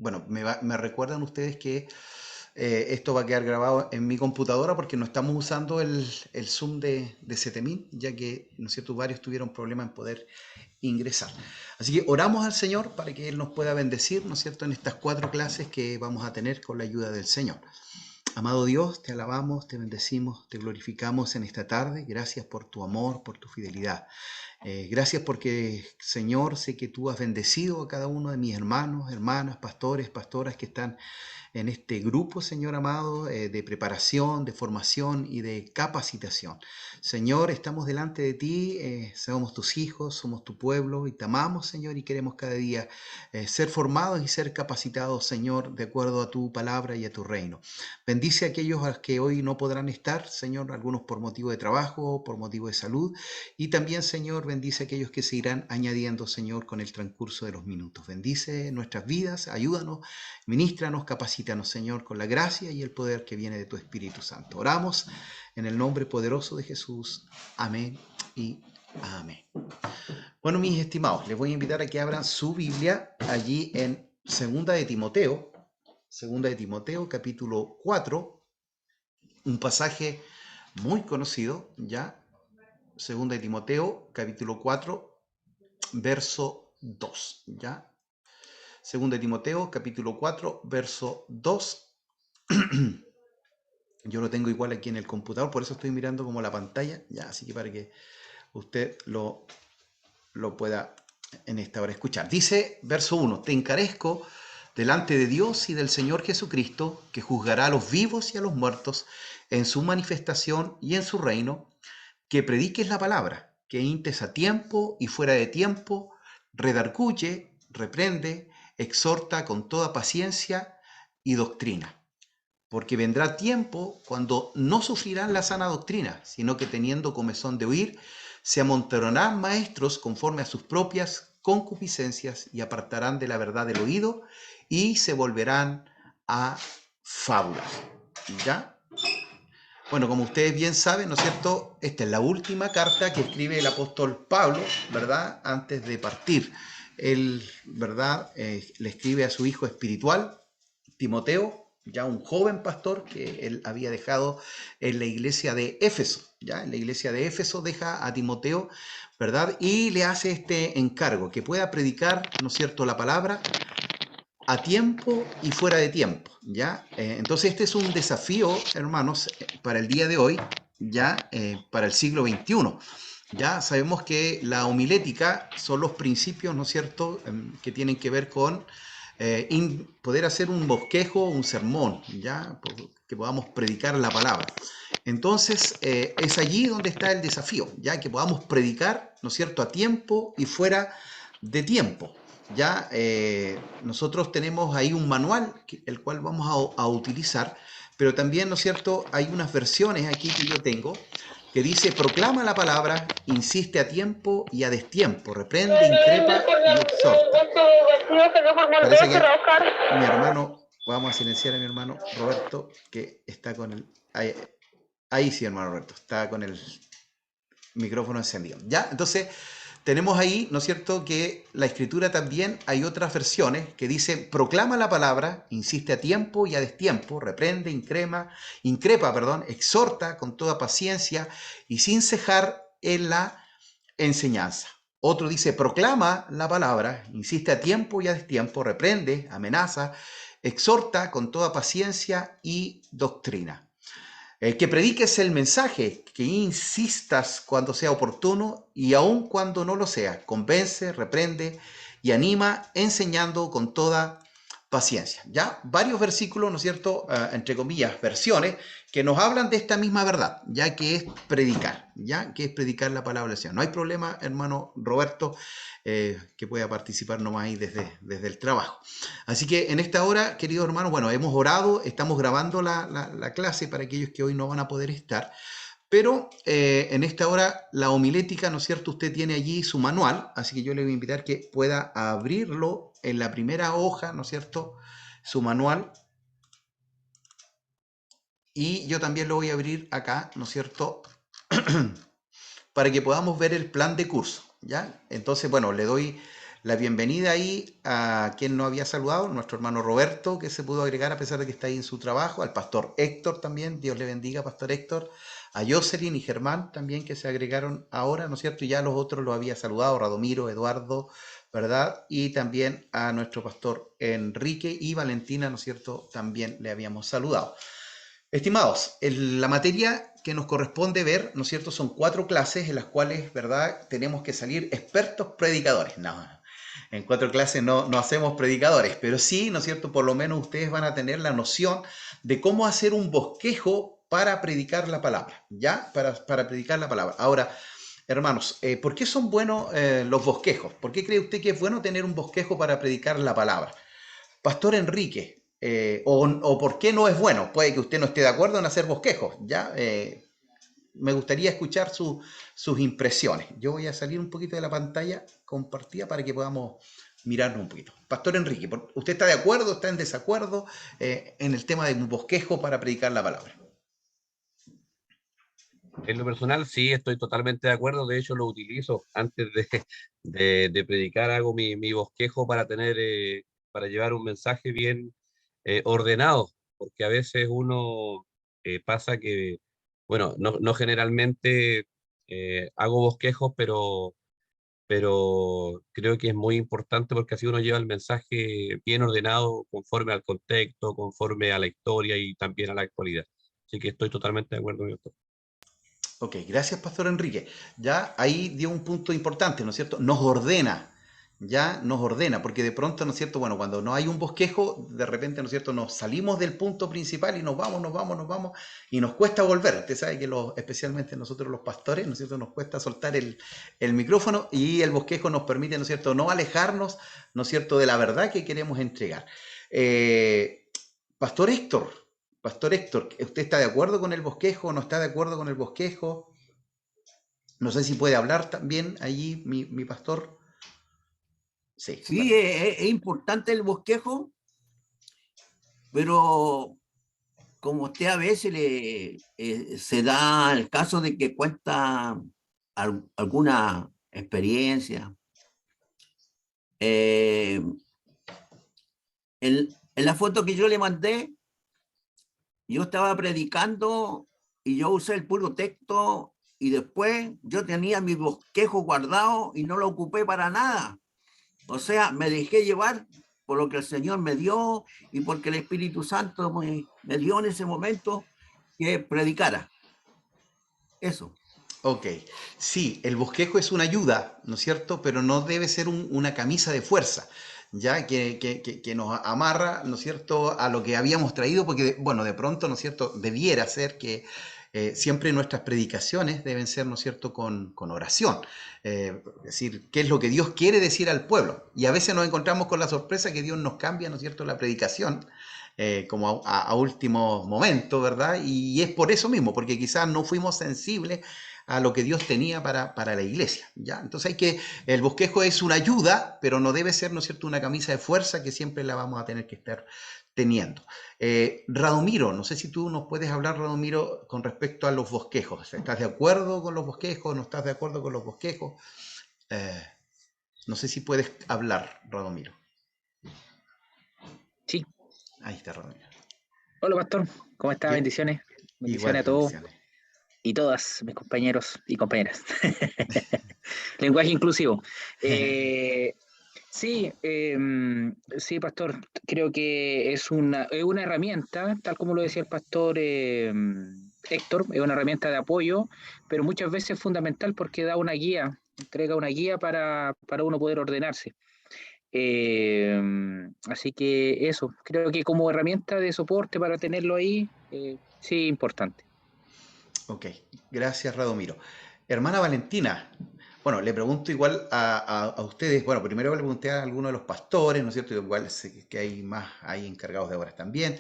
bueno, me recuerdan ustedes que esto va a quedar grabado en mi computadora porque no estamos usando el Zoom de 7000, ya que, ¿no es cierto?, varios tuvieron problemas en poder ingresar. Así que oramos al Señor para que Él nos pueda bendecir, ¿no es cierto?, en estas 4 clases que vamos a tener con la ayuda del Señor. Amado Dios, te alabamos, te bendecimos, te glorificamos en esta tarde. Gracias por tu amor, por tu fidelidad. Gracias porque, Señor, sé que tú has bendecido a cada uno de mis hermanos, hermanas, pastores, pastoras que están en este grupo, Señor amado, de preparación, de formación y de capacitación. Señor, estamos delante de ti, somos tus hijos, somos tu pueblo y te amamos, Señor, y queremos cada día ser formados y ser capacitados, Señor, de acuerdo a tu palabra y a tu reino. Bendice a aquellos a los que hoy no podrán estar, Señor, algunos por motivo de trabajo, por motivo de salud, y también, Señor, bendice a aquellos que se irán añadiendo, Señor, con el transcurso de los minutos. Bendice nuestras vidas, ayúdanos, ministranos, capacítanos, Señor, con la gracia y el poder que viene de tu Espíritu Santo. Oramos en el nombre poderoso de Jesús. Amén y amén. Bueno, mis estimados, les voy a invitar a que abran su Biblia allí en Segunda de Timoteo, capítulo 4, un pasaje muy conocido, ¿ya? Segunda de Timoteo, capítulo 4, verso 2, ¿ya? Segunda de Timoteo, capítulo 4, verso 2. Yo lo tengo igual aquí en el computador, por eso estoy mirando como la pantalla, ya, así que para que usted lo pueda en esta hora escuchar. Dice, verso 1, te encarezco delante de Dios y del Señor Jesucristo, que juzgará a los vivos y a los muertos en su manifestación y en su reino, que prediques la palabra, que intes a tiempo y fuera de tiempo, redarguye, reprende, exhorta con toda paciencia y doctrina. Porque vendrá tiempo cuando no sufrirán la sana doctrina, sino que teniendo comezón de oír, se amontonarán maestros conforme a sus propias concupiscencias y apartarán de la verdad del oído y se volverán a fábulas. ¿Ya? Bueno, como ustedes bien saben, ¿no es cierto? Esta es la última carta que escribe el apóstol Pablo, ¿verdad? Antes de partir. Él, ¿verdad? Le escribe a su hijo espiritual, Timoteo, ya un joven pastor que él había dejado en la iglesia de Éfeso, ya en la iglesia de Éfeso deja a Timoteo, ¿verdad? Y le hace este encargo, que pueda predicar, ¿no es cierto?, la palabra a tiempo y fuera de tiempo, ¿ya? Entonces este es un desafío, hermanos, para el día de hoy, ¿ya? Para el siglo XXI. Ya sabemos que la homilética son los principios, ¿no es cierto?, que tienen que ver con poder hacer un bosquejo, un sermón, ¿ya? Que podamos predicar la palabra. Entonces, es allí donde está el desafío, ya que podamos predicar, ¿no es cierto?, a tiempo y fuera de tiempo. Ya nosotros tenemos ahí un manual, el cual vamos a utilizar, pero también, ¿no es cierto?, hay unas versiones aquí que yo tengo que dice, proclama la palabra, insiste a tiempo y a destiempo, reprende, increpa y exhorta. Parece que mi hermano, vamos a silenciar a mi hermano Roberto, que está con el... Ahí sí, hermano Roberto, está con el micrófono encendido. ¿Ya? Entonces, tenemos ahí, ¿no es cierto?, que la escritura también hay otras versiones que dicen, proclama la palabra, insiste a tiempo y a destiempo, reprende, increpa, exhorta con toda paciencia y sin cejar en la enseñanza. Otro dice, proclama la palabra, insiste a tiempo y a destiempo, reprende, amenaza, exhorta con toda paciencia y doctrina. Que prediques el mensaje, que insistas cuando sea oportuno y aun cuando no lo sea. Convence, reprende y anima, enseñando con toda paciencia. Ya varios versículos, ¿no es cierto?, entre comillas, versiones, que nos hablan de esta misma verdad, ya que es predicar, ya que es predicar la palabra del Señor. No hay problema, hermano Roberto, que pueda participar nomás ahí desde el trabajo. Así que en esta hora, queridos hermanos, bueno, hemos orado, estamos grabando la clase para aquellos que hoy no van a poder estar, pero en esta hora la homilética, ¿no es cierto?, usted tiene allí su manual, así que yo le voy a invitar que pueda abrirlo en la primera hoja, ¿no es cierto?, su manual. Y yo también lo voy a abrir acá, ¿no es cierto?, para que podamos ver el plan de curso, ¿ya? Entonces, bueno, le doy la bienvenida ahí a quien no había saludado, nuestro hermano Roberto, que se pudo agregar a pesar de que está ahí en su trabajo, al pastor Héctor también, Dios le bendiga, pastor Héctor, a Jocelyn y Germán también que se agregaron ahora, ¿no es cierto? Y ya los otros los había saludado, Radomiro, Eduardo, ¿verdad? Y también a nuestro pastor Enrique y Valentina, ¿no es cierto? También le habíamos saludado. Estimados, la materia que nos corresponde ver, ¿no es cierto? Son 4 clases en las cuales, ¿verdad? Tenemos que salir expertos predicadores. No, en 4 clases no hacemos predicadores, pero sí, ¿no es cierto? Por lo menos ustedes van a tener la noción de cómo hacer un bosquejo para predicar la palabra, ¿ya? Para predicar la palabra. Ahora, hermanos, ¿por qué son buenos los bosquejos? ¿Por qué cree usted que es bueno tener un bosquejo para predicar la palabra? Pastor Enrique, o por qué no es bueno. Puede que usted no esté de acuerdo en hacer bosquejos, ¿ya? Me gustaría escuchar sus impresiones. Yo voy a salir un poquito de la pantalla compartida para que podamos mirarnos un poquito. Pastor Enrique, ¿usted está de acuerdo, está en desacuerdo en el tema de un bosquejo para predicar la palabra? En lo personal, sí, estoy totalmente de acuerdo. De hecho, lo utilizo antes de predicar. Hago mi bosquejo para para llevar un mensaje bien ordenado, porque a veces uno pasa que, bueno, no generalmente hago bosquejos, pero creo que es muy importante porque así uno lleva el mensaje bien ordenado, conforme al contexto, conforme a la historia y también a la actualidad. Así que estoy totalmente de acuerdo con esto. Ok, gracias, Pastor Enrique. Ya ahí dio un punto importante, ¿no es cierto? Nos ordena, ya nos ordena, porque de pronto, ¿no es cierto? Bueno, cuando no hay un bosquejo, de repente, ¿no es cierto? Nos salimos del punto principal y nos vamos, y nos cuesta volver. Usted sabe que especialmente nosotros los pastores, ¿no es cierto? Nos cuesta soltar el micrófono y el bosquejo nos permite, ¿no es cierto? No alejarnos, ¿no es cierto? De la verdad que queremos entregar. Eh, Pastor Héctor, Pastor Héctor, ¿usted está de acuerdo con el bosquejo? ¿No está de acuerdo con el bosquejo? No sé si puede hablar también allí mi pastor. Sí, Sí, bueno. es importante el bosquejo, pero como usted a veces se da el caso de que cuenta alguna experiencia. Eh, en la foto que yo le mandé, yo estaba predicando y yo usé el puro texto y después yo tenía mi bosquejo guardado y no lo ocupé para nada. O sea, me dejé llevar por lo que el Señor me dio y porque el Espíritu Santo me dio en ese momento que predicara. Eso. Ok, sí, el bosquejo es una ayuda, ¿no es cierto? Pero no debe ser una camisa de fuerza, ya que nos amarra, ¿no es cierto?, a lo que habíamos traído, porque, bueno, de pronto, ¿no es cierto?, debiera ser que siempre nuestras predicaciones deben ser, ¿no es cierto?, con oración. Es decir, qué es lo que Dios quiere decir al pueblo. Y a veces nos encontramos con la sorpresa que Dios nos cambia, ¿no es cierto?, la predicación. Como a último momento, ¿verdad? Y es por eso mismo, porque quizás no fuimos sensibles a lo que Dios tenía para la iglesia, ¿ya? Entonces el bosquejo es una ayuda, pero no debe ser, ¿no es cierto?, una camisa de fuerza que siempre la vamos a tener que estar teniendo. Radomiro, no sé si tú nos puedes hablar, Radomiro, con respecto a los bosquejos. ¿Estás de acuerdo con los bosquejos? ¿No estás de acuerdo con los bosquejos? Eh, no sé si puedes hablar, Radomiro. Sí. Ahí está, Radomiro. Hola, pastor. ¿Cómo está? Bien. Bendiciones. Bendiciones Igual, a todos bendiciones. y todas mis compañeros y compañeras. Lenguaje inclusivo. Sí, sí, pastor. Creo que es una herramienta, tal como lo decía el pastor Héctor, es una herramienta de apoyo, pero muchas veces es fundamental porque da una guía, entrega una guía para uno poder ordenarse. Eh, Así que eso, creo que como herramienta de soporte para tenerlo ahí, sí, importante. Ok, gracias, Radomiro. Hermana Valentina, bueno, le pregunto igual a ustedes, bueno, primero le pregunté a algunos de los pastores, ¿no es cierto? Igual sé que hay más ahí encargados de obras también,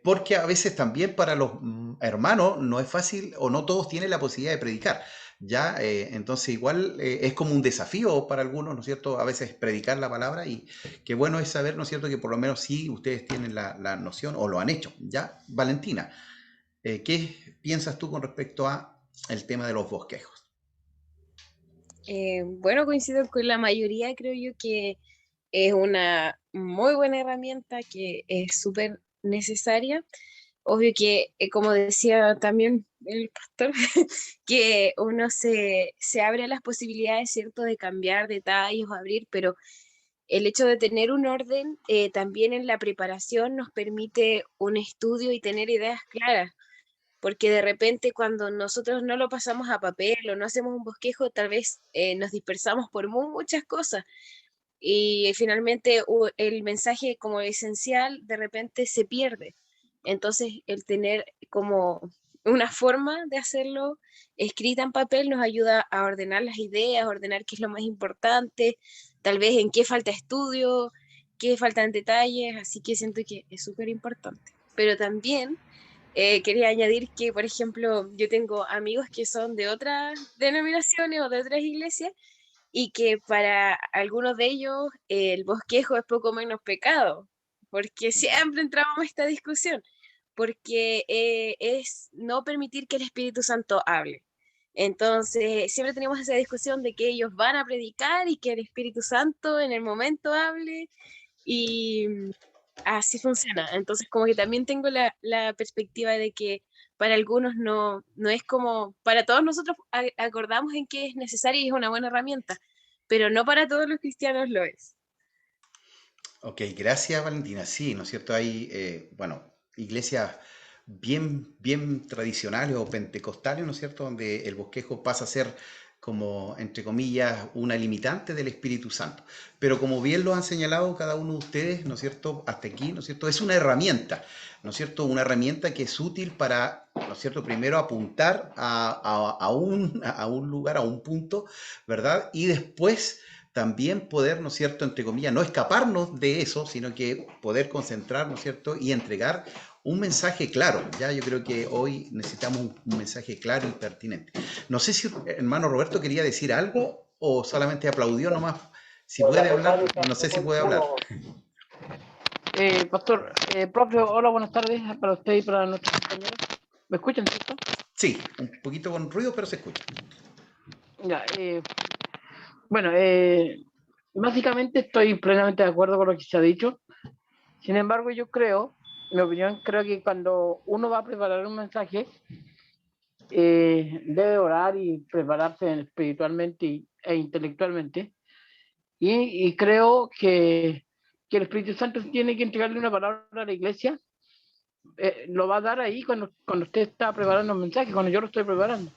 porque a veces también para los hermanos no es fácil o no todos tienen la posibilidad de predicar, ¿ya? Entonces igual es como un desafío para algunos, ¿no es cierto? A veces predicar la palabra y qué bueno es saber, ¿no es cierto? Que por lo menos sí ustedes tienen la noción o lo han hecho, ¿ya? Valentina. ¿Qué piensas tú con respecto a el tema de los bosquejos? Bueno, coincido con la mayoría, creo yo que es una muy buena herramienta que es súper necesaria. Obvio que, como decía también el pastor, que uno se abre a las posibilidades, ¿cierto?, de cambiar detalles o abrir, pero el hecho de tener un orden también en la preparación nos permite un estudio y tener ideas claras, porque de repente cuando nosotros no lo pasamos a papel o no hacemos un bosquejo, tal vez nos dispersamos por muchas cosas y finalmente el mensaje como esencial de repente se pierde. Entonces, el tener como una forma de hacerlo escrita en papel nos ayuda a ordenar las ideas, a ordenar qué es lo más importante, tal vez en qué falta estudio, qué faltan detalles, así que siento que es súper importante. Pero también quería añadir que, por ejemplo, yo tengo amigos que son de otras denominaciones o de otras iglesias y que para algunos de ellos el bosquejo es poco menos pecado, porque siempre entramos en esta discusión, porque es no permitir que el Espíritu Santo hable. Entonces, siempre tenemos esa discusión de que ellos van a predicar y que el Espíritu Santo en el momento hable y así funciona. Entonces, como que también tengo la perspectiva de que para algunos no es como, para todos nosotros acordamos en que es necesaria y es una buena herramienta, pero no para todos los cristianos lo es. Ok, gracias Valentina. Sí, ¿no es cierto? Hay, bueno, iglesias bien tradicionales o pentecostales, ¿no es cierto? Donde el bosquejo pasa a ser como, entre comillas, una limitante del Espíritu Santo. Pero como bien lo han señalado cada uno de ustedes, ¿no es cierto? Hasta aquí, ¿no es cierto? Es una herramienta, ¿no es cierto? Una herramienta que es útil para, ¿no es cierto? Primero apuntar a un lugar, a un punto, ¿verdad? Y después también poder, ¿no es cierto?, entre comillas, no escaparnos de eso, sino que poder concentrarnos, ¿no es cierto?, y entregar un mensaje claro. Ya yo creo que hoy necesitamos un mensaje claro y pertinente. No sé si hermano Roberto quería decir algo o solamente aplaudió nomás. Si puede hablar, no sé si puede hablar. Pastor, profe, hola, buenas tardes para usted y para nuestros compañeros. ¿Me escuchan, cierto? Sí, un poquito con ruido, pero se escucha. Ya, bueno, básicamente estoy plenamente de acuerdo con lo que se ha dicho. Sin embargo, yo creo, en mi opinión, creo que cuando uno va a preparar un mensaje, debe orar y prepararse espiritualmente e intelectualmente. Y creo que el Espíritu Santo tiene que entregarle una palabra a la iglesia. Lo va a dar ahí cuando usted está preparando un mensaje, cuando yo lo estoy preparando.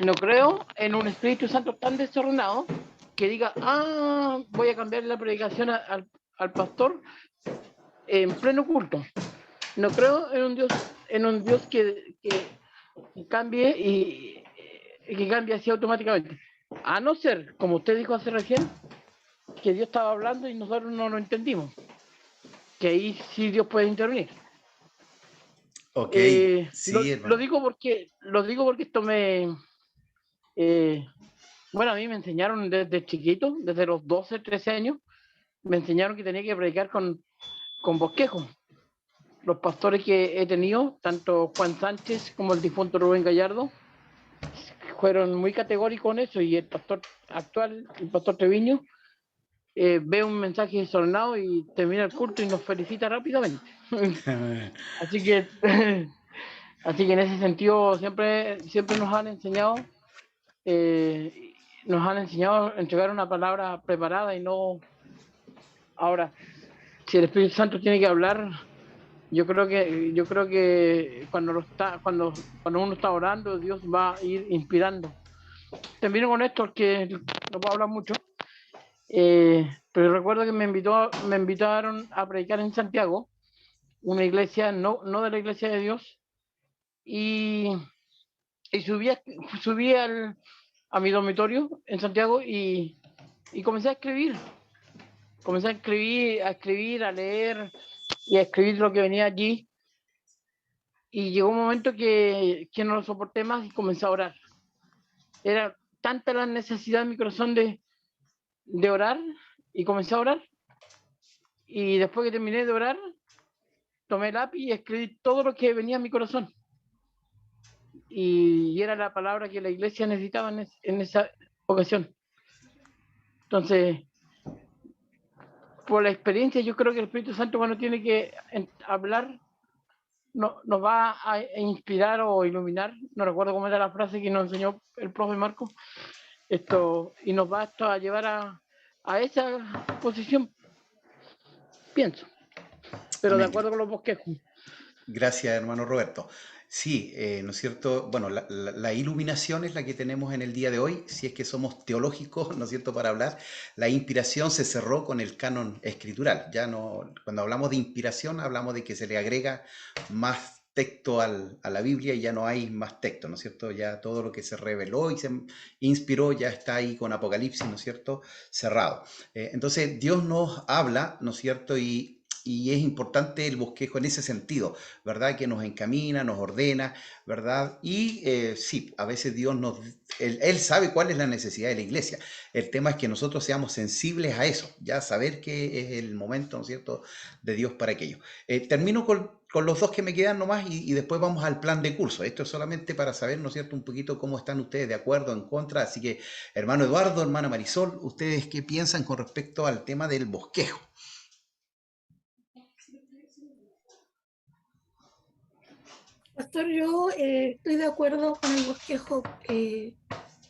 No creo en un Espíritu Santo tan desordenado que diga, voy a cambiar la predicación al pastor en pleno culto. No creo en un Dios que cambie y que cambie así automáticamente. A no ser, como usted dijo hace recién, que Dios estaba hablando y nosotros no lo entendimos. Que ahí sí Dios puede intervenir. Ok, sí, Lo hermano. digo porque esto bueno, a mí me enseñaron desde chiquito, desde los 12, 13 años, me enseñaron que tenía que predicar con bosquejo. Los pastores que he tenido, tanto Juan Sánchez como el difunto Rubén Gallardo, fueron muy categóricos en eso, y el pastor actual, el pastor Treviño, ve un mensaje desordenado y termina el culto y nos felicita rápidamente. Así que así que en ese sentido siempre nos han enseñado a entregar una palabra preparada y no. Ahora, si el Espíritu Santo tiene que hablar, yo creo que cuando uno está orando, Dios va a ir inspirando. Termino con esto, que no puedo hablar mucho. Pero recuerdo que me invitaron a predicar en Santiago, una iglesia, no de la iglesia de Dios, y subí a mi dormitorio en Santiago y comencé a escribir. Comencé a escribir, a leer y a escribir lo que venía allí. Y llegó un momento que no lo soporté más y comencé a orar. Era tanta la necesidad en mi corazón de orar, y comencé a orar. Y después que terminé de orar, tomé el lápiz y escribí todo lo que venía en mi corazón. y era la palabra que la iglesia necesitaba en esa ocasión. Entonces, por la experiencia, yo creo que el Espíritu Santo cuando tiene que hablar, nos va a inspirar o iluminar, no recuerdo cómo era la frase que nos enseñó el profe Marco, y nos va a llevar a esa posición, pienso, pero de Amén. acuerdo con los bosquejos. Gracias, hermano Roberto. Sí, ¿no es cierto? Bueno, la iluminación es la que tenemos en el día de hoy, si es que somos teológicos, ¿no es cierto?, para hablar. La inspiración se cerró con el canon escritural. Ya no, cuando hablamos de inspiración, hablamos de que se le agrega más texto a la Biblia y ya no hay más texto, ¿no es cierto? Ya todo lo que se reveló y se inspiró ya está ahí con Apocalipsis, ¿no es cierto?, cerrado. Entonces, Dios nos habla, ¿no es cierto?, y es importante el bosquejo en ese sentido, ¿verdad? Que nos encamina, nos ordena, ¿verdad? Y sí, a veces Él sabe cuál es la necesidad de la iglesia. El tema es que nosotros seamos sensibles a eso, ya saber que es el momento, ¿no es cierto?, de Dios para aquello. Termino con los dos que me quedan nomás y después vamos al plan de curso. Esto es solamente para saber, ¿no es cierto?, un poquito cómo están ustedes, de acuerdo, en contra. Así que, hermano Eduardo, hermana Marisol, ¿ustedes qué piensan con respecto al tema del bosquejo? Pastor, yo estoy de acuerdo con el bosquejo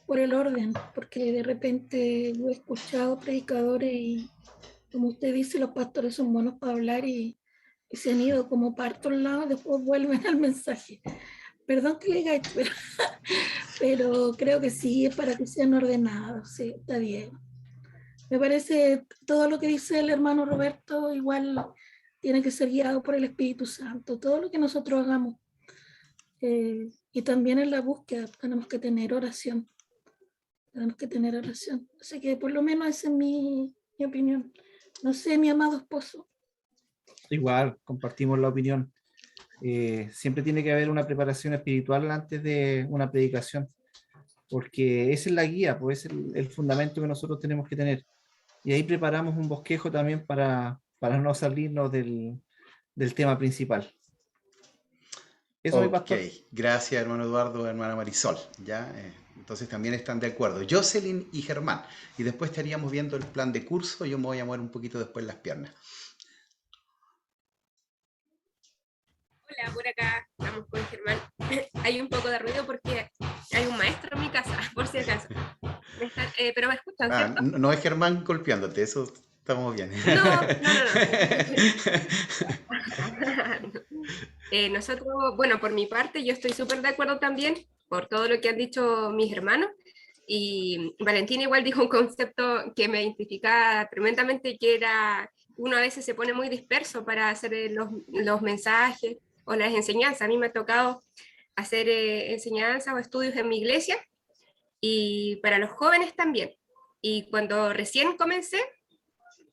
por el orden, porque de repente yo he escuchado predicadores y, como usted dice, los pastores son buenos para hablar y se han ido como para otro lado y después vuelven al mensaje. Perdón que le diga esto, pero creo que sí, es para que sean ordenados, sí, está bien. Me parece todo lo que dice el hermano Roberto igual tiene que ser guiado por el Espíritu Santo, todo lo que nosotros hagamos. Y también en la búsqueda tenemos que tener oración. Tenemos que tener oración. Así que por lo menos esa es mi opinión. No sé, mi amado esposo. Igual, compartimos la opinión. Siempre tiene que haber una preparación espiritual antes de una predicación, porque esa es la guía, pues es el fundamento que nosotros tenemos que tener. Y ahí preparamos un bosquejo también para no salirnos del tema principal. Eso, mi Ok, pastor. gracias hermano Eduardo, hermana Marisol. ¿Ya? Entonces también están de acuerdo. Jocelyn y Germán. Y después estaríamos viendo el plan de curso. Yo me voy a mover un poquito después las piernas. Hola, por acá estamos con Germán. Hay un poco de ruido porque hay un maestro en mi casa, por si acaso. Pero me escuchan, ¿cierto? No es Germán golpeándote, eso estamos bien. No. Nosotros, bueno, por mi parte, yo estoy súper de acuerdo también por todo lo que han dicho mis hermanos. Y Valentina igual dijo un concepto que me identifica tremendamente, que era, uno a veces se pone muy disperso para hacer los mensajes o las enseñanzas. A mí me ha tocado hacer enseñanzas o estudios en mi iglesia y para los jóvenes también. Y cuando recién comencé,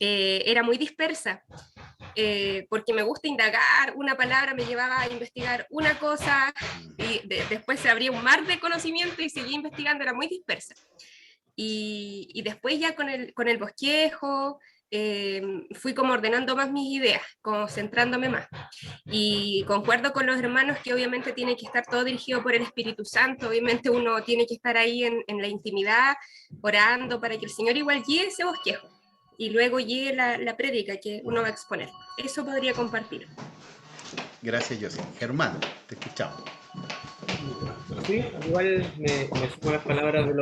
era muy dispersa, porque me gusta indagar, una palabra me llevaba a investigar una cosa y después se abría un mar de conocimiento y seguía investigando, era muy dispersa. Y después ya con el bosquejo, fui como ordenando más mis ideas, como centrándome más. Y concuerdo con los hermanos que obviamente tiene que estar todo dirigido por el Espíritu Santo, obviamente uno tiene que estar ahí en la intimidad, orando para que el Señor igual guíe ese bosquejo y luego llegue la prédica que uno va a exponer. Eso podría compartir. Gracias, José. Germán, te escuchamos. Sí, igual me sumo a las palabras de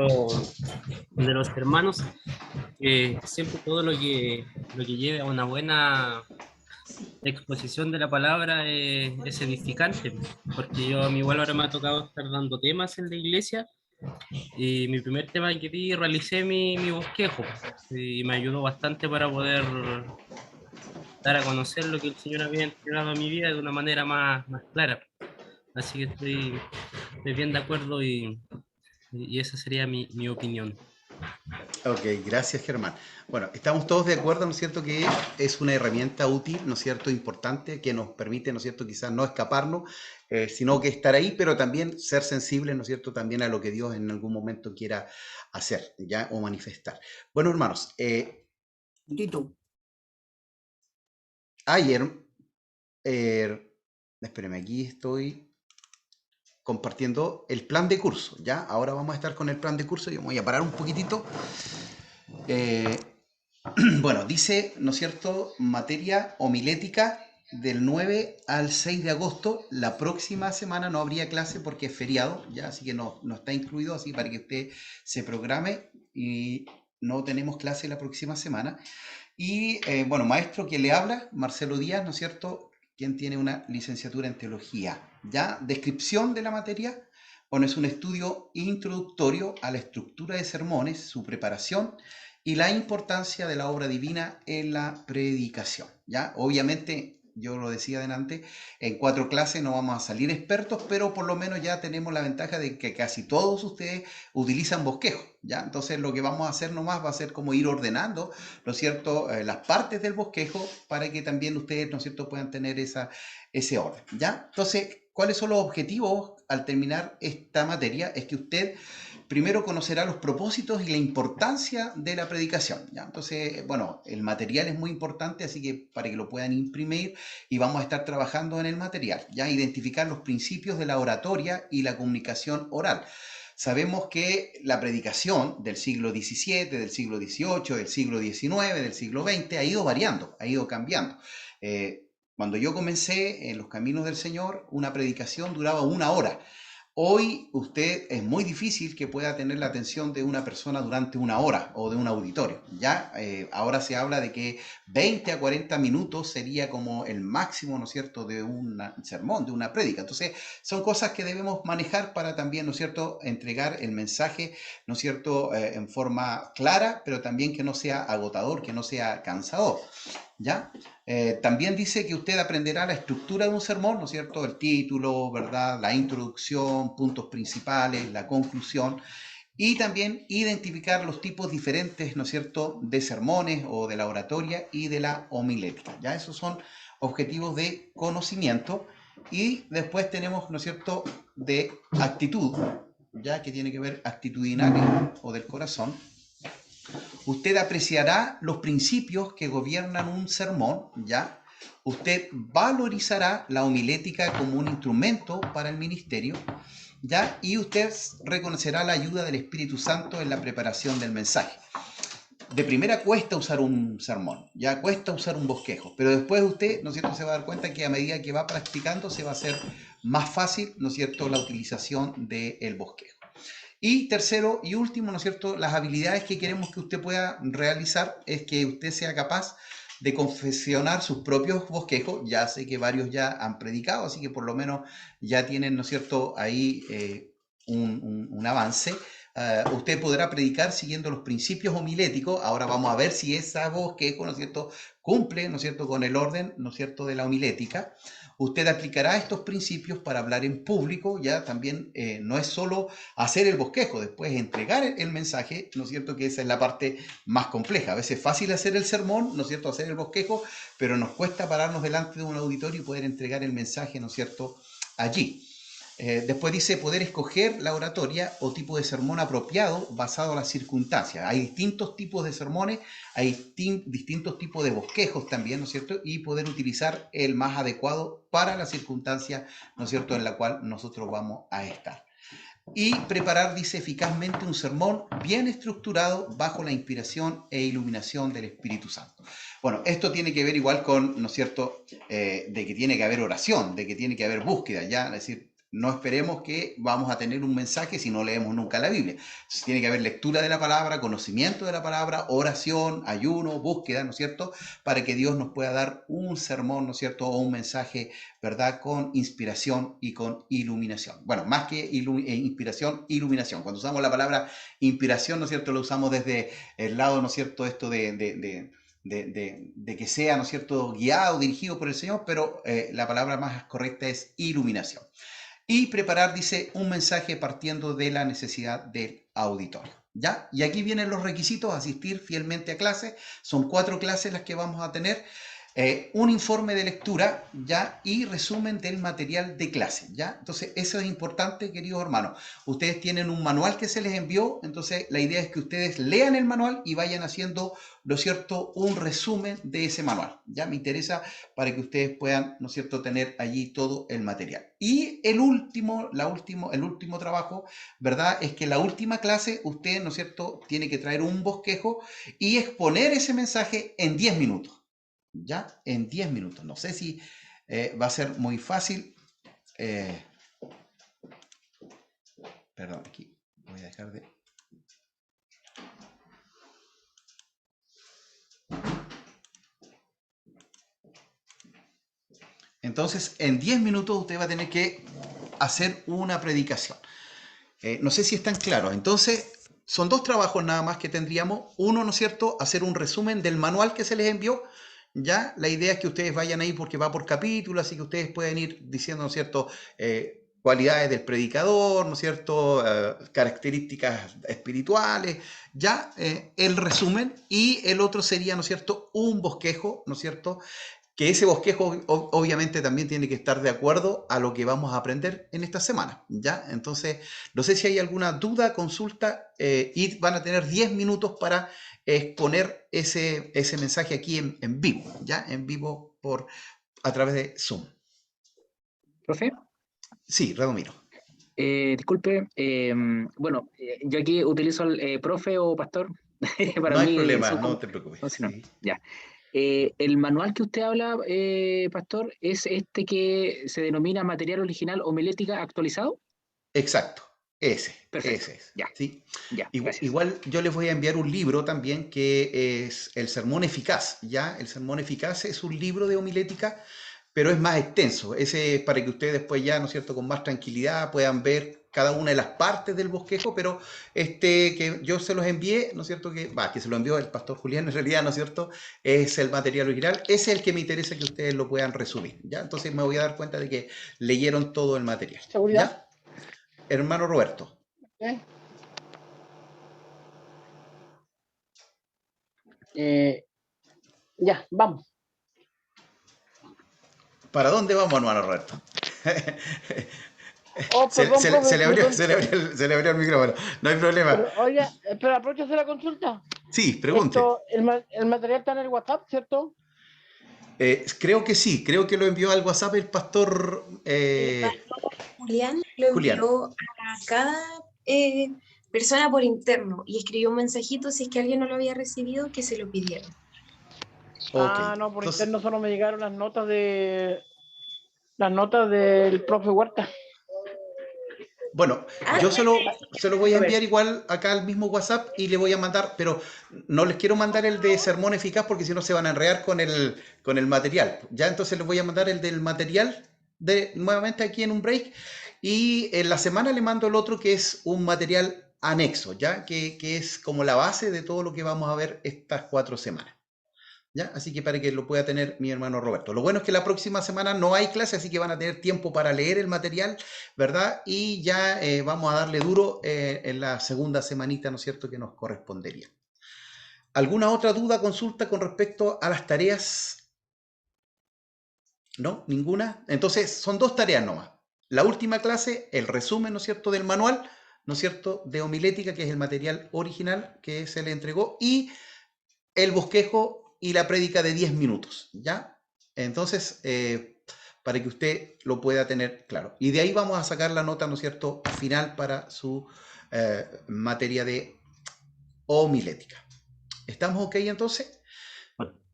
los hermanos. Siempre todo lo que lleve a una buena exposición de la palabra es edificante, porque yo a mí igual ahora me ha tocado estar dando temas en la iglesia y mi primer tema que di realicé mi bosquejo y me ayudó bastante para poder dar a conocer lo que el Señor había entregado a mi vida de una manera más clara. Así que estoy bien de acuerdo y esa sería mi opinión. Ok, gracias Germán. Bueno, estamos todos de acuerdo, ¿no es cierto?, que es una herramienta útil, ¿no es cierto?, importante, que nos permite, ¿no es cierto?, quizás no escaparnos, sino que estar ahí, pero también ser sensibles, ¿no es cierto?, también a lo que Dios en algún momento quiera hacer, ¿ya?, o manifestar. Bueno, hermanos, Tito, ayer, espérenme, aquí estoy. compartiendo el plan de curso, ¿ya? Ahora vamos a estar con el plan de curso. Yo me voy a parar un poquitito. Bueno, dice, ¿no es cierto?, materia homilética del 9 al 6 de agosto. La próxima semana no habría clase porque es feriado, ¿ya? Así que no está incluido, así para que usted se programe, y no tenemos clase la próxima semana. Y bueno, maestro que le habla, Marcelo Díaz, ¿no es cierto?, quien tiene una licenciatura en teología. Ya, descripción de la materia. Bueno, es un estudio introductorio a la estructura de sermones, su preparación y la importancia de la obra divina en la predicación. Ya, obviamente, yo lo decía adelante, en 4 clases no vamos a salir expertos, pero por lo menos ya tenemos la ventaja de que casi todos ustedes utilizan bosquejo, ¿ya? Entonces lo que vamos a hacer nomás va a ser como ir ordenando, ¿no es cierto?, las partes del bosquejo para que también ustedes, ¿no es cierto?, puedan tener ese orden, ¿ya? Entonces, ¿cuáles son los objetivos al terminar esta materia? Es que usted primero conocerá los propósitos y la importancia de la predicación, ¿ya? Entonces, bueno, el material es muy importante, así que para que lo puedan imprimir, y vamos a estar trabajando en el material, ¿ya? Identificar los principios de la oratoria y la comunicación oral. Sabemos que la predicación del siglo XVII, del siglo XVIII, del siglo XIX, del siglo XX ha ido variando, ha ido cambiando. Cuando yo comencé en los caminos del Señor, una predicación duraba 1 hora. Hoy usted es muy difícil que pueda tener la atención de una persona durante 1 hora o de un auditorio. Ya ahora se habla de que 20 a 40 minutos sería como el máximo, ¿no es cierto?, de un sermón, de una prédica. Entonces, son cosas que debemos manejar para también, ¿no es cierto?, entregar el mensaje, ¿no es cierto?, en forma clara, pero también que no sea agotador, que no sea cansador. ¿Ya? También dice que usted aprenderá la estructura de un sermón, ¿no es cierto? El título, ¿verdad? La introducción, puntos principales, la conclusión, y también identificar los tipos diferentes, ¿no es cierto?, de sermones o de la oratoria y de la homilética. ¿Ya? Esos son objetivos de conocimiento. Y después tenemos, ¿no es cierto?, de actitud, ya que tiene que ver actitudinal o del corazón. Usted apreciará los principios que gobiernan un sermón, ¿ya? Usted valorizará la homilética como un instrumento para el ministerio, ¿ya? Y usted reconocerá la ayuda del Espíritu Santo en la preparación del mensaje. De primera cuesta usar un sermón, ya cuesta usar un bosquejo, pero después usted, ¿no es cierto?, se va a dar cuenta que a medida que va practicando se va a hacer más fácil, ¿no es cierto?, la utilización del bosquejo. Y tercero y último, ¿no es cierto?, las habilidades que queremos que usted pueda realizar es que usted sea capaz de confeccionar sus propios bosquejos. Ya sé que varios ya han predicado, así que por lo menos ya tienen, ¿no es cierto?, ahí un avance. Usted podrá predicar siguiendo los principios homiléticos. Ahora vamos a ver si esa bosquejo, ¿no es cierto?, cumple, ¿no es cierto?, con el orden, ¿no es cierto?, de la homilética. Usted aplicará estos principios para hablar en público, ya también no es solo hacer el bosquejo, después entregar el mensaje, ¿no es cierto?, que esa es la parte más compleja. A veces es fácil hacer el sermón, ¿no es cierto?, hacer el bosquejo, pero nos cuesta pararnos delante de un auditorio y poder entregar el mensaje, ¿no es cierto?, allí. Después dice poder escoger la oratoria o tipo de sermón apropiado basado en las circunstancias. Hay distintos tipos de sermones, hay distintos tipos de bosquejos también, ¿no es cierto? Y poder utilizar el más adecuado para la circunstancia, ¿no es cierto?, en la cual nosotros vamos a estar. Y preparar, dice, eficazmente un sermón bien estructurado bajo la inspiración e iluminación del Espíritu Santo. Bueno, esto tiene que ver igual con, ¿no es cierto?, de que tiene que haber oración, de que tiene que haber búsqueda, ¿ya? Es decir, no esperemos que vamos a tener un mensaje si no leemos nunca la Biblia. Entonces, tiene que haber lectura de la palabra, conocimiento de la palabra, oración, ayuno, búsqueda, ¿no es cierto?, para que Dios nos pueda dar un sermón, ¿no es cierto?, o un mensaje, ¿verdad?, con inspiración y con iluminación. Bueno, más que inspiración, iluminación. Cuando usamos la palabra inspiración, ¿no es cierto?, lo usamos desde el lado, ¿no es cierto?, esto de que sea, ¿no es cierto?, guiado, dirigido por el Señor, pero la palabra más correcta es iluminación. Y preparar, dice, un mensaje partiendo de la necesidad del auditorio, ¿ya? Y aquí vienen los requisitos: asistir fielmente a clases. Son 4 clases las que vamos a tener. un informe de lectura, ¿ya? Y resumen del material de clase, ¿ya? Entonces, eso es importante, queridos hermanos. Ustedes tienen un manual que se les envió, entonces la idea es que ustedes lean el manual y vayan haciendo, ¿no es cierto?, un resumen de ese manual, ¿ya? Me interesa para que ustedes puedan, ¿no es cierto?, tener allí todo el material. Y el último trabajo, ¿verdad?, es que la última clase, usted, ¿no es cierto?, tiene que traer un bosquejo y exponer ese mensaje en 10 minutos. Ya en 10 minutos. No sé si va a ser muy fácil. Perdón, aquí voy a dejar de... Entonces, en 10 minutos usted va a tener que hacer una predicación. No sé si están claros. Entonces, son dos trabajos nada más que tendríamos. Uno, ¿no es cierto?, hacer un resumen del manual que se les envió. Ya, la idea es que ustedes vayan ahí porque va por capítulo, así que ustedes pueden ir diciendo, ¿no es cierto?, cualidades del predicador, ¿no es cierto?, características espirituales, ya, el resumen, y el otro sería, ¿no es cierto?, un bosquejo, ¿no es cierto?, que ese bosquejo obviamente también tiene que estar de acuerdo a lo que vamos a aprender en esta semana, ¿ya? Entonces, no sé si hay alguna duda, consulta, y van a tener 10 minutos para exponer ese mensaje aquí en vivo, ¿ya? En vivo a través de Zoom. ¿Profe? Sí, Radomiro. Disculpe, bueno, yo aquí utilizo el profe o pastor. Para No hay mí problema, son no como... te preocupes. no, si no, Sí. ya. El manual que usted habla, pastor, es este que se denomina material original homilética actualizado. Exacto, ese Perfecto, es, ya, ¿sí? ya, gracias. Igual yo les voy a enviar un libro también que es El Sermón Eficaz, ¿ya? El Sermón Eficaz es un libro de homilética, pero es más extenso. Ese es para que ustedes después ya, ¿no es cierto?, con más tranquilidad puedan ver cada una de las partes del bosquejo, pero que yo se los envié, ¿no es cierto?, que se lo envió el pastor Julián en realidad, ¿no es cierto?, es el material original, es el que me interesa que ustedes lo puedan resumir, ¿ya? Entonces me voy a dar cuenta de que leyeron todo el material, ¿Seguridad? ¿ya? Hermano Roberto. ¿Eh? Ya, vamos. ¿Para dónde vamos, hermano Roberto? Oh, perdón, profe, Se le perdón. abrió el micrófono. No hay problema. Pero, oiga, pero aprovecho a hacer la consulta. Sí, pregunte. El material está en el WhatsApp, ¿cierto? Creo que sí, creo que lo envió al WhatsApp el pastor Julián lo Julián. envió a cada persona por interno y escribió un mensajito si es que alguien no lo había recibido que se lo pidiera. Ok. No, por Entonces, interno solo me llegaron las notas del profe Huerta. bueno, yo se lo voy a enviar igual acá al mismo WhatsApp y le voy a mandar, pero no les quiero mandar el de sermón eficaz porque si no se van a enredar con el material. Ya entonces les voy a mandar el del material nuevamente aquí en un break y en la semana le mando el otro que es un material anexo, ya que es como la base de todo lo que vamos a ver estas 4 semanas. ¿Ya? Así que para que lo pueda tener mi hermano Roberto. Lo bueno es que la próxima semana no hay clase, así que van a tener tiempo para leer el material, ¿verdad? Y ya vamos a darle duro en la segunda semanita, ¿no es cierto?, que nos correspondería. ¿Alguna otra duda, consulta con respecto a las tareas? ¿No? ¿Ninguna? Entonces, son 2 tareas nomás. La última clase, el resumen, ¿no es cierto?, del manual, ¿no es cierto?, de homilética, que es el material original que se le entregó, y el bosquejo y la prédica de 10 minutos, ¿ya? Entonces, para que usted lo pueda tener claro. Y de ahí vamos a sacar la nota, ¿no es cierto?, final para su materia de homilética. ¿Estamos ok entonces?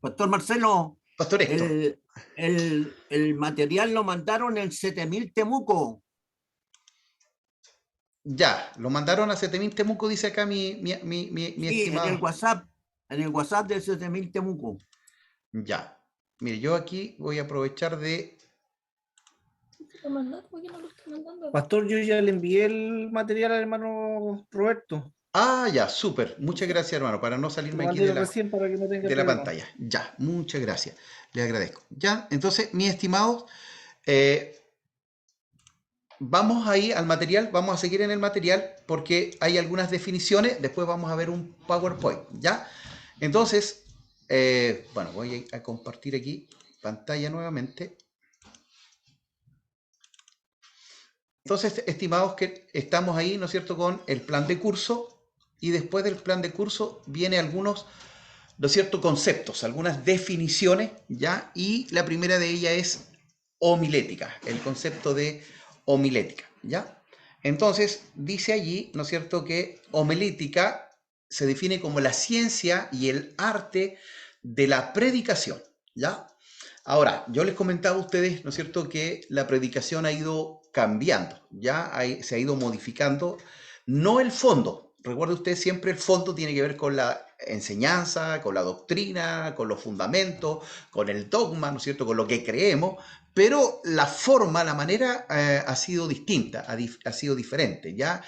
Pastor Marcelo, Pastor Héctor. el material lo mandaron en 7000 Temuco. Ya, lo mandaron a 7000 Temuco, dice acá mi Sí, estimado. en el WhatsApp de 7000 Temuco. Ya. Mire, yo aquí voy a aprovechar de... ¿Por qué no lo está mandando? Pastor, yo ya le envié el material al hermano Roberto. Ah, ya, súper. Muchas gracias, hermano, para no Lo salirme aquí mandé recién para que no tenga de la problema. pantalla. Ya, muchas gracias. Le agradezco. Ya, entonces, mis estimados, vamos ahí al material, vamos a seguir en el material porque hay algunas definiciones, después vamos a ver un PowerPoint, ¿ya? Entonces, bueno, voy a compartir aquí pantalla nuevamente. Entonces, estimados, que estamos ahí, ¿no es cierto?, con el plan de curso, y después del plan de curso viene algunos, ¿no es cierto?, conceptos, algunas definiciones, ¿ya? Y la primera de ellas es homilética, el concepto de homilética, ¿ya? Entonces, dice allí, ¿no es cierto?, que homilética se define como la ciencia y el arte de la predicación, ¿ya? Ahora, yo les comentaba a ustedes, ¿no es cierto?, que la predicación ha ido cambiando, ya se ha ido modificando, no el fondo. Recuerde usted, siempre el fondo tiene que ver con la enseñanza, con la doctrina, con los fundamentos, con el dogma, ¿no es cierto?, con lo que creemos, pero la forma, la manera ha sido distinta, ha sido diferente, ¿ya?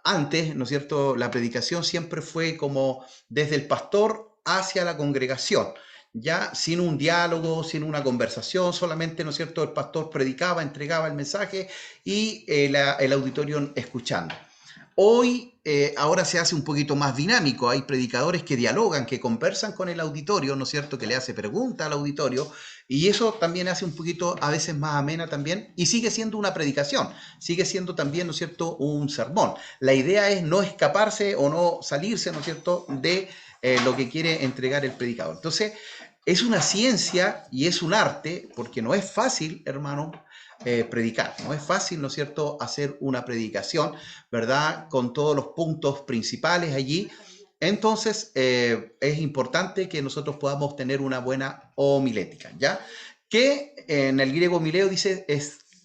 Antes, ¿no es cierto?, la predicación siempre fue como desde el pastor hacia la congregación, ya sin un diálogo, sin una conversación, solamente, ¿no es cierto?, el pastor predicaba, entregaba el mensaje y el auditorio escuchando. Hoy, ahora se hace un poquito más dinámico, hay predicadores que dialogan, que conversan con el auditorio, ¿no es cierto?, que le hace preguntas al auditorio, y eso también hace un poquito, a veces más amena también, y sigue siendo una predicación, sigue siendo también, ¿no es cierto?, un sermón. La idea es no escaparse o no salirse, ¿no es cierto?, de lo que quiere entregar el predicador. Entonces, es una ciencia y es un arte, porque no es fácil, hermano, predicar. No es fácil, ¿no es cierto?, hacer una predicación, ¿verdad?, con todos los puntos principales allí. Entonces, es importante que nosotros podamos tener una buena homilética, ¿ya? Que en el griego homileo dice,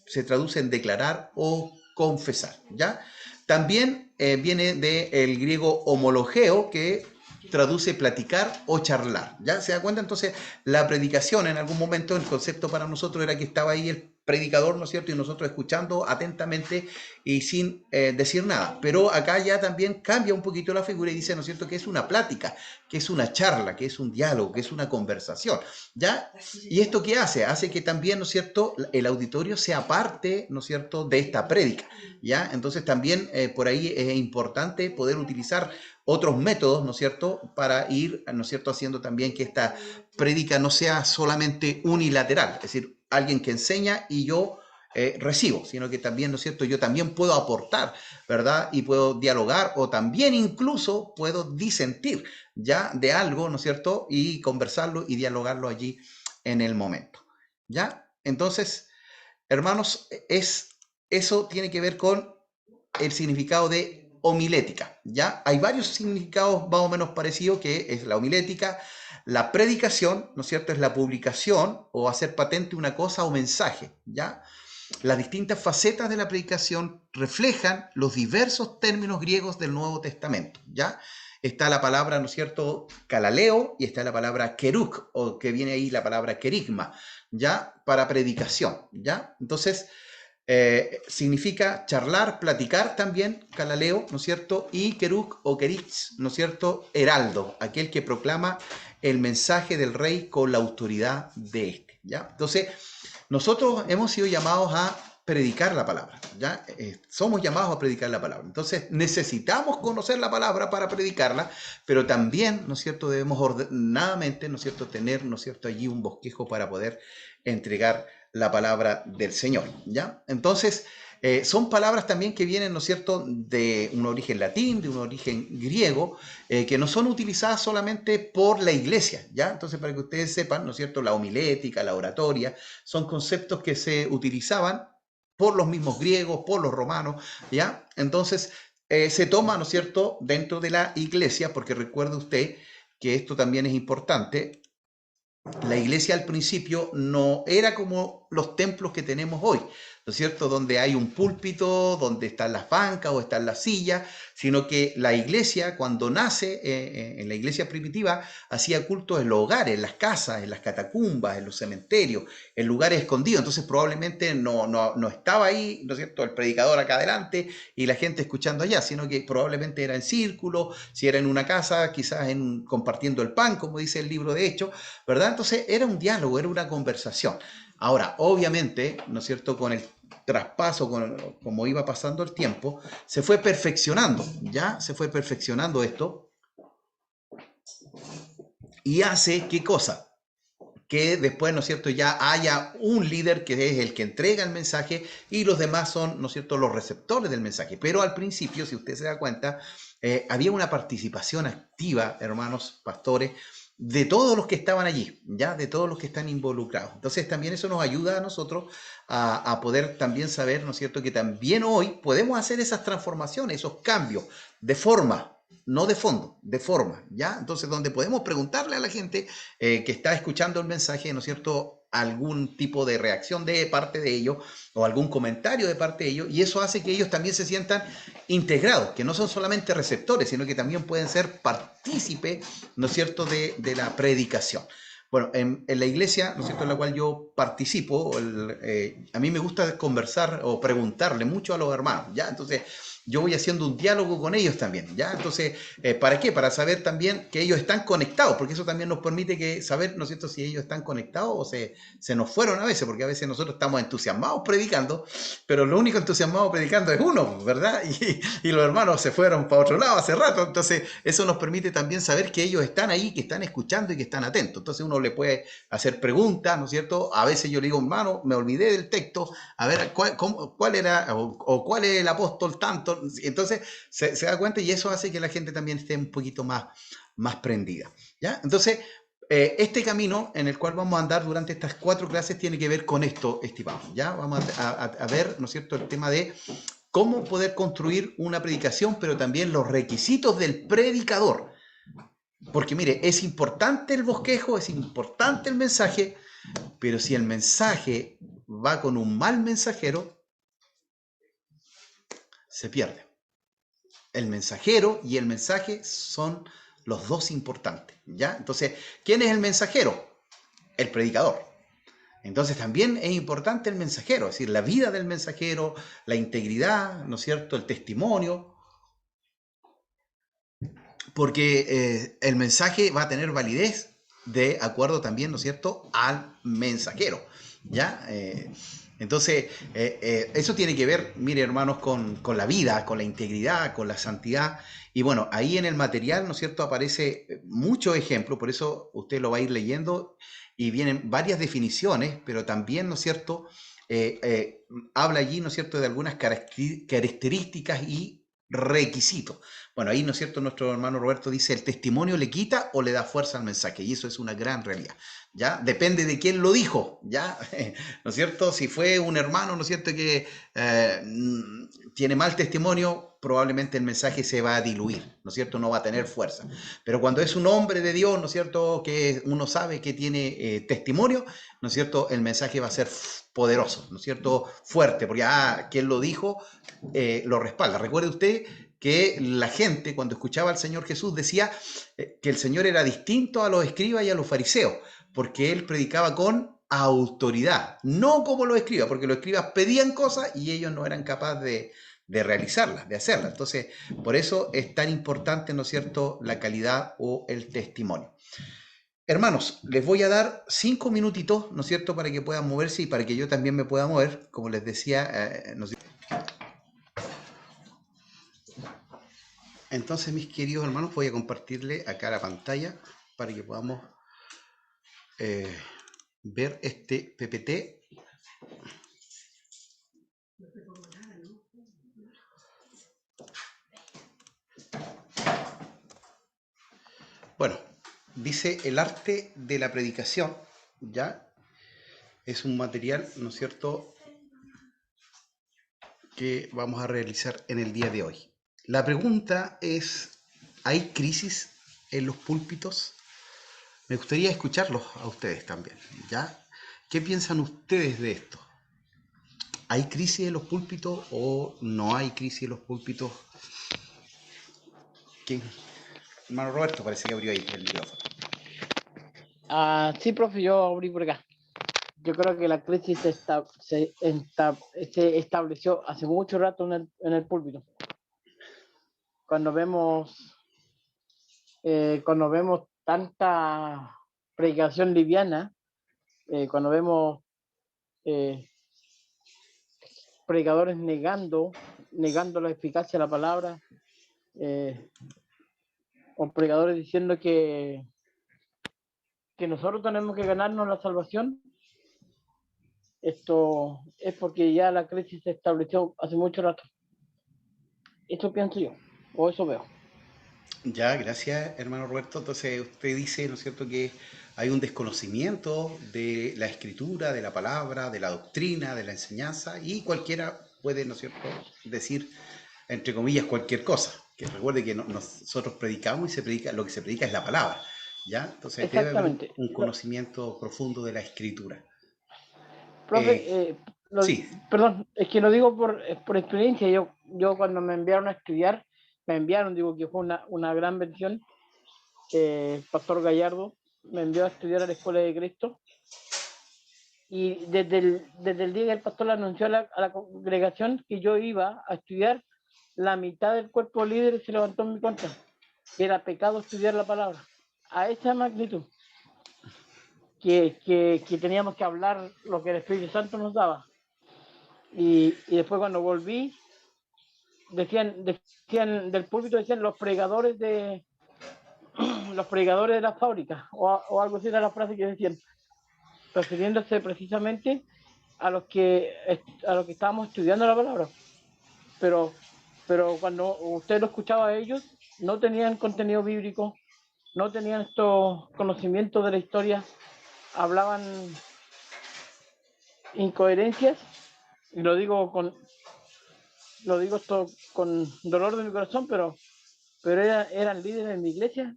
se traduce en declarar o confesar, ¿ya? También viene del griego homologeo, que traduce platicar o charlar, ¿ya? ¿Se da cuenta? Entonces, la predicación en algún momento, el concepto para nosotros era que estaba ahí el predicador, ¿no es cierto?, y nosotros escuchando atentamente y sin decir nada. Pero acá ya también cambia un poquito la figura y dice, ¿no es cierto?, que es una plática, que es una charla, que es un diálogo, que es una conversación, ¿ya? ¿Y esto qué hace? Hace que también, ¿no es cierto?, el auditorio sea parte, ¿no es cierto?, de esta prédica, ¿ya? Entonces también por ahí es importante poder utilizar otros métodos, ¿no es cierto?, para ir, ¿no es cierto?, haciendo también que esta prédica no sea solamente unilateral, es decir, alguien que enseña y yo recibo, sino que también, ¿no es cierto?, yo también puedo aportar, ¿verdad?, y puedo dialogar o también incluso puedo disentir ya de algo, ¿no es cierto?, y conversarlo y dialogarlo allí en el momento, ¿ya? Entonces, hermanos, eso tiene que ver con el significado de homilética, ¿ya? Hay varios significados más o menos parecidos, que es la homilética, la predicación, ¿no es cierto?, es la publicación o hacer patente una cosa o mensaje, ¿ya? Las distintas facetas de la predicación reflejan los diversos términos griegos del Nuevo Testamento, ¿ya? Está la palabra, ¿no es cierto?, calaleo, y está la palabra keruk, o que viene ahí la palabra kerigma, ¿ya?, para predicación, ¿ya? Entonces, significa charlar, platicar también, calaleo, ¿no es cierto? Y keruk o kerix, ¿no es cierto?, heraldo, aquel que proclama el mensaje del rey con la autoridad de este, ¿ya? Entonces, nosotros hemos sido llamados a predicar la palabra, ¿ya? Somos llamados a predicar la palabra. Entonces, necesitamos conocer la palabra para predicarla, pero también, ¿no es cierto?, debemos ordenadamente, ¿no es cierto?, tener, ¿no es cierto?, allí un bosquejo para poder entregar la palabra del Señor, ¿ya? Entonces, son palabras también que vienen, ¿no es cierto?, de un origen latín, de un origen griego, que no son utilizadas solamente por la iglesia, ¿ya? Entonces, para que ustedes sepan, ¿no es cierto?, la homilética, la oratoria, son conceptos que se utilizaban por los mismos griegos, por los romanos, ¿ya? Entonces, se toma, ¿no es cierto?, dentro de la iglesia, porque recuerde usted que esto también es importante. La iglesia al principio no era como los templos que tenemos hoy, ¿no es cierto?, donde hay un púlpito, donde están las bancas o están las sillas, sino que la iglesia, cuando nace, en la iglesia primitiva, hacía culto en los hogares, en las casas, en las catacumbas, en los cementerios, en lugares escondidos. Entonces probablemente no estaba ahí, ¿no es cierto?, el predicador acá adelante y la gente escuchando allá, sino que probablemente era en círculo, si era en una casa, quizás compartiendo el pan, como dice el libro de Hechos, ¿verdad? Entonces era un diálogo, era una conversación. Ahora, obviamente, ¿no es cierto?, con el traspaso, como iba pasando el tiempo, se fue perfeccionando, ¿ya? Se fue perfeccionando esto y hace ¿qué cosa? Que después, ¿no es cierto?, ya haya un líder que es el que entrega el mensaje y los demás son, ¿no es cierto?, los receptores del mensaje. Pero al principio, si usted se da cuenta, había una participación activa, hermanos pastores, de todos los que estaban allí, ya de todos los que están involucrados. Entonces también eso nos ayuda a nosotros a poder también saber, ¿no es cierto?, que también hoy podemos hacer esas transformaciones, esos cambios de forma, no de fondo, de forma, ¿ya? Entonces, donde podemos preguntarle a la gente que está escuchando el mensaje, ¿no es cierto?, algún tipo de reacción de parte de ellos o algún comentario de parte de ellos, y eso hace que ellos también se sientan integrados, que no son solamente receptores, sino que también pueden ser partícipes, ¿no es cierto?, de la predicación. Bueno, en la iglesia, ¿no es cierto?, en la cual yo participo, a mí me gusta conversar o preguntarle mucho a los hermanos, ¿ya? Entonces, yo voy haciendo un diálogo con ellos también, ¿ya? Entonces, ¿para qué? Para saber también que ellos están conectados, porque eso también nos permite saber, ¿no es cierto?, si ellos están conectados o se nos fueron a veces, porque a veces nosotros estamos entusiasmados predicando, pero lo único entusiasmado predicando es uno, ¿verdad? Y los hermanos se fueron para otro lado hace rato, entonces eso nos permite también saber que ellos están ahí, que están escuchando y que están atentos. Entonces uno le puede hacer preguntas, ¿no es cierto? A veces yo le digo, hermano, me olvidé del texto, a ver, ¿cuál era o cuál es el apóstol tanto? Entonces se da cuenta y eso hace que la gente también esté un poquito más prendida, ¿ya? Entonces, este camino en el cual vamos a andar durante estas 4 clases tiene que ver con esto, estimados, ¿ya? Vamos a ver, ¿no es cierto?, el tema de cómo poder construir una predicación, pero también los requisitos del predicador. Porque mire, es importante el bosquejo, es importante el mensaje, pero si el mensaje va con un mal mensajero, se pierde. El mensajero y el mensaje son los dos importantes, ¿ya? Entonces, ¿quién es el mensajero? El predicador. Entonces también es importante el mensajero, es decir, la vida del mensajero, la integridad, ¿no es cierto?, el testimonio, porque el mensaje va a tener validez de acuerdo también, ¿no es cierto?, al mensajero, ¿ya? Entonces, eso tiene que ver, mire, hermanos, con la vida, con la integridad, con la santidad. Y bueno, ahí en el material, ¿no es cierto?, aparece muchos ejemplos, por eso usted lo va a ir leyendo y vienen varias definiciones, pero también, ¿no es cierto?, habla allí, ¿no es cierto?, de algunas características y requisitos. Bueno, ahí, ¿no es cierto?, nuestro hermano Roberto dice, ¿el testimonio le quita o le da fuerza al mensaje? Y eso es una gran realidad, ¿ya? Depende de quién lo dijo, ¿ya? ¿No es cierto? Si fue un hermano, ¿no es cierto?, que tiene mal testimonio, probablemente el mensaje se va a diluir, ¿no es cierto?, no va a tener fuerza. Pero cuando es un hombre de Dios, ¿no es cierto?, que uno sabe que tiene testimonio, ¿no es cierto?, el mensaje va a ser poderoso, ¿no es cierto?, fuerte, porque quien lo dijo lo respalda. Recuerde usted que la gente cuando escuchaba al Señor Jesús decía que el Señor era distinto a los escribas y a los fariseos, porque Él predicaba con autoridad, no como los escribas, porque los escribas pedían cosas y ellos no eran capaces de realizarlas, de hacerlas. Entonces, por eso es tan importante, ¿no es cierto?, la calidad o el testimonio. Hermanos, les voy a dar 5 minutitos, ¿no es cierto?, para que puedan moverse y para que yo también me pueda mover, como les decía, Entonces, mis queridos hermanos, voy a compartirle acá la pantalla para que podamos ver este PPT. Bueno, dice el arte de la predicación, ¿ya? Es un material, ¿no es cierto?, que vamos a realizar en el día de hoy. La pregunta es, ¿hay crisis en los púlpitos? Me gustaría escucharlos a ustedes también, ¿ya? ¿Qué piensan ustedes de esto? ¿Hay crisis en los púlpitos o no hay crisis en los púlpitos? ¿Quién? Hermano Roberto, parece que abrió ahí el micrófono. Sí, profe, yo abrí por acá. Yo creo que la crisis se estableció hace mucho rato en el púlpito. Cuando vemos tanta predicación liviana, cuando vemos predicadores negando la eficacia de la palabra, o predicadores diciendo que que nosotros tenemos que ganarnos la salvación, esto es porque ya la crisis se estableció hace mucho rato. Esto pienso yo, o eso veo. Ya, gracias, hermano Roberto. Entonces, usted dice, ¿no es cierto?, que hay un desconocimiento de la escritura, de la palabra, de la doctrina, de la enseñanza, y cualquiera puede, ¿no es cierto?, decir, entre comillas, cualquier cosa. Que recuerde que nosotros predicamos y se predica, lo que se predica es la palabra, ¿ya? Entonces, debe haber Exactamente. un conocimiento profundo de la escritura. Profe, Sí, perdón, es que lo digo por experiencia. Yo cuando me enviaron a estudiar, digo que fue una gran bendición. El pastor Gallardo me envió a estudiar a la Escuela de Cristo. Y desde el día que el pastor le anunció a la congregación que yo iba a estudiar, la mitad del cuerpo líder se levantó en mi contra. Que era pecado estudiar la palabra. A esa magnitud. Que teníamos que hablar lo que el Espíritu Santo nos daba. Y después cuando volví, decían del púlpito, decían los pregadores de la fábrica, o algo así era la frase que decían, refiriéndose precisamente a los que estábamos estudiando la palabra. Pero cuando usted lo escuchaba a ellos, no tenían contenido bíblico, no tenían estos conocimientos de la historia, hablaban incoherencias, y lo digo esto con dolor de mi corazón, pero eran líderes en mi iglesia,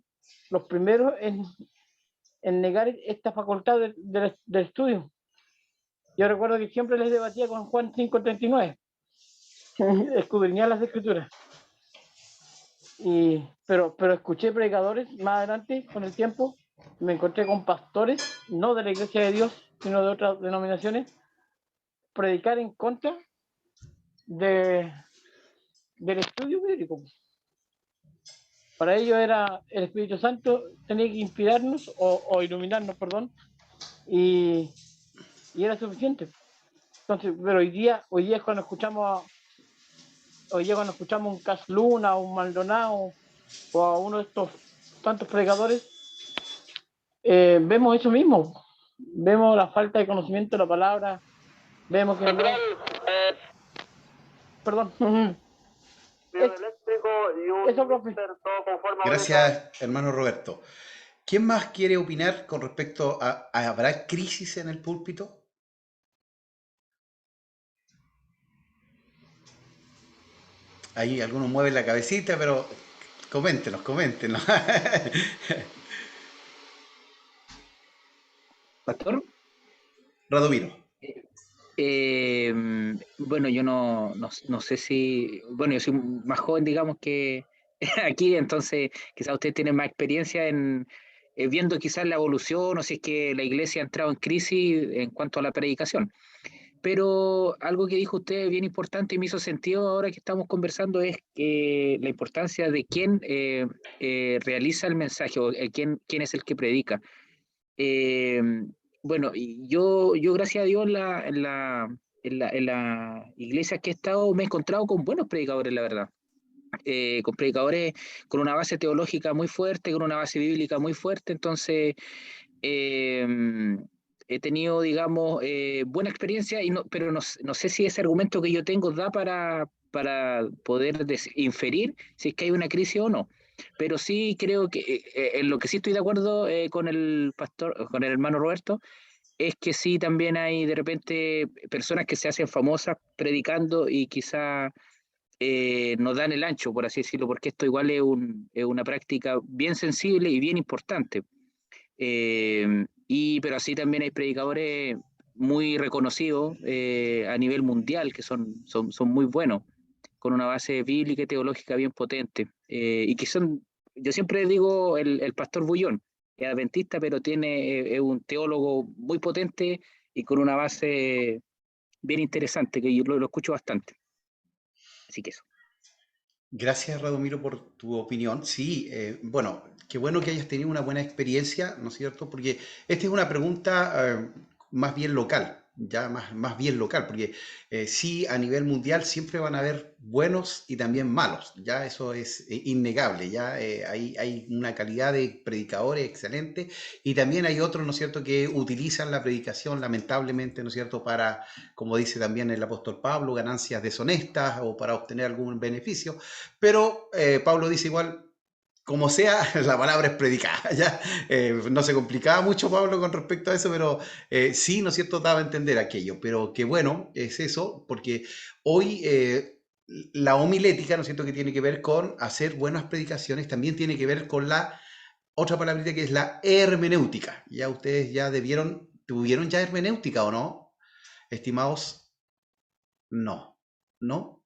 los primeros en negar esta facultad del estudio. Yo recuerdo que siempre les debatía con Juan 5:39, escudriñar las escrituras. Pero escuché predicadores más adelante, con el tiempo, me encontré con pastores, no de la Iglesia de Dios, sino de otras denominaciones, predicar en contra del estudio bíblico. Para ello era el Espíritu Santo, tenía que inspirarnos o iluminarnos, perdón, y era suficiente. Entonces, pero hoy día es cuando escuchamos un Cas Luna, un Maldonado, o a uno de estos tantos predicadores, vemos eso mismo. Vemos la falta de conocimiento de la palabra, vemos que perdón. Eso, profe. gracias, hermano Roberto. ¿Quién más quiere opinar con respecto a habrá crisis en el púlpito? Ahí algunos mueven la cabecita, pero coméntenos. Pastor. Radomiro. Bueno, yo no sé si, bueno, yo soy más joven, digamos, que aquí, entonces quizás usted tiene más experiencia en viendo quizás la evolución, o si es que la iglesia ha entrado en crisis en cuanto a la predicación. Pero algo que dijo usted bien importante y me hizo sentido ahora que estamos conversando es la importancia de quién realiza el mensaje, o quién es el que predica. Bueno, y yo gracias a Dios en la iglesia que he estado me he encontrado con buenos predicadores, la verdad. Con predicadores con una base teológica muy fuerte, con una base bíblica muy fuerte, entonces he tenido, digamos, buena experiencia, pero no sé si ese argumento que yo tengo da para poder inferir si es que hay una crisis o no. Pero sí creo que en lo que sí estoy de acuerdo con el pastor, con el hermano Roberto, es que sí también hay de repente personas que se hacen famosas predicando y quizá nos dan el ancho, por así decirlo, porque esto igual es una práctica bien sensible y bien importante. Pero así también hay predicadores muy reconocidos a nivel mundial que son muy buenos, con una base bíblica y teológica bien potente, y que yo siempre digo, el pastor Bullón es adventista, pero es un teólogo muy potente y con una base bien interesante, que yo lo escucho bastante. Así que eso. Gracias, Radomiro, por tu opinión. Sí, bueno, qué bueno que hayas tenido una buena experiencia, ¿no es cierto? Porque esta es una pregunta más bien local, ya más bien local, porque sí, a nivel mundial siempre van a haber buenos y también malos, ya eso es innegable, ya hay una calidad de predicadores excelente y también hay otros, ¿no es cierto?, que utilizan la predicación lamentablemente, ¿no es cierto?, para, como dice también el apóstol Pablo, ganancias deshonestas o para obtener algún beneficio, pero Pablo dice igual, como sea, la palabra es predicada. ¿Ya? No se complicaba mucho Pablo con respecto a eso, pero sí, ¿no es cierto?, daba a entender aquello. Pero qué bueno es eso, porque hoy la homilética, ¿no es cierto?, que tiene que ver con hacer buenas predicaciones, también tiene que ver con la otra palabrita que es la hermenéutica. Ya ustedes ya ¿tuvieron ya hermenéutica o no? Estimados, no. ¿No?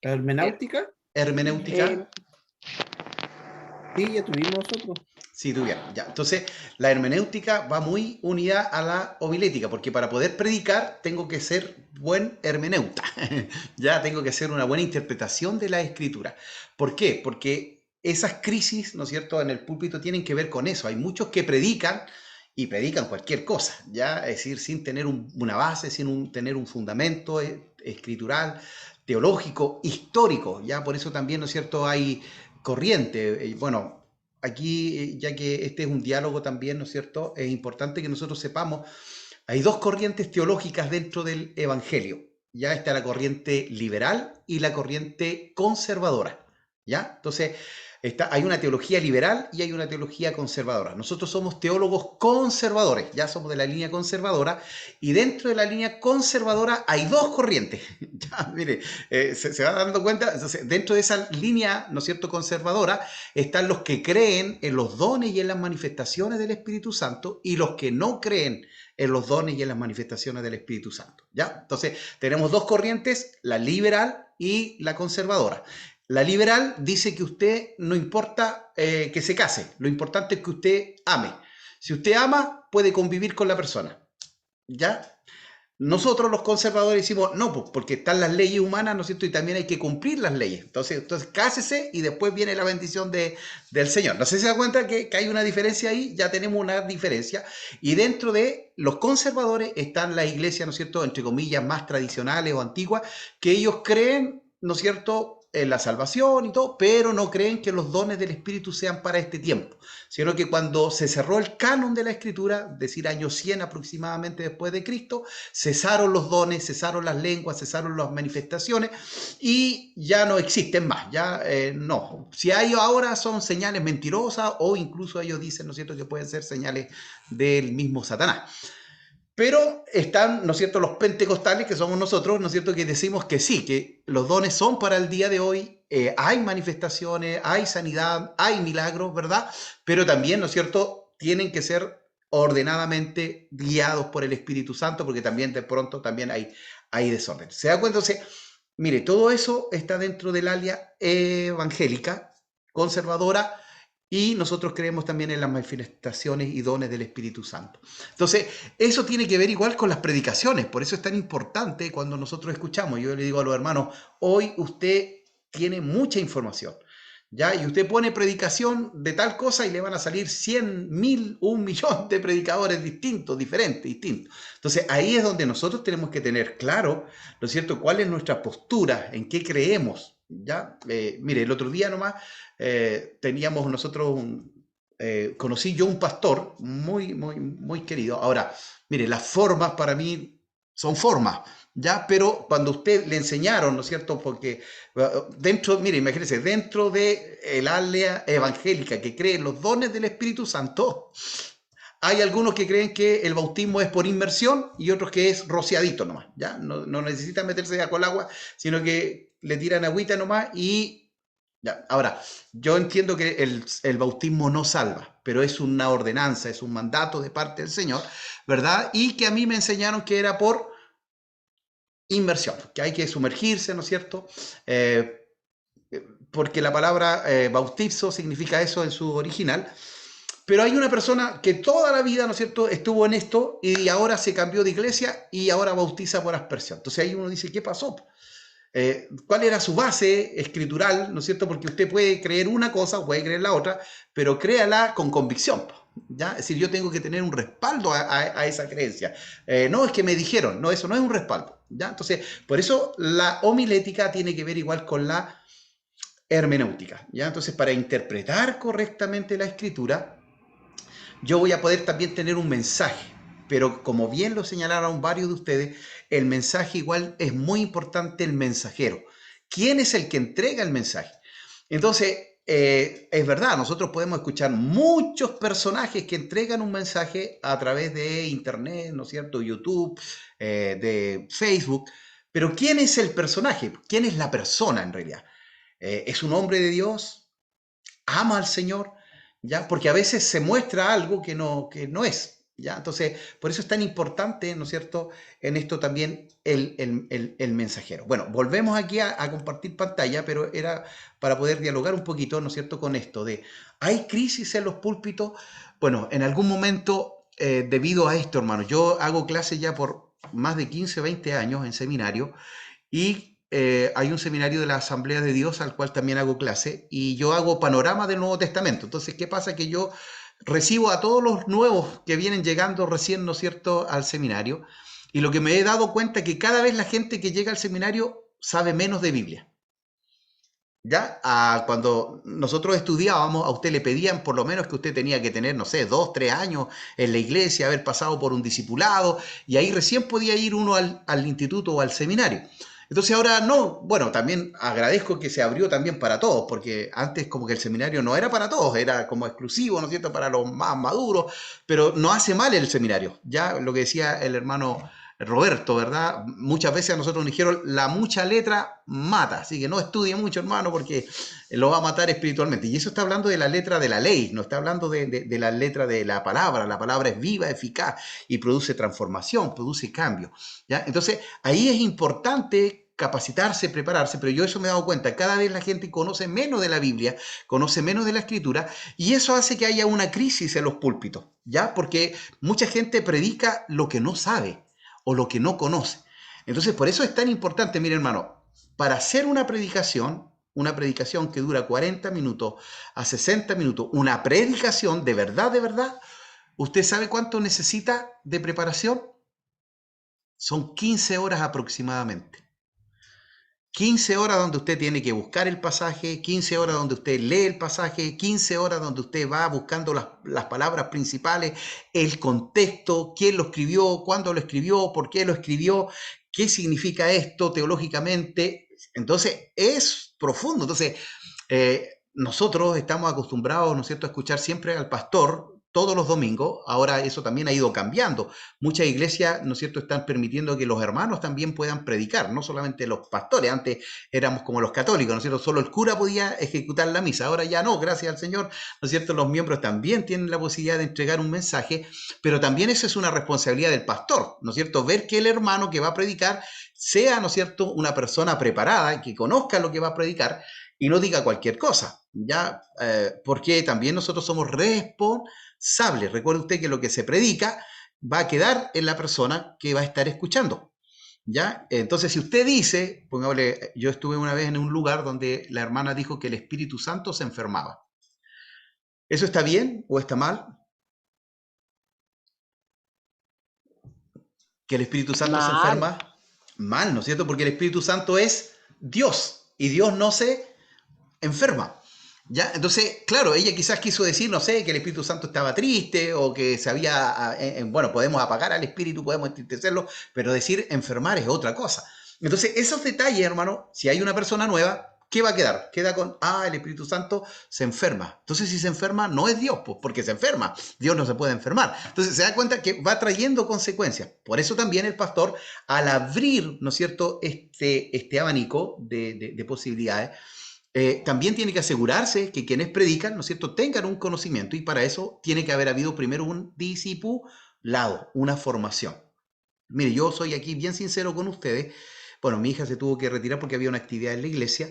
La hermenéutica, Hermenéutica. sí, ya tuvimos nosotros. Sí, tuvieron, ya. Entonces, la hermenéutica va muy unida a la homilética, porque para poder predicar tengo que ser buen hermeneuta. Ya tengo que hacer una buena interpretación de la escritura. ¿Por qué? Porque esas crisis, ¿no es cierto?, en el púlpito tienen que ver con eso. Hay muchos que predican y predican cualquier cosa, ¿ya? Es decir, sin tener una base, sin tener un fundamento escritural, teológico, histórico, ¿ya? Por eso también, ¿no es cierto?, hay corriente. Bueno, aquí, ya que este es un diálogo también, ¿no es cierto?, es importante que nosotros sepamos, hay dos corrientes teológicas dentro del Evangelio. Ya está la corriente liberal y la corriente conservadora. ¿Ya? Entonces, hay una teología liberal y hay una teología conservadora. Nosotros somos teólogos conservadores, ya somos de la línea conservadora, y dentro de la línea conservadora hay dos corrientes. Ya, mire, se va dando cuenta. Entonces, dentro de esa línea, ¿no es cierto?, conservadora, están los que creen en los dones y en las manifestaciones del Espíritu Santo y los que no creen en los dones y en las manifestaciones del Espíritu Santo. ¿Ya? Entonces, tenemos dos corrientes, la liberal y la conservadora. La liberal dice que usted no importa que se case, lo importante es que usted ame. Si usted ama, puede convivir con la persona. ¿Ya? Nosotros los conservadores decimos, no, pues porque están las leyes humanas, ¿no es cierto? Y también hay que cumplir las leyes. Entonces cásese y después viene la bendición del Señor. No sé si se da cuenta que hay una diferencia ahí, ya tenemos una diferencia. Y dentro de los conservadores están las iglesias, ¿no es cierto?, entre comillas, más tradicionales o antiguas, que ellos creen, ¿no es cierto?, en la salvación y todo, pero no creen que los dones del Espíritu sean para este tiempo, sino que cuando se cerró el canon de la Escritura, es decir, año 100 aproximadamente después de Cristo, cesaron los dones, cesaron las lenguas, cesaron las manifestaciones y ya no existen más, ya no. Si hay ahora son señales mentirosas o incluso ellos dicen, ¿no es cierto?, que pueden ser señales del mismo Satanás. Pero están, ¿no es cierto?, los pentecostales, que somos nosotros, ¿no es cierto?, que decimos que sí, que los dones son para el día de hoy, hay manifestaciones, hay sanidad, hay milagros, ¿verdad? Pero también, ¿no es cierto?, tienen que ser ordenadamente guiados por el Espíritu Santo, porque también de pronto también hay desorden. ¿Se da cuenta? Entonces, mire, todo eso está dentro del área evangélica, conservadora, y nosotros creemos también en las manifestaciones y dones del Espíritu Santo. Entonces, eso tiene que ver igual con las predicaciones, por eso es tan importante cuando nosotros escuchamos. Yo le digo a los hermanos, hoy usted tiene mucha información, ¿ya? Y usted pone predicación de tal cosa y le van a salir 100, 1000, 1.000.000 de predicadores distintos, diferentes, distintos. Entonces, ahí es donde nosotros tenemos que tener claro, ¿no es cierto?, cuál es nuestra postura, en qué creemos, ¿ya? Mire, el otro día nomás teníamos nosotros conocí yo un pastor muy, muy, muy querido. Ahora, mire, las formas para mí son formas, ¿ya? Pero cuando usted le enseñaron, ¿no es cierto? Porque dentro, mire, imagínense, dentro de el área evangélica que cree en los dones del Espíritu Santo, hay algunos que creen que el bautismo es por inmersión y otros que es rociadito nomás, ¿ya? No necesitan meterse ya con el agua, sino que le tiran agüita nomás y ya. Ahora, yo entiendo que el bautismo no salva, pero es una ordenanza, es un mandato de parte del Señor, ¿verdad? Y que a mí me enseñaron que era por inmersión, que hay que sumergirse, ¿no es cierto? Porque la palabra bautizo significa eso en su original. Pero hay una persona que toda la vida, ¿no es cierto?, estuvo en esto y ahora se cambió de iglesia y ahora bautiza por aspersión. Entonces ahí uno dice, ¿qué pasó? ¿Cuál era su base escritural? ¿No es cierto? Porque usted puede creer una cosa o puede creer la otra, pero créala con convicción, ¿ya? Es decir, yo tengo que tener un respaldo a esa creencia. No, es que me dijeron, no, eso no es un respaldo, ¿ya? Entonces, por eso la homilética tiene que ver igual con la hermenéutica, ¿ya? Entonces, para interpretar correctamente la escritura, yo voy a poder también tener un mensaje, pero como bien lo señalaron varios de ustedes, el mensaje igual es muy importante, el mensajero. ¿Quién es el que entrega el mensaje? Entonces, es verdad, nosotros podemos escuchar muchos personajes que entregan un mensaje a través de Internet, ¿no es cierto? YouTube, de Facebook, pero ¿quién es el personaje? ¿Quién es la persona en realidad? ¿Es un hombre de Dios? ¿Ama al Señor? ¿Ya? Porque a veces se muestra algo que no es, ¿ya? Entonces, por eso es tan importante, ¿no es cierto?, en esto también el mensajero. Bueno, volvemos aquí a compartir pantalla, pero era para poder dialogar un poquito, ¿no es cierto?, con esto de, ¿hay crisis en los púlpitos? Bueno, en algún momento, debido a esto, hermano, yo hago clases ya por más de 15, 20 años en seminario, y hay un seminario de la Asamblea de Dios al cual también hago clase, y yo hago panorama del Nuevo Testamento. Entonces, ¿qué pasa? Que yo recibo a todos los nuevos que vienen llegando recién, ¿no es cierto?, al seminario, y lo que me he dado cuenta es que cada vez la gente que llega al seminario sabe menos de Biblia. ¿Ya? Cuando nosotros estudiábamos, a usted le pedían por lo menos que usted tenía que tener, no sé, 2, 3 años en la iglesia, haber pasado por un discipulado, y ahí recién podía ir uno al instituto o al seminario. Entonces ahora no, bueno, también agradezco que se abrió también para todos, porque antes como que el seminario no era para todos, era como exclusivo, ¿no es cierto?, para los más maduros, pero no hace mal el seminario, ya lo que decía el hermano Roberto, ¿verdad? Muchas veces a nosotros nos dijeron, la mucha letra mata, así que no estudie mucho, hermano, porque lo va a matar espiritualmente. Y eso está hablando de la letra de la ley, no está hablando de la letra de la palabra es viva, eficaz y produce transformación, produce cambio, ¿ya? Entonces, ahí es importante capacitarse, prepararse, pero yo eso me he dado cuenta, cada vez la gente conoce menos de la Biblia, conoce menos de la Escritura, y eso hace que haya una crisis en los púlpitos, ¿ya? Porque mucha gente predica lo que no sabe o lo que no conoce. Entonces, por eso es tan importante, mire hermano, para hacer una predicación que dura 40 minutos a 60 minutos, una predicación de verdad, ¿usted sabe cuánto necesita de preparación? Son 15 horas aproximadamente. 15 horas donde usted tiene que buscar el pasaje, 15 horas donde usted lee el pasaje, 15 horas donde usted va buscando las palabras principales, el contexto, quién lo escribió, cuándo lo escribió, por qué lo escribió, qué significa esto teológicamente. Entonces, es profundo. Entonces, nosotros estamos acostumbrados, ¿no es cierto?, a escuchar siempre al pastor todos los domingos. Ahora eso también ha ido cambiando. Muchas iglesias, ¿no es cierto?, están permitiendo que los hermanos también puedan predicar, no solamente los pastores. Antes éramos como los católicos, ¿no es cierto?, solo el cura podía ejecutar la misa. Ahora ya no, gracias al Señor, ¿no es cierto?, los miembros también tienen la posibilidad de entregar un mensaje, pero también eso es una responsabilidad del pastor, ¿no es cierto?, ver que el hermano que va a predicar sea, ¿no es cierto?, una persona preparada, que conozca lo que va a predicar y no diga cualquier cosa, ¿ya? Porque también nosotros somos responsables. Recuerde usted que lo que se predica va a quedar en la persona que va a estar escuchando, ¿ya? Entonces, si usted dice, pongámosle, yo estuve una vez en un lugar donde la hermana dijo que el Espíritu Santo se enfermaba. ¿Eso está bien o está mal? ¿Que el Espíritu Santo se enferma? Mal, ¿no es cierto? Porque el Espíritu Santo es Dios y Dios no se enferma. ¿Ya? Entonces, claro, ella quizás quiso decir, no sé, que el Espíritu Santo estaba triste o que se había, bueno, podemos apagar al Espíritu, podemos entristecerlo, pero decir enfermar es otra cosa. Entonces, esos detalles, hermano, si hay una persona nueva, ¿qué va a quedar? Queda con, el Espíritu Santo se enferma. Entonces, si se enferma, no es Dios, pues, porque se enferma. Dios no se puede enfermar. Entonces, se da cuenta que va trayendo consecuencias. Por eso también el pastor, al abrir, ¿no es cierto?, este abanico de posibilidades, también tiene que asegurarse que quienes predican, ¿no es cierto?, tengan un conocimiento, y para eso tiene que haber habido primero un discipulado, una formación. Mire, yo soy aquí bien sincero con ustedes. Bueno, mi hija se tuvo que retirar porque había una actividad en la iglesia,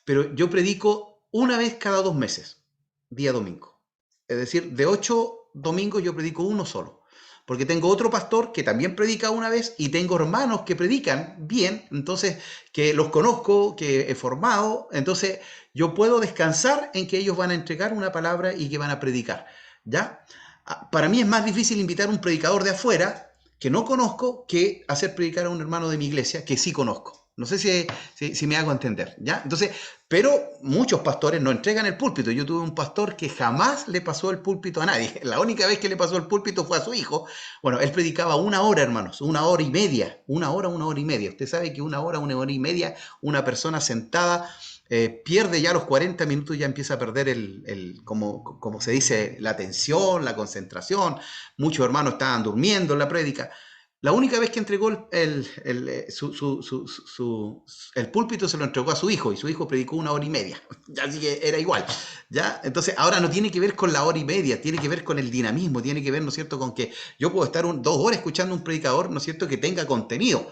pero yo predico una vez cada 2 meses, día domingo. Es decir, de 8 domingos yo predico uno solo, porque tengo otro pastor que también predica una vez y tengo hermanos que predican bien, entonces, que los conozco, que he formado, entonces yo puedo descansar en que ellos van a entregar una palabra y que van a predicar, ¿ya? Para mí es más difícil invitar a un predicador de afuera que no conozco que hacer predicar a un hermano de mi iglesia que sí conozco. No sé si me hago entender, ¿ya? Entonces, pero muchos pastores no entregan el púlpito. Yo tuve un pastor que jamás le pasó el púlpito a nadie. La única vez que le pasó el púlpito fue a su hijo. Bueno, él predicaba 1 hora, hermanos, 1 hora y media. 1 hora y media. Usted sabe que 1 hora, 1 hora y media, una persona sentada pierde ya los 40 minutos, ya empieza a perder como se dice, la atención, la concentración. Muchos hermanos estaban durmiendo en la prédica. La única vez que entregó el púlpito se lo entregó a su hijo, y su hijo predicó 1 hora y media. Así que era igual, ¿ya? Entonces, ahora no tiene que ver con la hora y media, tiene que ver con el dinamismo, tiene que ver, ¿no es cierto?, con que yo puedo estar 2 horas escuchando a un predicador, ¿no es cierto?, que tenga contenido,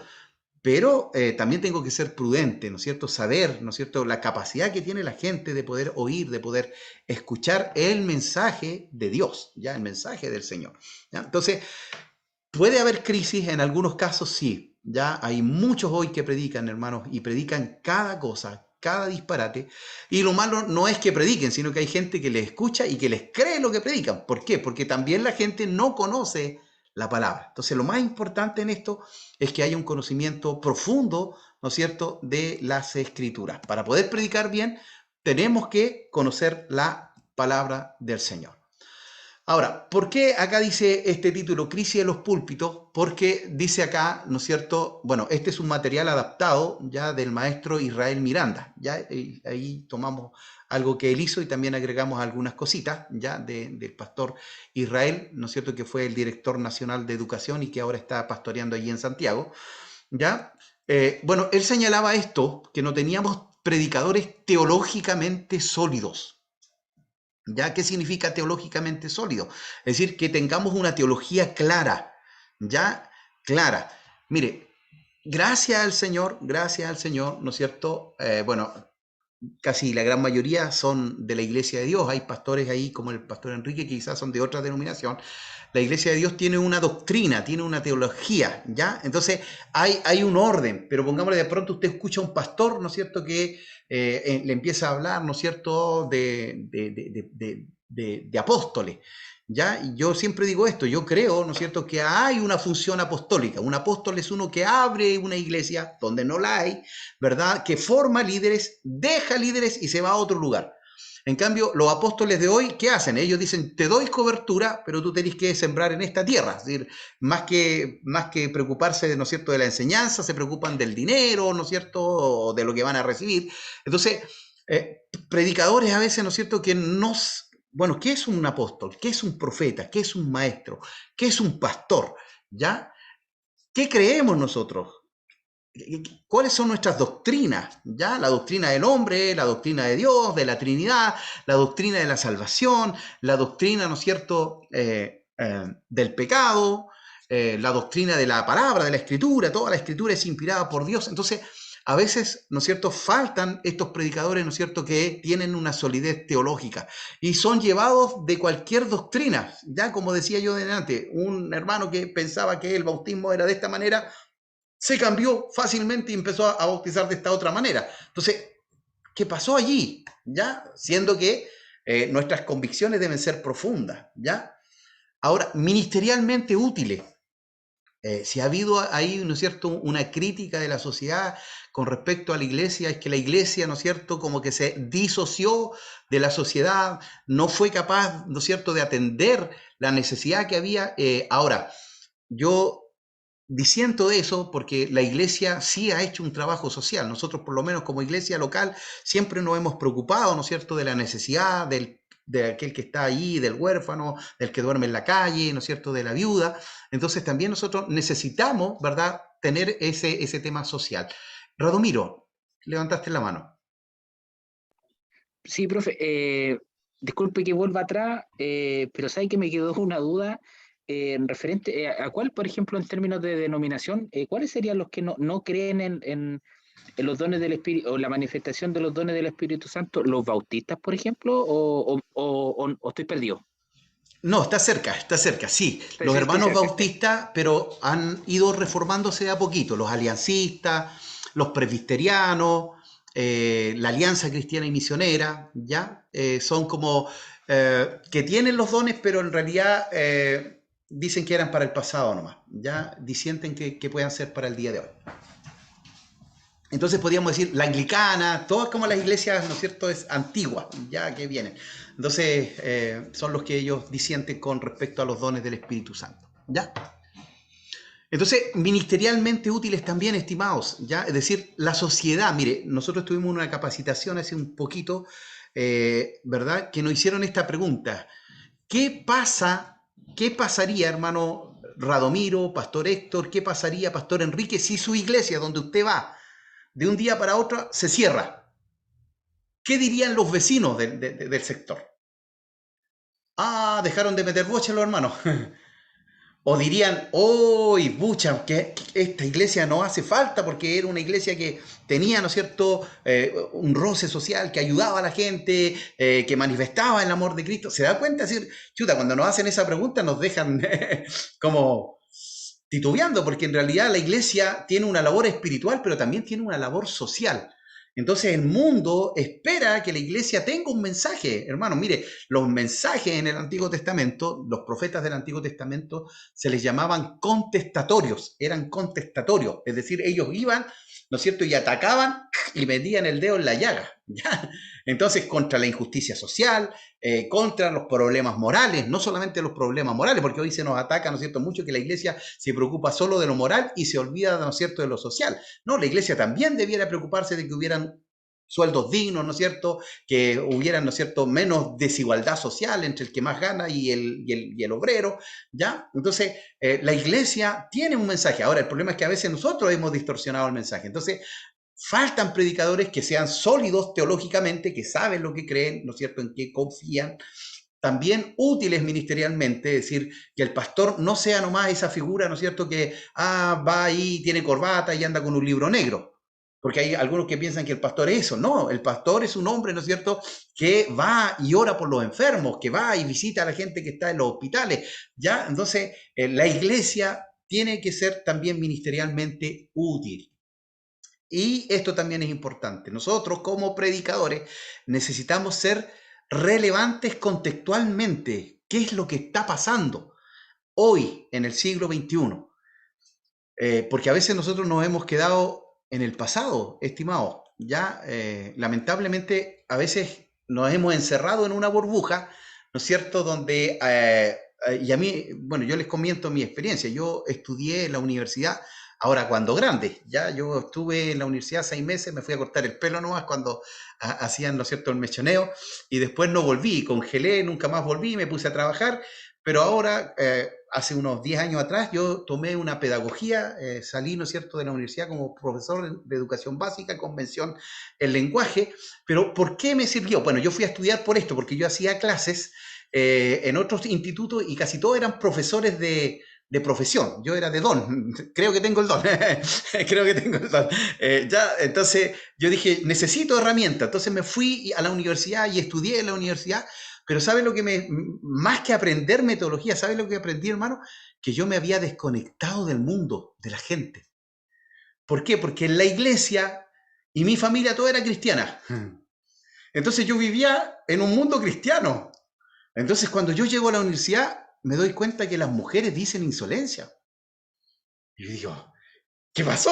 pero también tengo que ser prudente, ¿no es cierto?, saber, ¿no es cierto?, la capacidad que tiene la gente de poder oír, de poder escuchar el mensaje de Dios, ¿ya?, el mensaje del Señor, ¿ya? Entonces, ¿puede haber crisis? En algunos casos sí. Ya hay muchos hoy que predican, hermanos, y predican cada cosa, cada disparate. Y lo malo no es que prediquen, sino que hay gente que les escucha y que les cree lo que predican. ¿Por qué? Porque también la gente no conoce la palabra. Entonces, lo más importante en esto es que haya un conocimiento profundo, ¿no es cierto?, de las Escrituras. Para poder predicar bien, tenemos que conocer la palabra del Señor. Ahora, ¿por qué acá dice este título, Crisis de los Púlpitos? Porque dice acá, ¿no es cierto? Bueno, este es un material adaptado ya del maestro Israel Miranda. Ya ahí tomamos algo que él hizo y también agregamos algunas cositas ya del pastor Israel, ¿no es cierto?, que fue el director nacional de educación y que ahora está pastoreando allí en Santiago. ¿Ya? Bueno, él señalaba esto, que no teníamos predicadores teológicamente sólidos. ¿Ya? ¿Qué significa teológicamente sólido? Es decir, que tengamos una teología clara, ¿ya? Clara. Mire, gracias al Señor, ¿no es cierto? Bueno, casi la gran mayoría son de la Iglesia de Dios. Hay pastores ahí, como el pastor Enrique, que quizás son de otra denominación. La Iglesia de Dios tiene una doctrina, tiene una teología, ¿ya? Entonces, hay un orden, pero pongámosle, de pronto usted escucha a un pastor, ¿no es cierto?, que le empieza a hablar, ¿no es cierto?, de apóstoles, ¿ya? Y yo siempre digo esto, yo creo, ¿no es cierto?, que hay una función apostólica. Un apóstol es uno que abre una iglesia donde no la hay, ¿verdad?, que forma líderes, deja líderes y se va a otro lugar. En cambio, los apóstoles de hoy, ¿qué hacen? Ellos dicen, te doy cobertura, pero tú tenés que sembrar en esta tierra. Es decir, más que preocuparse, ¿no es cierto?, de la enseñanza, se preocupan del dinero, ¿no es cierto?, o de lo que van a recibir. Entonces, predicadores a veces, ¿no es cierto?, que bueno, ¿qué es un apóstol? ¿Qué es un profeta? ¿Qué es un maestro? ¿Qué es un pastor? ¿Ya? ¿Qué creemos nosotros? ¿Cuáles son nuestras doctrinas? ¿Ya? La doctrina del hombre, la doctrina de Dios, de la Trinidad, la doctrina de la salvación, la doctrina, ¿no es cierto?, del pecado, la doctrina de la palabra, de la Escritura. Toda la Escritura es inspirada por Dios. Entonces, a veces, ¿no es cierto?, faltan estos predicadores, ¿no es cierto?, que tienen una solidez teológica y son llevados de cualquier doctrina. Ya, como decía yo delante, un hermano que pensaba que el bautismo era de esta manera, se cambió fácilmente y empezó a bautizar de esta otra manera. Entonces, ¿qué pasó allí? ¿Ya? Siendo que nuestras convicciones deben ser profundas, ¿ya? Ahora, ministerialmente útiles. Si ha habido ahí, ¿no es cierto?, una crítica de la sociedad con respecto a la iglesia, es que la iglesia, ¿no es cierto?, como que se disoció de la sociedad, no fue capaz, ¿no es cierto?, de atender la necesidad que había. Ahora, yo disiento de eso porque la iglesia sí ha hecho un trabajo social. Nosotros, por lo menos como iglesia local, siempre nos hemos preocupado, ¿no es cierto?, de la necesidad de aquel que está ahí, del huérfano, del que duerme en la calle, ¿no es cierto?, de la viuda. Entonces también nosotros necesitamos, ¿verdad?, tener ese tema social. Radomiro, levantaste la mano. Sí, profe, disculpe que vuelva atrás, pero sabe que me quedó una duda referente a cuál, por ejemplo, en términos de denominación, ¿cuáles serían los que no creen en los dones del Espíritu, o la manifestación de los dones del Espíritu Santo? ¿Los bautistas, por ejemplo, o estoy perdido? No, está cerca, sí. Los Sí, hermanos cerca. bautistas, pero han ido reformándose de a poquito. Los aliancistas, los presbiterianos, la Alianza Cristiana y Misionera, ¿ya? Son como que tienen los dones, pero en realidad dicen que eran para el pasado nomás, ya disienten que puedan ser para el día de hoy. Entonces podríamos decir la anglicana, todas como las iglesias, ¿no es cierto?, es antigua, ya que vienen. Entonces son los que ellos disienten con respecto a los dones del Espíritu Santo, ¿ya? Entonces, ministerialmente útiles también, estimados, ¿ya? Es decir, la sociedad, mire, nosotros tuvimos una capacitación hace un poquito, ¿verdad?, que nos hicieron esta pregunta. ¿Qué pasaría, hermano Radomiro, Pastor Héctor, qué pasaría, Pastor Enrique, si su iglesia, donde usted va, de un día para otro, se cierra? ¿Qué dirían los vecinos del sector? Ah, dejaron de meter boche los hermanos. O dirían, ¡oy, bucha, que esta iglesia no hace falta porque era una iglesia que tenía, ¿no es cierto?, un roce social, que ayudaba a la gente, que manifestaba el amor de Cristo? ¿Se da cuenta? Es decir, chuta, cuando nos hacen esa pregunta nos dejan como titubeando, porque en realidad la iglesia tiene una labor espiritual, pero también tiene una labor social. Entonces el mundo espera que la iglesia tenga un mensaje. Hermano, mire, los mensajes en el Antiguo Testamento, los profetas del Antiguo Testamento se les llamaban contestatorios, eran contestatorios, es decir, ellos iban, ¿no es cierto?, y atacaban y metían el dedo en la llaga, ¿ya? Entonces, contra la injusticia social, contra los problemas morales, no solamente los problemas morales, porque hoy se nos ataca, ¿no es cierto?, mucho que la iglesia se preocupa solo de lo moral y se olvida, ¿no es cierto?, de lo social. No, la iglesia también debiera preocuparse de que hubieran sueldos dignos, ¿no es cierto?, que hubieran, ¿no es cierto?, menos desigualdad social entre el que más gana y el obrero, ¿ya? Entonces, la iglesia tiene un mensaje. Ahora, el problema es que a veces nosotros hemos distorsionado el mensaje. Entonces, faltan predicadores que sean sólidos teológicamente, que saben lo que creen, ¿no es cierto?, en qué confían. También útiles ministerialmente, es decir, que el pastor no sea nomás esa figura, ¿no es cierto?, que va ahí, tiene corbata y anda con un libro negro. Porque hay algunos que piensan que el pastor es eso. No, el pastor es un hombre, ¿no es cierto?, que va y ora por los enfermos, que va y visita a la gente que está en los hospitales, ¿ya? Entonces, la iglesia tiene que ser también ministerialmente útil. Y esto también es importante. Nosotros, como predicadores, necesitamos ser relevantes contextualmente. ¿Qué es lo que está pasando hoy en el siglo XXI? Porque a veces nosotros nos hemos quedado en el pasado, estimados. Ya, lamentablemente, a veces nos hemos encerrado en una burbuja, ¿no es cierto?, donde, y a mí, bueno, yo les comento mi experiencia. Yo estudié en la universidad, ahora cuando grande, ya yo estuve en la universidad 6 meses, me fui a cortar el pelo nomás cuando hacían, ¿no es cierto?, el mechoneo, y después no volví, congelé, nunca más volví, me puse a trabajar, pero ahora, hace unos 10 años atrás, yo tomé una pedagogía, salí, ¿no es cierto?, de la universidad como profesor de educación básica, con mención en lenguaje. Pero ¿por qué me sirvió? Bueno, yo fui a estudiar por esto, porque yo hacía clases en otros institutos y casi todos eran profesores de profesión. Yo era de don, creo que tengo el don, creo que tengo el don. Ya, entonces yo dije, necesito herramientas. Entonces me fui a la universidad y estudié en la universidad. Pero ¿sabe lo que más que aprender metodología, ¿sabe lo que aprendí, hermano? Que yo me había desconectado del mundo, de la gente. ¿Por qué? Porque en la iglesia y mi familia toda era cristiana. Entonces yo vivía en un mundo cristiano. Entonces cuando yo llego a la universidad, me doy cuenta que las mujeres dicen insolencia. Y yo digo, ¿qué pasó?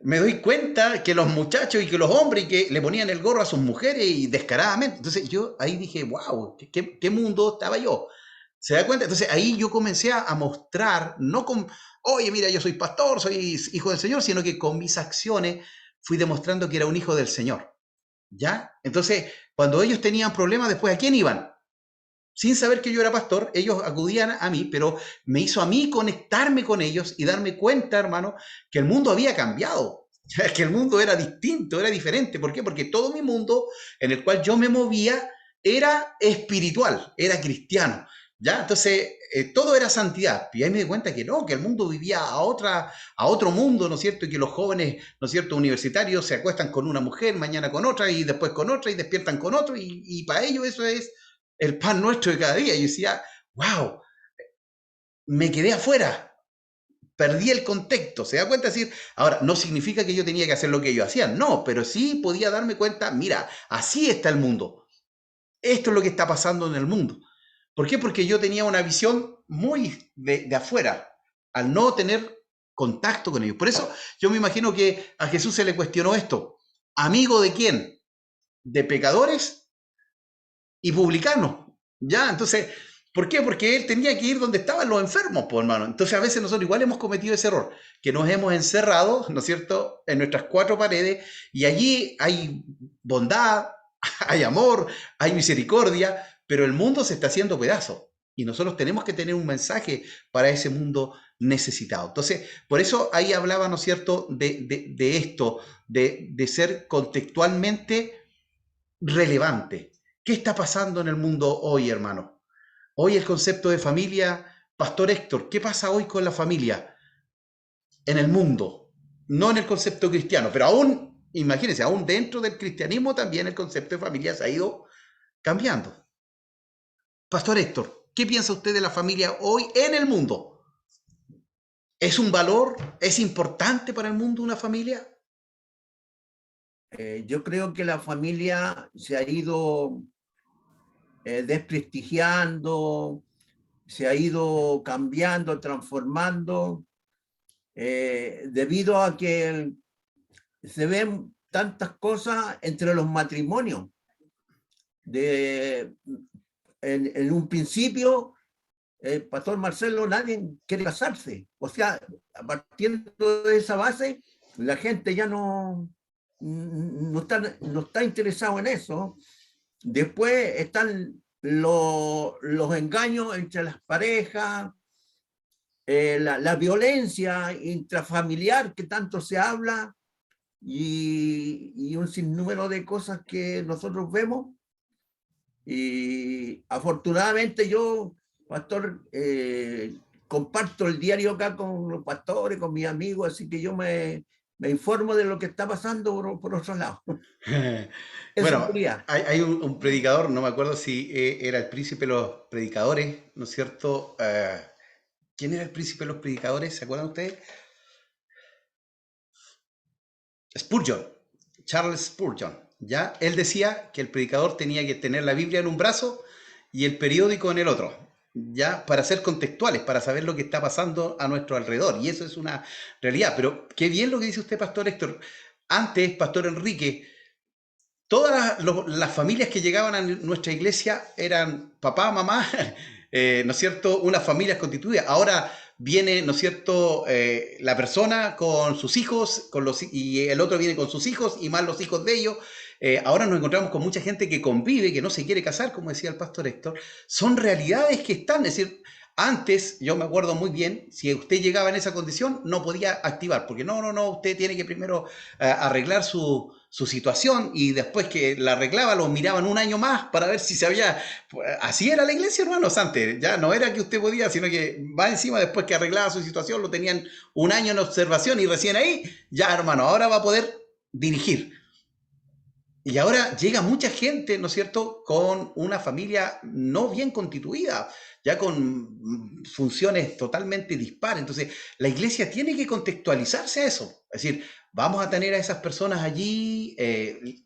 Me doy cuenta que los muchachos y que los hombres y que le ponían el gorro a sus mujeres y descaradamente. Entonces yo ahí dije, wow, ¿qué mundo estaba yo? ¿Se da cuenta? Entonces ahí yo comencé a mostrar, no con, oye, mira, yo soy pastor, soy hijo del Señor, sino que con mis acciones fui demostrando que era un hijo del Señor. ¿Ya? Entonces, cuando ellos tenían problemas, después, ¿a quién iban? Sin saber que yo era pastor, ellos acudían a mí, pero me hizo a mí conectarme con ellos y darme cuenta, hermano, que el mundo había cambiado, que el mundo era distinto, era diferente. ¿Por qué? Porque todo mi mundo en el cual yo me movía era espiritual, era cristiano, ¿ya? Entonces, todo era santidad. Y ahí me di cuenta que no, que el mundo vivía a otro mundo, ¿no es cierto? Y que los jóvenes, ¿no es cierto?, universitarios se acuestan con una mujer, mañana con otra y después con otra y despiertan con otro y para ellos eso es el pan nuestro de cada día. Y yo decía, wow, me quedé afuera, perdí el contexto. ¿Se da cuenta? Es decir, ahora, no significa que yo tenía que hacer lo que ellos hacían, no, pero sí podía darme cuenta, mira, así está el mundo. esto es lo que está pasando en el mundo. ¿Por qué? Porque yo tenía una visión muy de afuera, al no tener contacto con ellos. Por eso yo me imagino que a Jesús se le cuestionó esto. ¿Amigo de quién? ¿De pecadores y publicanos? ¿Ya? Entonces, ¿por qué? Porque él tenía que ir donde estaban los enfermos, pues, hermano. Entonces, a veces nosotros igual hemos cometido ese error, que nos hemos encerrado, ¿no es cierto?, en nuestras cuatro paredes, y allí hay bondad, hay amor, hay misericordia, pero el mundo se está haciendo pedazos. Y nosotros tenemos que tener un mensaje para ese mundo necesitado. Entonces, por eso ahí hablaba, ¿no es cierto?, de esto, de ser contextualmente relevante. ¿Qué está pasando en el mundo hoy, hermano? Hoy el concepto de familia, Pastor Héctor, ¿qué pasa hoy con la familia en el mundo? No en el concepto cristiano, pero aún, imagínense, aún dentro del cristianismo también el concepto de familia se ha ido cambiando. Pastor Héctor, ¿qué piensa usted de la familia hoy en el mundo? ¿Es un valor? ¿Es importante para el mundo una familia? Yo creo que la familia se ha ido desprestigiando, se ha ido cambiando, transformando, debido a que se ven tantas cosas entre los matrimonios. En un principio, Pastor Marcelo, nadie quiere casarse. O sea, partiendo de esa base, la gente ya no está interesado en eso. Después están los engaños entre las parejas, la violencia intrafamiliar que tanto se habla, y un sinnúmero de cosas que nosotros vemos. Y afortunadamente yo, pastor, comparto el diario acá con los pastores, con mis amigos, así que yo me informo de lo que está pasando por otro lado. Bueno, hay un predicador, no me acuerdo si era el príncipe de los predicadores, ¿no es cierto? ¿Quién era el príncipe de los predicadores? ¿Se acuerdan ustedes? Spurgeon, Charles Spurgeon, ¿ya? Él decía que el predicador tenía que tener la Biblia en un brazo y el periódico en el otro, ¿ya? Para ser contextuales, para saber lo que está pasando a nuestro alrededor, y eso es una realidad. Pero qué bien lo que dice usted, Pastor Héctor. Antes, Pastor Enrique, todas las familias que llegaban a nuestra iglesia eran papá, mamá, ¿no es cierto?, unas familias constituidas. Ahora viene, ¿no es cierto?, la persona con sus hijos, y el otro viene con sus hijos y más los hijos de ellos. Ahora nos encontramos con mucha gente que convive, que no se quiere casar, como decía el Pastor Héctor. Son realidades que están, es decir, antes, yo me acuerdo muy bien, si usted llegaba en esa condición, no podía activar, porque no, usted tiene que primero arreglar su situación, y después que la arreglaba, lo miraban un año más para ver si se había... Así era la iglesia, hermanos, antes. Ya no era que usted podía, sino que va encima, después que arreglaba su situación, lo tenían un año en observación, y recién ahí, ya, hermano, ahora va a poder dirigir. Y ahora llega mucha gente, ¿no es cierto?, con una familia no bien constituida, ya con funciones totalmente dispares. Entonces, la iglesia tiene que contextualizarse a eso. Es decir, vamos a tener a esas personas allí,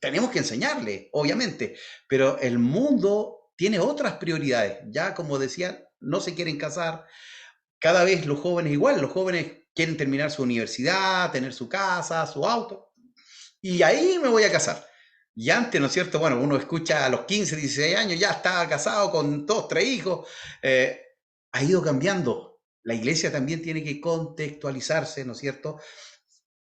tenemos que enseñarles, obviamente, pero el mundo tiene otras prioridades. Ya, como decían, no se quieren casar. Cada vez los jóvenes igual, los jóvenes quieren terminar su universidad, tener su casa, su auto, y ahí me voy a casar. Y antes, ¿no es cierto? Bueno, uno escucha a los 15, 16 años, ya estaba casado con 2, 3 hijos. Ha ido cambiando. La iglesia también tiene que contextualizarse, ¿no es cierto?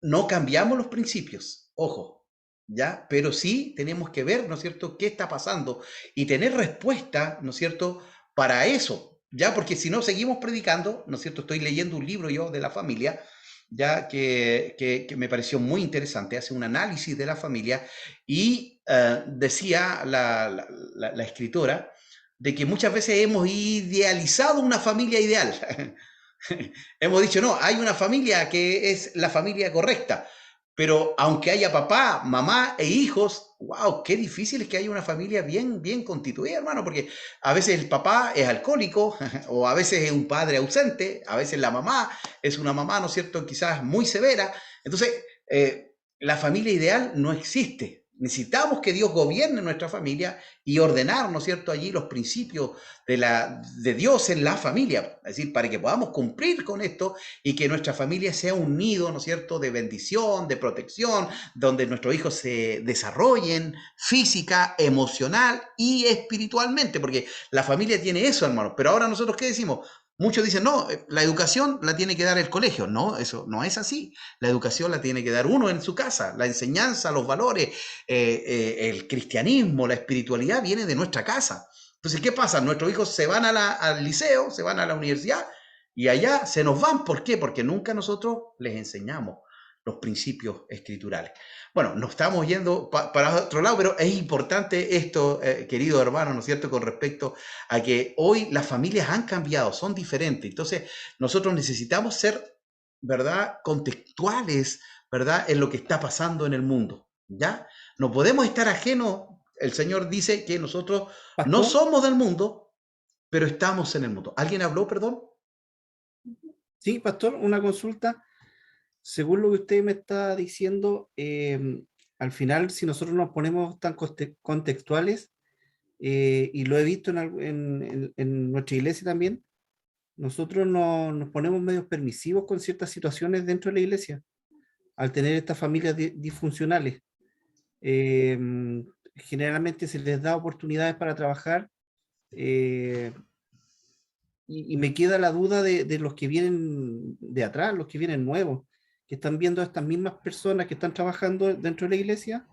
No cambiamos los principios, ojo, ¿ya? Pero sí tenemos que ver, ¿no es cierto?, qué está pasando y tener respuesta, ¿no es cierto?, para eso, ¿ya? Porque si no seguimos predicando, ¿no es cierto? Estoy leyendo un libro yo de la familia, ya que me pareció muy interesante, hace un análisis de la familia, y decía la escritora de que muchas veces hemos idealizado una familia ideal. Hemos dicho, no, hay una familia que es la familia correcta, pero aunque haya papá, mamá e hijos, wow, qué difícil es que haya una familia bien constituida, hermano, porque a veces el papá es alcohólico, o a veces es un padre ausente, a veces la mamá es una mamá, ¿no es cierto?, quizás muy severa. Entonces, la familia ideal no existe, Necesitamos que Dios gobierne nuestra familia y ordenar, ¿no es cierto?, allí los principios de Dios en la familia. Es decir, para que podamos cumplir con esto y que nuestra familia sea un nido, ¿no es cierto?, de bendición, de protección, donde nuestros hijos se desarrollen física, emocional y espiritualmente, porque la familia tiene eso, hermanos. Pero ahora nosotros, ¿qué decimos? Muchos dicen, no, la educación la tiene que dar el colegio. No, eso no es así. La educación la tiene que dar uno en su casa. La enseñanza, los valores, el cristianismo, la espiritualidad viene de nuestra casa. Entonces, ¿qué pasa? Nuestros hijos se van al liceo, se van a la universidad y allá se nos van. ¿Por qué? Porque nunca nosotros les enseñamos los principios escriturales. Bueno, nos estamos yendo para otro lado, pero es importante esto, querido hermano, ¿no es cierto?, con respecto a que hoy las familias han cambiado, son diferentes. Entonces, nosotros necesitamos ser, ¿verdad?, contextuales, ¿verdad?, en lo que está pasando en el mundo, ¿ya? No podemos estar ajenos. El Señor dice que nosotros no Pastor, somos del mundo, pero estamos en el mundo. ¿Alguien habló, perdón? sí, pastor, una consulta. Según lo que usted me está diciendo, al final, si nosotros nos ponemos tan contextuales, y lo he visto en nuestra iglesia también, nosotros nos ponemos medios permisivos con ciertas situaciones dentro de la iglesia, al tener estas familias disfuncionales. Eh, Generalmente se les da oportunidades para trabajar, eh, y me queda la duda de los que vienen de atrás, los que vienen nuevos, que están viendo a estas mismas personas que están trabajando dentro de la iglesia,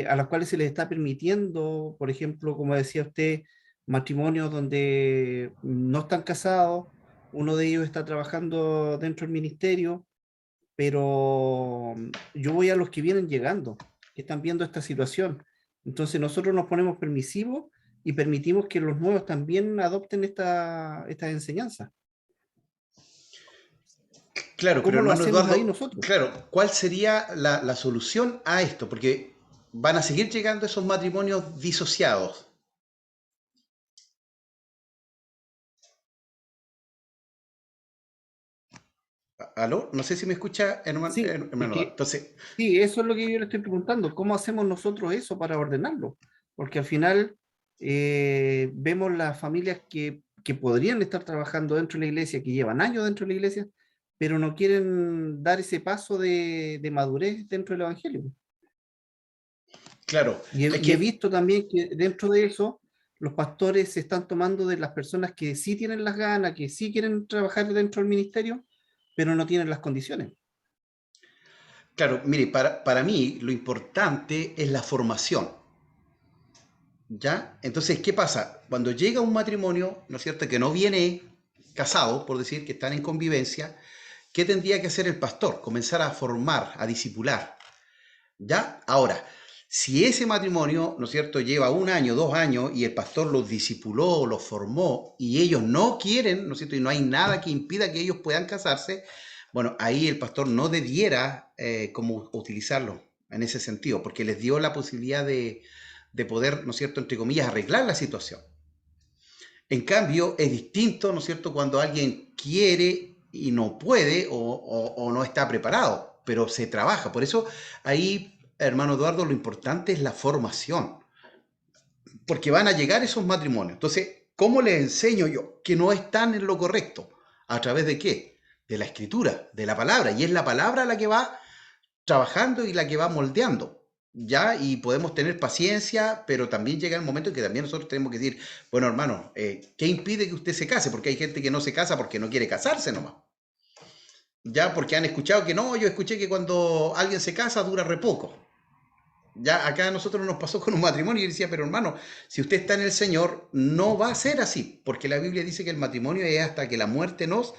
a las cuales se les está permitiendo, por ejemplo, como decía usted, matrimonios donde no están casados, uno de ellos está trabajando dentro del ministerio, pero yo voy a los que vienen llegando, que están viendo esta situación. Entonces nosotros nos ponemos permisivos y permitimos que los nuevos también adopten esta enseñanza. Claro, pero ¿Cómo lo hermano hacemos ahí Eduardo, nosotros? claro, ¿cuál sería la solución a esto? Porque van a seguir llegando esos matrimonios disociados. ¿Aló? No sé si me escucha, hermano, Sí, es hermano Eduardo. que Entonces, sí, eso es lo que yo le estoy preguntando. ¿Cómo hacemos nosotros eso para ordenarlo? Porque al final vemos las familias que podrían estar trabajando dentro de la iglesia, que llevan años dentro de la iglesia, pero no quieren dar ese paso de madurez dentro del evangelio. claro, es Y he que, visto también que dentro de eso los pastores se están tomando de las personas que sí tienen las ganas, que sí quieren trabajar dentro del ministerio, pero no tienen las condiciones. claro, mire, para mí lo importante es la formación, ¿ya? Entonces, ¿qué pasa? Cuando llega un matrimonio, ¿no es cierto?, que no viene casado, por decir, que están en convivencia, ¿qué tendría que hacer el pastor? Comenzar a formar, a discipular. ¿Ya? Ahora, si ese matrimonio, ¿no es cierto?, lleva 1 año, 2 años y el pastor los discipuló, los formó y ellos no quieren, ¿no es cierto?, y no hay nada que impida que ellos puedan casarse, bueno, ahí el pastor no debiera como utilizarlo en ese sentido, porque les dio la posibilidad de poder, ¿no es cierto?, entre comillas, arreglar la situación. En cambio, es distinto, ¿no es cierto?, cuando alguien quiere y no puede o no está preparado, pero se trabaja. Por eso ahí, hermano Eduardo, lo importante es la formación, porque van a llegar esos matrimonios. Entonces, ¿cómo les enseño yo que no están en lo correcto? ¿A través de qué? De la escritura, de la palabra. Y es la palabra la que va trabajando y la que va moldeando. ¿Ya? Y podemos tener paciencia, pero también llega el momento en que también nosotros tenemos que decir, bueno, hermano, ¿qué impide que usted se case? Porque hay gente que no se casa porque no quiere casarse nomás. Ya, porque han escuchado que no, yo escuché que cuando alguien se casa dura re poco. Ya acá a nosotros nos pasó con un matrimonio y yo decía, pero hermano, si usted está en el Señor, no va a ser así, porque la Biblia dice que el matrimonio es hasta que la muerte nos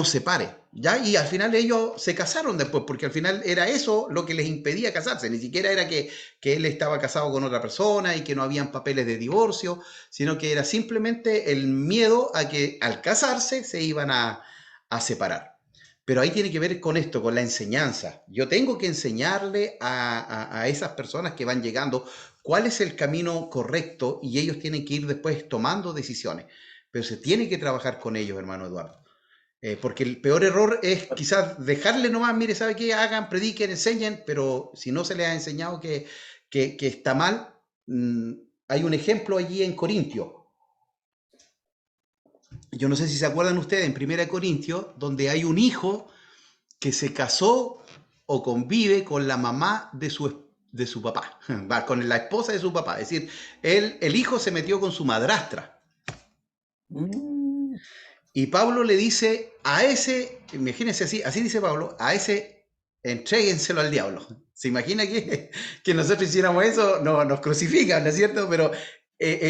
separe, ¿ya? Y al final ellos se casaron después, porque al final era eso lo que les impedía casarse, ni siquiera era que él estaba casado con otra persona y que no habían papeles de divorcio, sino que era simplemente el miedo a que al casarse se iban a separar. Pero ahí tiene que ver con esto, con la enseñanza. Yo tengo que enseñarle a esas personas que van llegando cuál es el camino correcto y ellos tienen que ir después tomando decisiones. Pero se tiene que trabajar con ellos, hermano Eduardo. Porque el peor error es quizás dejarle nomás, mire, ¿sabe qué? Hagan, prediquen, enseñen, pero si no se les ha enseñado que está mal, hay un ejemplo allí en Corintios. Yo no sé si se acuerdan ustedes, en 1 Corintios, donde hay un hijo que se casó o convive con la mamá de su papá, con la esposa de su papá. Es decir, el hijo se metió con su madrastra. Y Pablo le dice a ese, imagínense así dice Pablo, a ese entréguenselo al diablo. ¿Se imagina que nosotros hiciéramos eso? No, nos crucifican, ¿no es cierto? Pero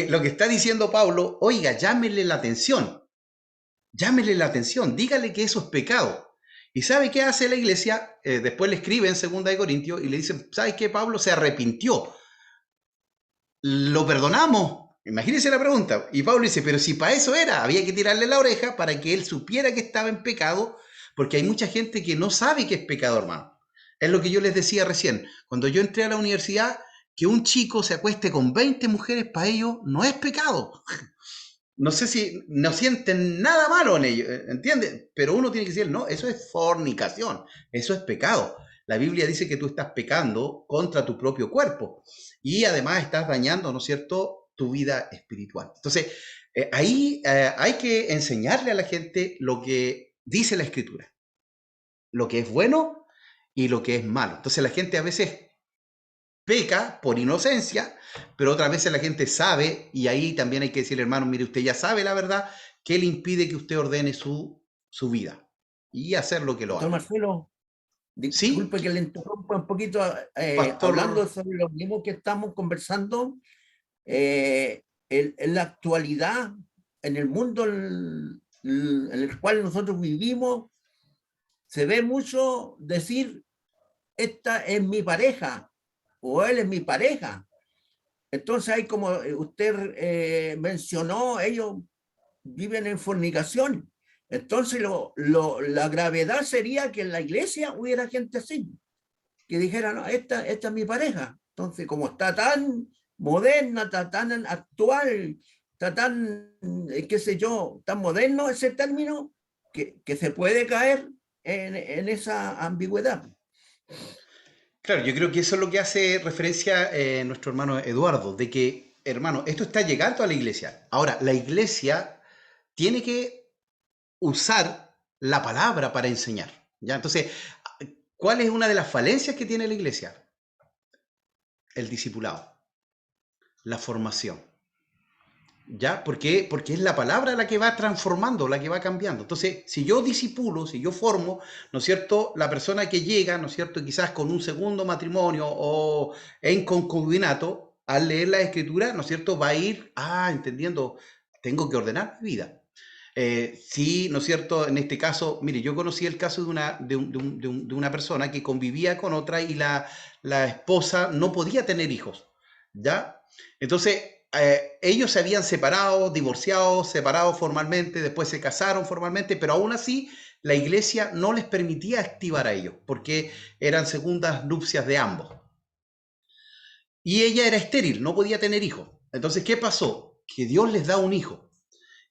lo que está diciendo Pablo, oiga, llámele la atención, dígale que eso es pecado. ¿Y sabe qué hace la iglesia? Después le escribe en 2 Corintios y le dicen, ¿sabes qué? Pablo se arrepintió. ¿Lo perdonamos? Imagínense la pregunta. Y Pablo dice, pero si para eso era, había que tirarle la oreja para que él supiera que estaba en pecado, porque hay mucha gente que no sabe que es pecado, hermano. Es lo que yo les decía recién. Cuando yo entré a la universidad, que un chico se acueste con 20 mujeres, para ellos no es pecado. No sé si no sienten nada malo en ello, ¿entiendes? Pero uno tiene que decir, no, eso es fornicación, eso es pecado. La Biblia dice que tú estás pecando contra tu propio cuerpo y además estás dañando, ¿no es cierto?, tu vida espiritual. Entonces, ahí hay que enseñarle a la gente lo que dice la Escritura, lo que es bueno y lo que es malo. Entonces, la gente a veces peca por inocencia, pero otras veces la gente sabe, y ahí también hay que decirle, hermano, mire, usted ya sabe la verdad, ¿qué le impide que usted ordene su vida? Y hacer lo que lo Doctor haga. Marcelo, ¿Sí? disculpe que le interrumpa un poquito, Pastor. hablando sobre lo mismo que estamos conversando, en la actualidad, en el mundo en el cual nosotros vivimos, se ve mucho decir, esta es mi pareja, o él es mi pareja. Entonces hay, como usted mencionó, ellos viven en fornicación. Entonces la gravedad sería que en la iglesia hubiera gente así, que dijera, no, esta es mi pareja. Entonces, como está tan moderna, está tan actual, está tan, qué sé yo, tan moderno ese término, que se puede caer en esa ambigüedad. Claro, yo creo que eso es lo que hace referencia nuestro hermano Eduardo, de que, hermano, esto está llegando a la iglesia. Ahora, la iglesia tiene que usar la palabra para enseñar, ¿ya? Entonces, ¿cuál es una de las falencias que tiene la iglesia? El discipulado, la formación. ¿Ya? ¿Por qué? Porque es la palabra la que va transformando, la que va cambiando. Entonces, si yo disipulo, si yo formo, ¿no es cierto? La persona que llega, ¿no es cierto? Quizás con un segundo matrimonio o en concubinato, al leer la escritura, ¿no es cierto? Va a ir, entendiendo, tengo que ordenar mi vida. Sí, ¿no es cierto? En este caso, mire, yo conocí el caso de una persona que convivía con otra y la esposa no podía tener hijos, ¿ya? Entonces, ellos se habían separado, divorciado, separado formalmente, después se casaron formalmente, pero aún así la iglesia no les permitía activar a ellos, porque eran segundas nupcias de ambos. Y ella era estéril, no podía tener hijos. Entonces, ¿qué pasó? Que Dios les da un hijo.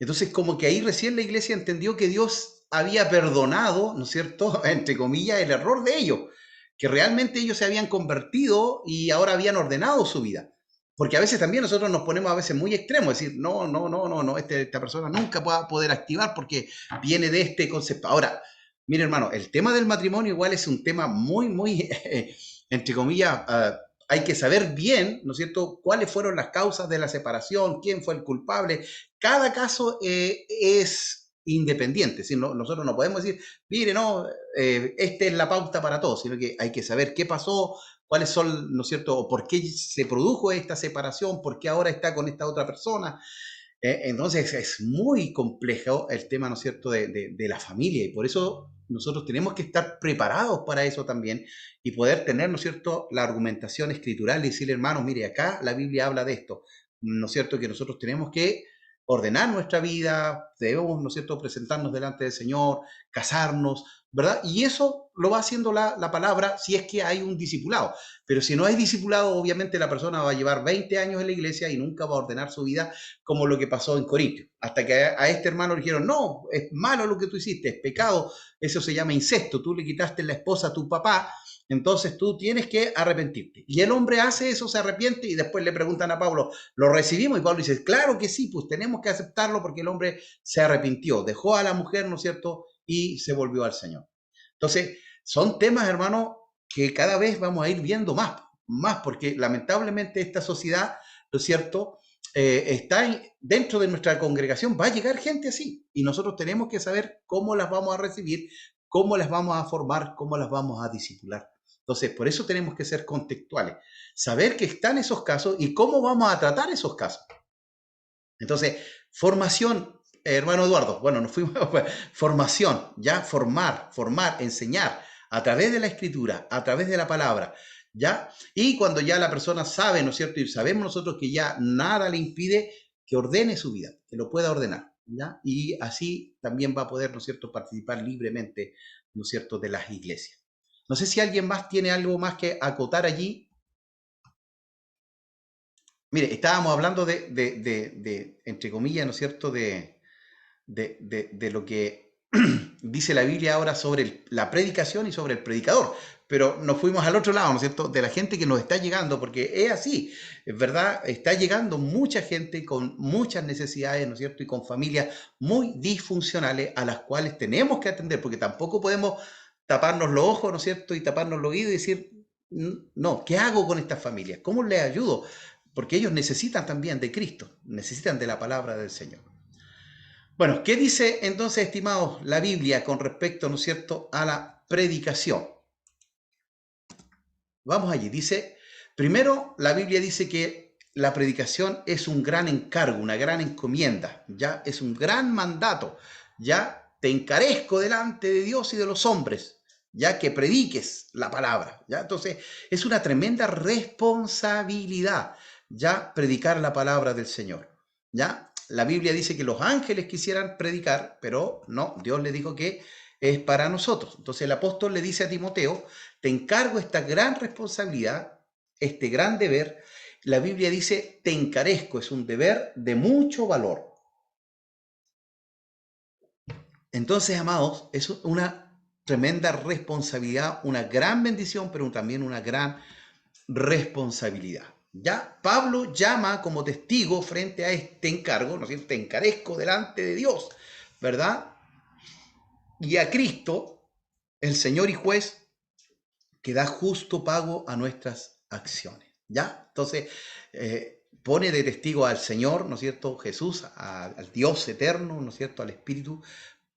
Entonces, como que ahí recién la iglesia entendió que Dios había perdonado, ¿no es cierto?, entre comillas, el error de ellos, que realmente ellos se habían convertido y ahora habían ordenado su vida. Porque a veces también nosotros nos ponemos a veces muy extremos, decir, no, esta persona nunca va a poder activar porque viene de este concepto. Ahora, mire hermano, el tema del matrimonio igual es un tema muy, entre comillas, hay que saber bien, ¿no es cierto?, cuáles fueron las causas de la separación, quién fue el culpable. Cada caso es independiente, ¿sí? Nosotros no podemos decir, mire, esta es la pauta para todos, sino que hay que saber qué pasó, cuáles son, ¿no es cierto?, o por qué se produjo esta separación, por qué ahora está con esta otra persona. Entonces es muy complejo el tema, ¿no es cierto?, de la familia, y por eso nosotros tenemos que estar preparados para eso también y poder tener, ¿no es cierto?, la argumentación escritural y decirle, hermanos, mire, acá la Biblia habla de esto, ¿no es cierto?, que nosotros tenemos que ordenar nuestra vida, debemos, ¿no es cierto?, presentarnos delante del Señor, casarnos, ¿verdad? Y eso lo va haciendo la palabra si es que hay un discipulado. Pero si no hay discipulado, obviamente la persona va a llevar 20 años en la iglesia y nunca va a ordenar su vida, como lo que pasó en Corintios. Hasta que a este hermano le dijeron, no, es malo lo que tú hiciste, es pecado, eso se llama incesto, tú le quitaste la esposa a tu papá, entonces tú tienes que arrepentirte. Y el hombre hace eso, se arrepiente, y después le preguntan a Pablo, ¿lo recibimos? Y Pablo dice, claro que sí, pues tenemos que aceptarlo porque el hombre se arrepintió, dejó a la mujer, ¿no es cierto?, y se volvió al Señor. Entonces, son temas, hermano, que cada vez vamos a ir viendo más, porque lamentablemente esta sociedad, ¿no es cierto?, está dentro de nuestra congregación, va a llegar gente así, y nosotros tenemos que saber cómo las vamos a recibir, cómo las vamos a formar, cómo las vamos a discipular. Entonces, por eso tenemos que ser contextuales, saber que están esos casos y cómo vamos a tratar esos casos. Entonces, formación, hermano Eduardo, bueno, nos fuimos, formación, ya formar, enseñar a través de la escritura, a través de la palabra, ¿ya? Y cuando ya la persona sabe, ¿no es cierto? Y sabemos nosotros que ya nada le impide que ordene su vida, que lo pueda ordenar, ¿ya? Y así también va a poder, ¿no es cierto?, participar libremente, ¿no es cierto?, de las iglesias. No sé si alguien más tiene algo más que acotar allí. Mire, estábamos hablando de entre comillas, ¿no es cierto?, de lo que dice la Biblia ahora sobre la predicación y sobre el predicador, pero nos fuimos al otro lado, ¿no es cierto?, de la gente que nos está llegando, porque es así, es verdad, está llegando mucha gente con muchas necesidades, ¿no es cierto?, y con familias muy disfuncionales a las cuales tenemos que atender, porque tampoco podemos taparnos los ojos, ¿no es cierto?, y taparnos los oídos y decir, no, ¿qué hago con estas familias? ¿Cómo les ayudo? Porque ellos necesitan también de Cristo, necesitan de la palabra del Señor. Bueno, ¿qué dice entonces, estimados, la Biblia con respecto, ¿no es cierto?, a la predicación? Vamos allí. Dice, primero, la Biblia dice que la predicación es un gran encargo, una gran encomienda, ya es un gran mandato, ya te encarezco delante de Dios y de los hombres, ya que prediques la palabra, ya. Entonces, es una tremenda responsabilidad, ya predicar la palabra del Señor, ya. La Biblia dice que los ángeles quisieran predicar, pero no, Dios le dijo que es para nosotros. Entonces el apóstol le dice a Timoteo, te encargo esta gran responsabilidad, este gran deber. La Biblia dice, te encarezco, es un deber de mucho valor. Entonces, amados, es una tremenda responsabilidad, una gran bendición, pero también una gran responsabilidad. Ya Pablo llama como testigo frente a este encargo, ¿no es cierto? Te encarezco delante de Dios, ¿verdad? Y a Cristo, el Señor y juez, que da justo pago a nuestras acciones, ¿ya? Entonces, pone de testigo al Señor, ¿no es cierto?, Jesús, al Dios eterno, ¿no es cierto?, al Espíritu,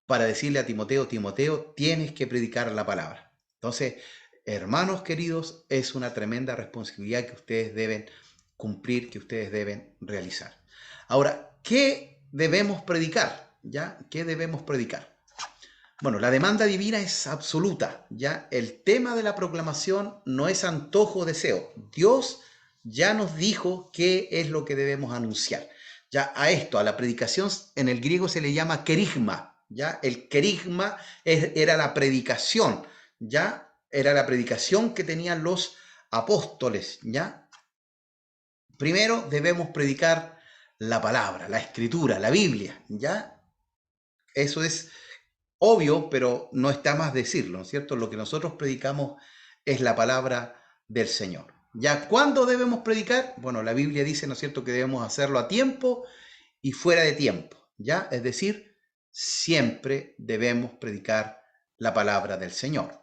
para decirle a Timoteo, Timoteo, tienes que predicar la palabra. Entonces, hermanos queridos, es una tremenda responsabilidad que ustedes deben cumplir, que ustedes deben realizar. Ahora, ¿qué debemos predicar? ¿Ya? ¿Qué debemos predicar? Bueno, la demanda divina es absoluta, ¿ya? El tema de la proclamación no es antojo o deseo. Dios ya nos dijo qué es lo que debemos anunciar. Ya a esto, a la predicación, en el griego se le llama querigma, ¿ya? El querigma era la predicación, ¿ya? Era la predicación que tenían los apóstoles, ¿ya? Primero debemos predicar la palabra, la escritura, la Biblia, ¿ya? Eso es obvio, pero no está más decirlo, ¿no es cierto? Lo que nosotros predicamos es la palabra del Señor. ¿Ya cuándo debemos predicar? Bueno, la Biblia dice, ¿no es cierto?, que debemos hacerlo a tiempo y fuera de tiempo, ¿ya? Es decir, siempre debemos predicar la palabra del Señor.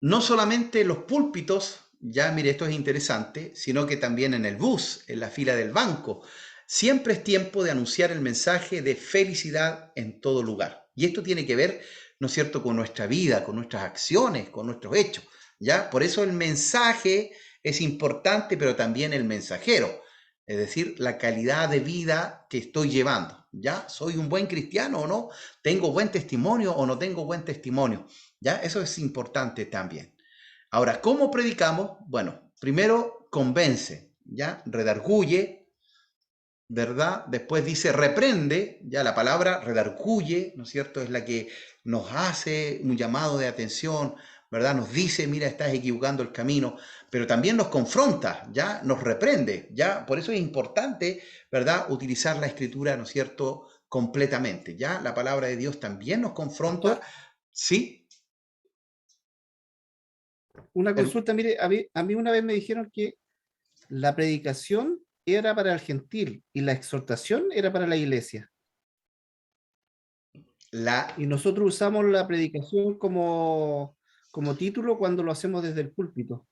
No solamente en los púlpitos, ya mire, esto es interesante, sino que también en el bus, en la fila del banco. Siempre es tiempo de anunciar el mensaje de felicidad en todo lugar. Y esto tiene que ver, ¿no es cierto?, con nuestra vida, con nuestras acciones, con nuestros hechos, ¿ya? Por eso el mensaje es importante, pero también el mensajero. Es decir, la calidad de vida que estoy llevando, ¿ya? ¿Soy un buen cristiano o no? ¿Tengo buen testimonio o no tengo buen testimonio? ¿Ya? Eso es importante también. Ahora, ¿cómo predicamos? Bueno, primero convence, ¿ya? Redarguye, ¿verdad? Después dice reprende, ya la palabra redarguye, ¿no es cierto? Es la que nos hace un llamado de atención, ¿verdad? Nos dice, mira, estás equivocando el camino, pero también nos confronta, ya nos reprende, ya. Por eso es importante, ¿verdad? Utilizar la escritura, ¿no es cierto? Completamente, ya. La palabra de Dios también nos confronta, Pastor, ¿sí? una consulta, mire, a mí una vez me dijeron que la predicación era para el gentil y la exhortación era para la iglesia. Y nosotros usamos la predicación como título cuando lo hacemos desde el púlpito.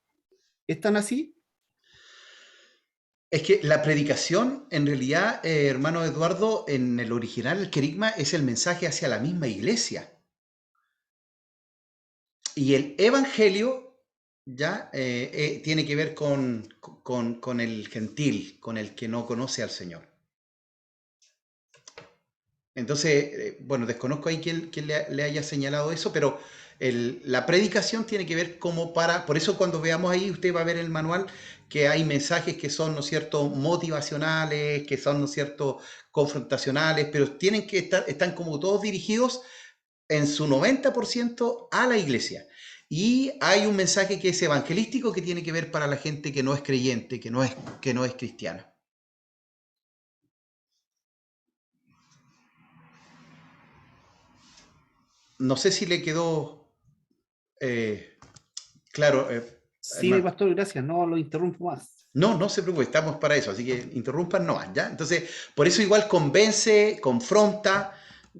¿Es tan así? Es que la predicación, en realidad, hermano Eduardo, en el original, el querigma es el mensaje hacia la misma iglesia. Y el evangelio ya tiene que ver con el gentil, con el que no conoce al Señor. Entonces, bueno, desconozco ahí quién le haya señalado eso, pero la predicación tiene que ver como para, por eso cuando veamos ahí, usted va a ver en el manual que hay mensajes que son, ¿no es cierto?, motivacionales, que son, ¿no es cierto?, confrontacionales, pero tienen que están como todos dirigidos en su 90% a la iglesia. Y hay un mensaje que es evangelístico que tiene que ver para la gente que no es creyente, que no es cristiana. No sé si le quedó claro, Sí, hermano. pastor, gracias. No lo interrumpo más. No, no se preocupe, estamos para eso, así que interrumpan no más, ¿ya? Entonces, por eso igual convence, confronta,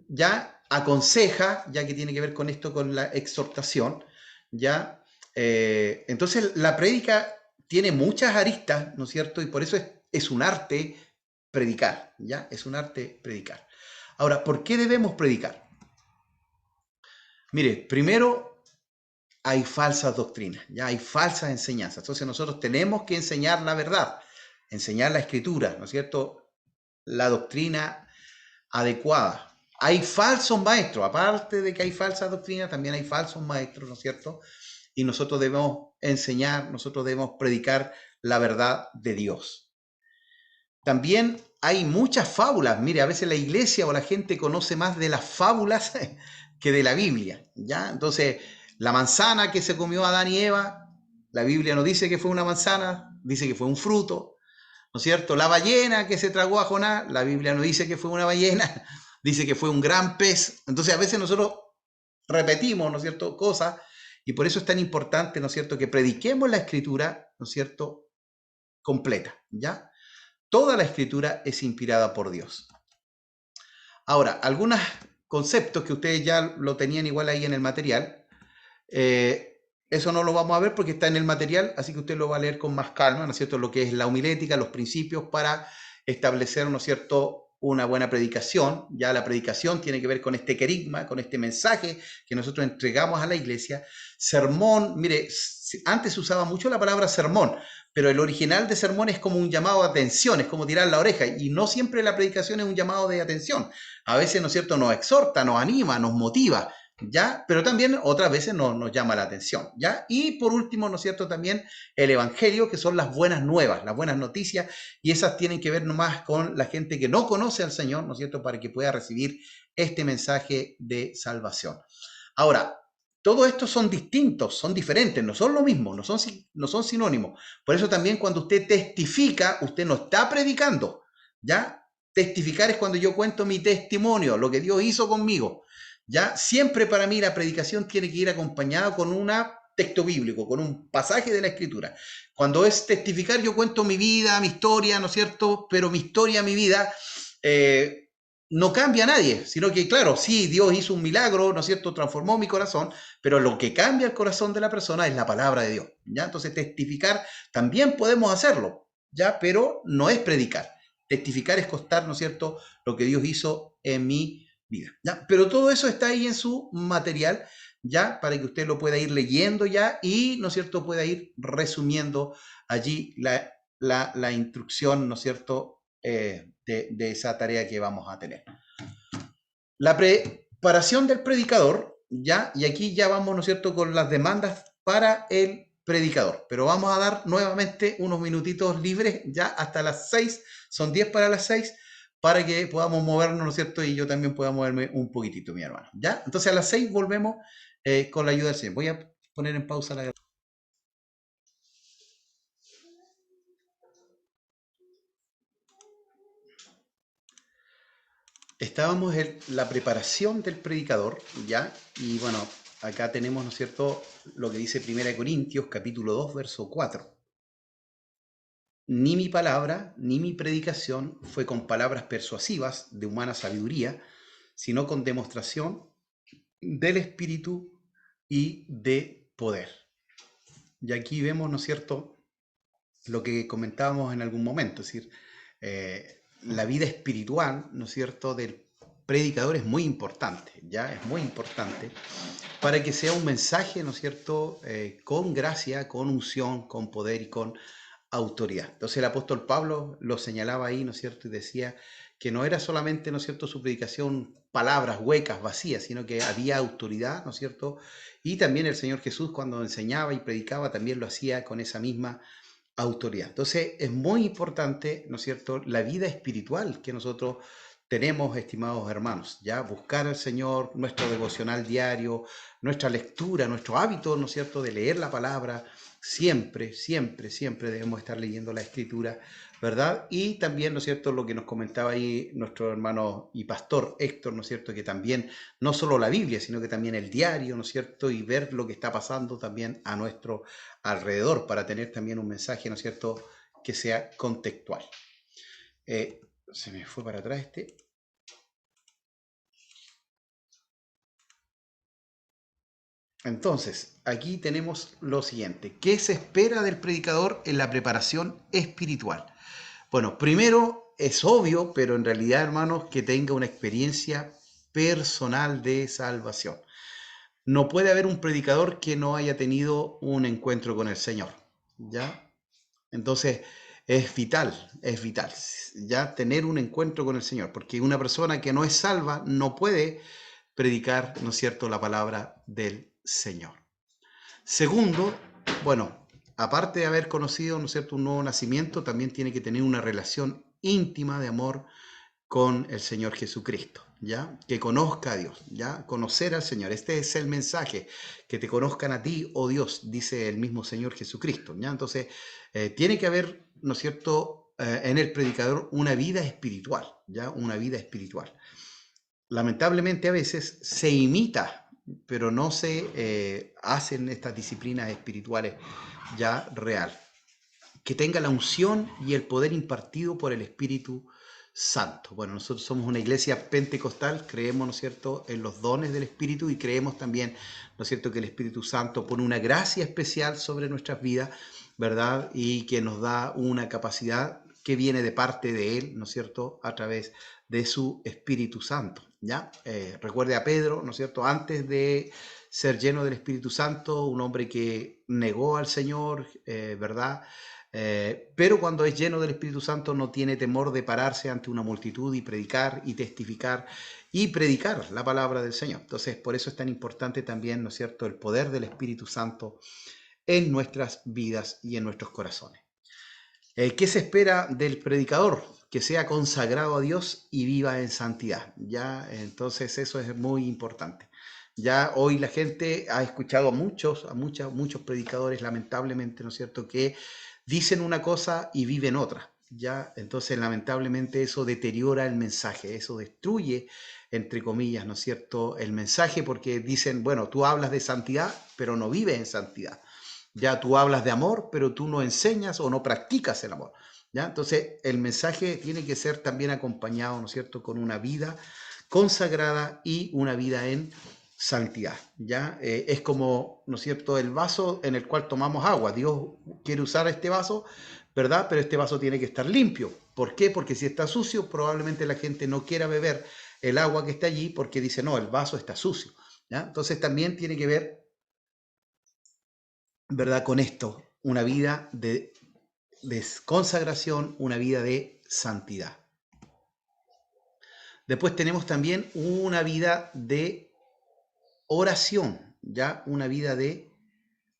ya aconseja, ya que tiene que ver con esto, con la exhortación, ¿ya? Entonces, la prédica tiene muchas aristas, ¿no es cierto? Y por eso es un arte predicar, ¿ya? Es un arte predicar. Ahora, ¿por qué debemos predicar? Mire, primero hay falsas doctrinas, ya hay falsas enseñanzas. Entonces nosotros tenemos que enseñar la verdad, enseñar la escritura, ¿no es cierto? La doctrina adecuada. Hay falsos maestros, aparte de que hay falsas doctrinas, también hay falsos maestros, ¿no es cierto? Y nosotros debemos enseñar, nosotros debemos predicar la verdad de Dios. También hay muchas fábulas. Mire, a veces la iglesia o la gente conoce más de las fábulas que de la Biblia, ¿ya? Entonces, la manzana que se comió Adán y Eva, la Biblia no dice que fue una manzana, dice que fue un fruto, ¿no es cierto? La ballena que se tragó a Jonás, la Biblia no dice que fue una ballena, dice que fue un gran pez. Entonces, a veces nosotros repetimos, ¿no es cierto?, cosas, y por eso es tan importante, ¿no es cierto?, que prediquemos la escritura, ¿no es cierto?, completa, ¿ya? Toda la escritura es inspirada por Dios. Ahora, algunos conceptos que ustedes ya lo tenían igual ahí en el material, eso no lo vamos a ver porque está en el material, así que usted lo va a leer con más calma, ¿no es cierto?, lo que es la homilética, los principios para establecer, ¿no es cierto?, una buena predicación. Ya la predicación tiene que ver con este querigma, con este mensaje que nosotros entregamos a la iglesia. Sermón, mire, antes se usaba mucho la palabra sermón, pero el original de sermón es como un llamado de atención, es como tirar la oreja, y no siempre la predicación es un llamado de atención. A veces, ¿no es cierto?, nos exhorta, nos anima, nos motiva, ¿ya? Pero también otras veces nos llama la atención, ¿ya? Y por último, ¿no es cierto?, también el evangelio, que son las buenas nuevas, las buenas noticias, y esas tienen que ver nomás con la gente que no conoce al Señor, ¿no es cierto?, para que pueda recibir este mensaje de salvación. Ahora, todo esto son distintos, son diferentes, no son lo mismo, no son sinónimos. Por eso también cuando usted testifica, usted no está predicando, ¿ya? Testificar es cuando yo cuento mi testimonio, lo que Dios hizo conmigo, ¿ya? Siempre para mí la predicación tiene que ir acompañada con un texto bíblico, con un pasaje de la Escritura. Cuando es testificar, yo cuento mi vida, mi historia, ¿no es cierto? Pero mi historia, mi vida, no cambia a nadie, sino que, claro, sí, Dios hizo un milagro, ¿no es cierto?, transformó mi corazón, pero lo que cambia el corazón de la persona es la palabra de Dios, ¿ya? Entonces, testificar también podemos hacerlo, ¿ya? Pero no es predicar. Testificar es contar, ¿no es cierto?, lo que Dios hizo en mi vida, ¿ya? Pero todo eso está ahí en su material, ¿ya? Para que usted lo pueda ir leyendo ya y, ¿no es cierto?, pueda ir resumiendo allí la instrucción, ¿no es cierto?, de esa tarea que vamos a tener. La preparación del predicador, ¿ya? Y aquí ya vamos, ¿no es cierto?, con las demandas para el predicador. Pero vamos a dar nuevamente unos minutitos libres ya hasta las 6, son 10 para las 6, para que podamos movernos, ¿no es cierto? Y yo también pueda moverme un poquitito, mi hermano. ¿Ya? Entonces a las 6 volvemos con la ayuda del Señor. Voy a poner en pausa la... Estábamos en la preparación del predicador, ¿ya? Y bueno, acá tenemos, ¿no es cierto?, lo que dice 1 Corintios, capítulo 2, verso 4. Ni mi palabra, ni mi predicación fue con palabras persuasivas de humana sabiduría, sino con demostración del Espíritu y de poder. Y aquí vemos, ¿no es cierto?, lo que comentábamos en algún momento, es decir, la vida espiritual, ¿no es cierto?, del predicador es muy importante, ¿ya? Es muy importante para que sea un mensaje, ¿no es cierto?, con gracia, con unción, con poder y con autoridad. Entonces el apóstol Pablo lo señalaba ahí, ¿no es cierto?, y decía que no era solamente, ¿no es cierto?, su predicación palabras huecas, vacías, sino que había autoridad, ¿no es cierto?, y también el Señor Jesús cuando enseñaba y predicaba también lo hacía con esa misma autoridad. Entonces es muy importante, ¿no es cierto?, la vida espiritual que nosotros tenemos, estimados hermanos, ya buscar al Señor, nuestro devocional diario, nuestra lectura, nuestro hábito, ¿no es cierto?, de leer la palabra, siempre, siempre, siempre debemos estar leyendo la Escritura, ¿verdad? Y también, ¿no es cierto?, lo que nos comentaba ahí nuestro hermano y pastor Héctor, ¿no es cierto?, que también no solo la Biblia, sino que también el diario, ¿no es cierto?, y ver lo que está pasando también a nuestro alrededor para tener también un mensaje, ¿no es cierto?, que sea contextual. Se me fue para atrás este. Entonces, aquí tenemos lo siguiente. ¿Qué se espera del predicador en la preparación espiritual? Bueno, primero es obvio, pero en realidad, hermanos, que tenga una experiencia personal de salvación. No puede haber un predicador que no haya tenido un encuentro con el Señor, ¿ya? Entonces, es vital, ya tener un encuentro con el Señor, porque una persona que no es salva no puede predicar, ¿no es cierto?, la palabra del Señor. Segundo, bueno, aparte de haber conocido, ¿no es cierto?, un nuevo nacimiento, también tiene que tener una relación íntima de amor con el Señor Jesucristo, ¿ya? Que conozca a Dios, ¿ya? Conocer al Señor. Este es el mensaje, que te conozcan a ti, oh Dios, dice el mismo Señor Jesucristo, ¿ya? Entonces, tiene que haber, ¿no es cierto?, en el predicador una vida espiritual, ¿ya? Una vida espiritual. Lamentablemente a veces se imita, pero no se hacen estas disciplinas espirituales ya real. Que tenga la unción y el poder impartido por el Espíritu Santo. Bueno, nosotros somos una iglesia pentecostal, creemos, ¿no es cierto?, en los dones del Espíritu y creemos también, ¿no es cierto?, que el Espíritu Santo pone una gracia especial sobre nuestras vidas, ¿verdad? Y que nos da una capacidad que viene de parte de Él, ¿no es cierto?, a través de su Espíritu Santo, ¿ya? Recuerde a Pedro, ¿no es cierto?, antes de ser lleno del Espíritu Santo, un hombre que negó al Señor, ¿verdad?, pero cuando es lleno del Espíritu Santo no tiene temor de pararse ante una multitud y predicar y testificar y predicar la palabra del Señor. Entonces, por eso es tan importante también, ¿no es cierto?, el poder del Espíritu Santo en nuestras vidas y en nuestros corazones. ¿Qué se espera del predicador? Que sea consagrado a Dios y viva en santidad, ¿ya? Entonces eso es muy importante. Ya hoy la gente ha escuchado a muchos predicadores, lamentablemente, ¿no es cierto?, que dicen una cosa y viven otra, ¿ya? Entonces, lamentablemente, eso deteriora el mensaje, eso destruye, entre comillas, ¿no es cierto?, el mensaje, porque dicen, bueno, tú hablas de santidad, pero no vives en santidad. Ya tú hablas de amor, pero tú no enseñas o no practicas el amor, ¿ya? Entonces, el mensaje tiene que ser también acompañado, ¿no es cierto?, con una vida consagrada y una vida en santidad, ¿ya? Es como, ¿no es cierto?, el vaso en el cual tomamos agua. Dios quiere usar este vaso, ¿verdad? Pero este vaso tiene que estar limpio. ¿Por qué? Porque si está sucio, probablemente la gente no quiera beber el agua que está allí porque dice, no, el vaso está sucio, ¿ya? Entonces también tiene que ver, ¿verdad?, con esto, una vida de consagración, una vida de santidad. Después tenemos también una vida de oración, ya una vida de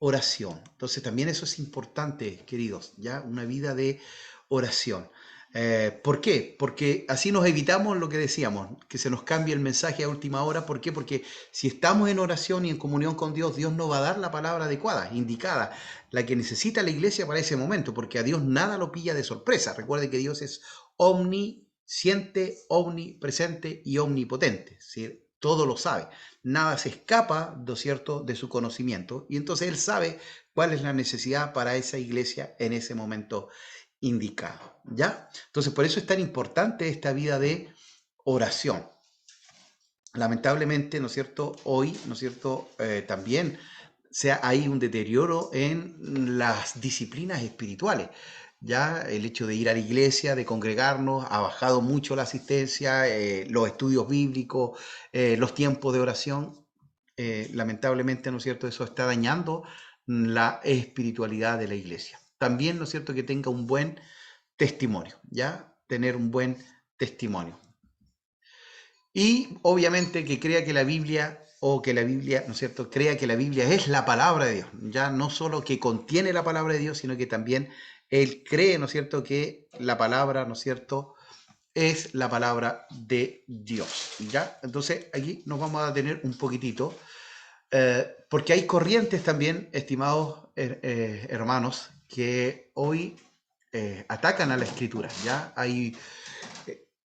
oración. Entonces también eso es importante, queridos, ¿ya? Una vida de oración. ¿Por qué? Porque así nos evitamos lo que decíamos, que se nos cambie el mensaje a última hora. ¿Por qué? Porque si estamos en oración y en comunión con Dios, Dios nos va a dar la palabra adecuada, indicada, la que necesita la iglesia para ese momento, porque a Dios nada lo pilla de sorpresa. Recuerde que Dios es omnisciente, omnipresente y omnipotente, ¿sí? Todo lo sabe. Nada se escapa, ¿no es cierto?, de su conocimiento. Y entonces Él sabe cuál es la necesidad para esa iglesia en ese momento indicado, ¿ya? Entonces, por eso es tan importante esta vida de oración. Lamentablemente, ¿no es cierto?, hoy, ¿no es cierto?, también hay un deterioro en las disciplinas espirituales. Ya el hecho de ir a la iglesia, de congregarnos, ha bajado mucho la asistencia, los estudios bíblicos, los tiempos de oración. Lamentablemente, ¿no es cierto?, eso está dañando la espiritualidad de la iglesia. También, ¿no es cierto?, que tenga un buen testimonio, ¿ya? Tener un buen testimonio. Y obviamente que crea que la Biblia, ¿no es cierto?, crea que la Biblia es la palabra de Dios, ya no solo que contiene la palabra de Dios, sino que también él cree, ¿no es cierto?, que la palabra, ¿no es cierto?, es la palabra de Dios, ¿ya? Entonces aquí nos vamos a detener un poquitito, porque hay corrientes también, estimados hermanos, que hoy atacan a la Escritura, ¿ya? Hay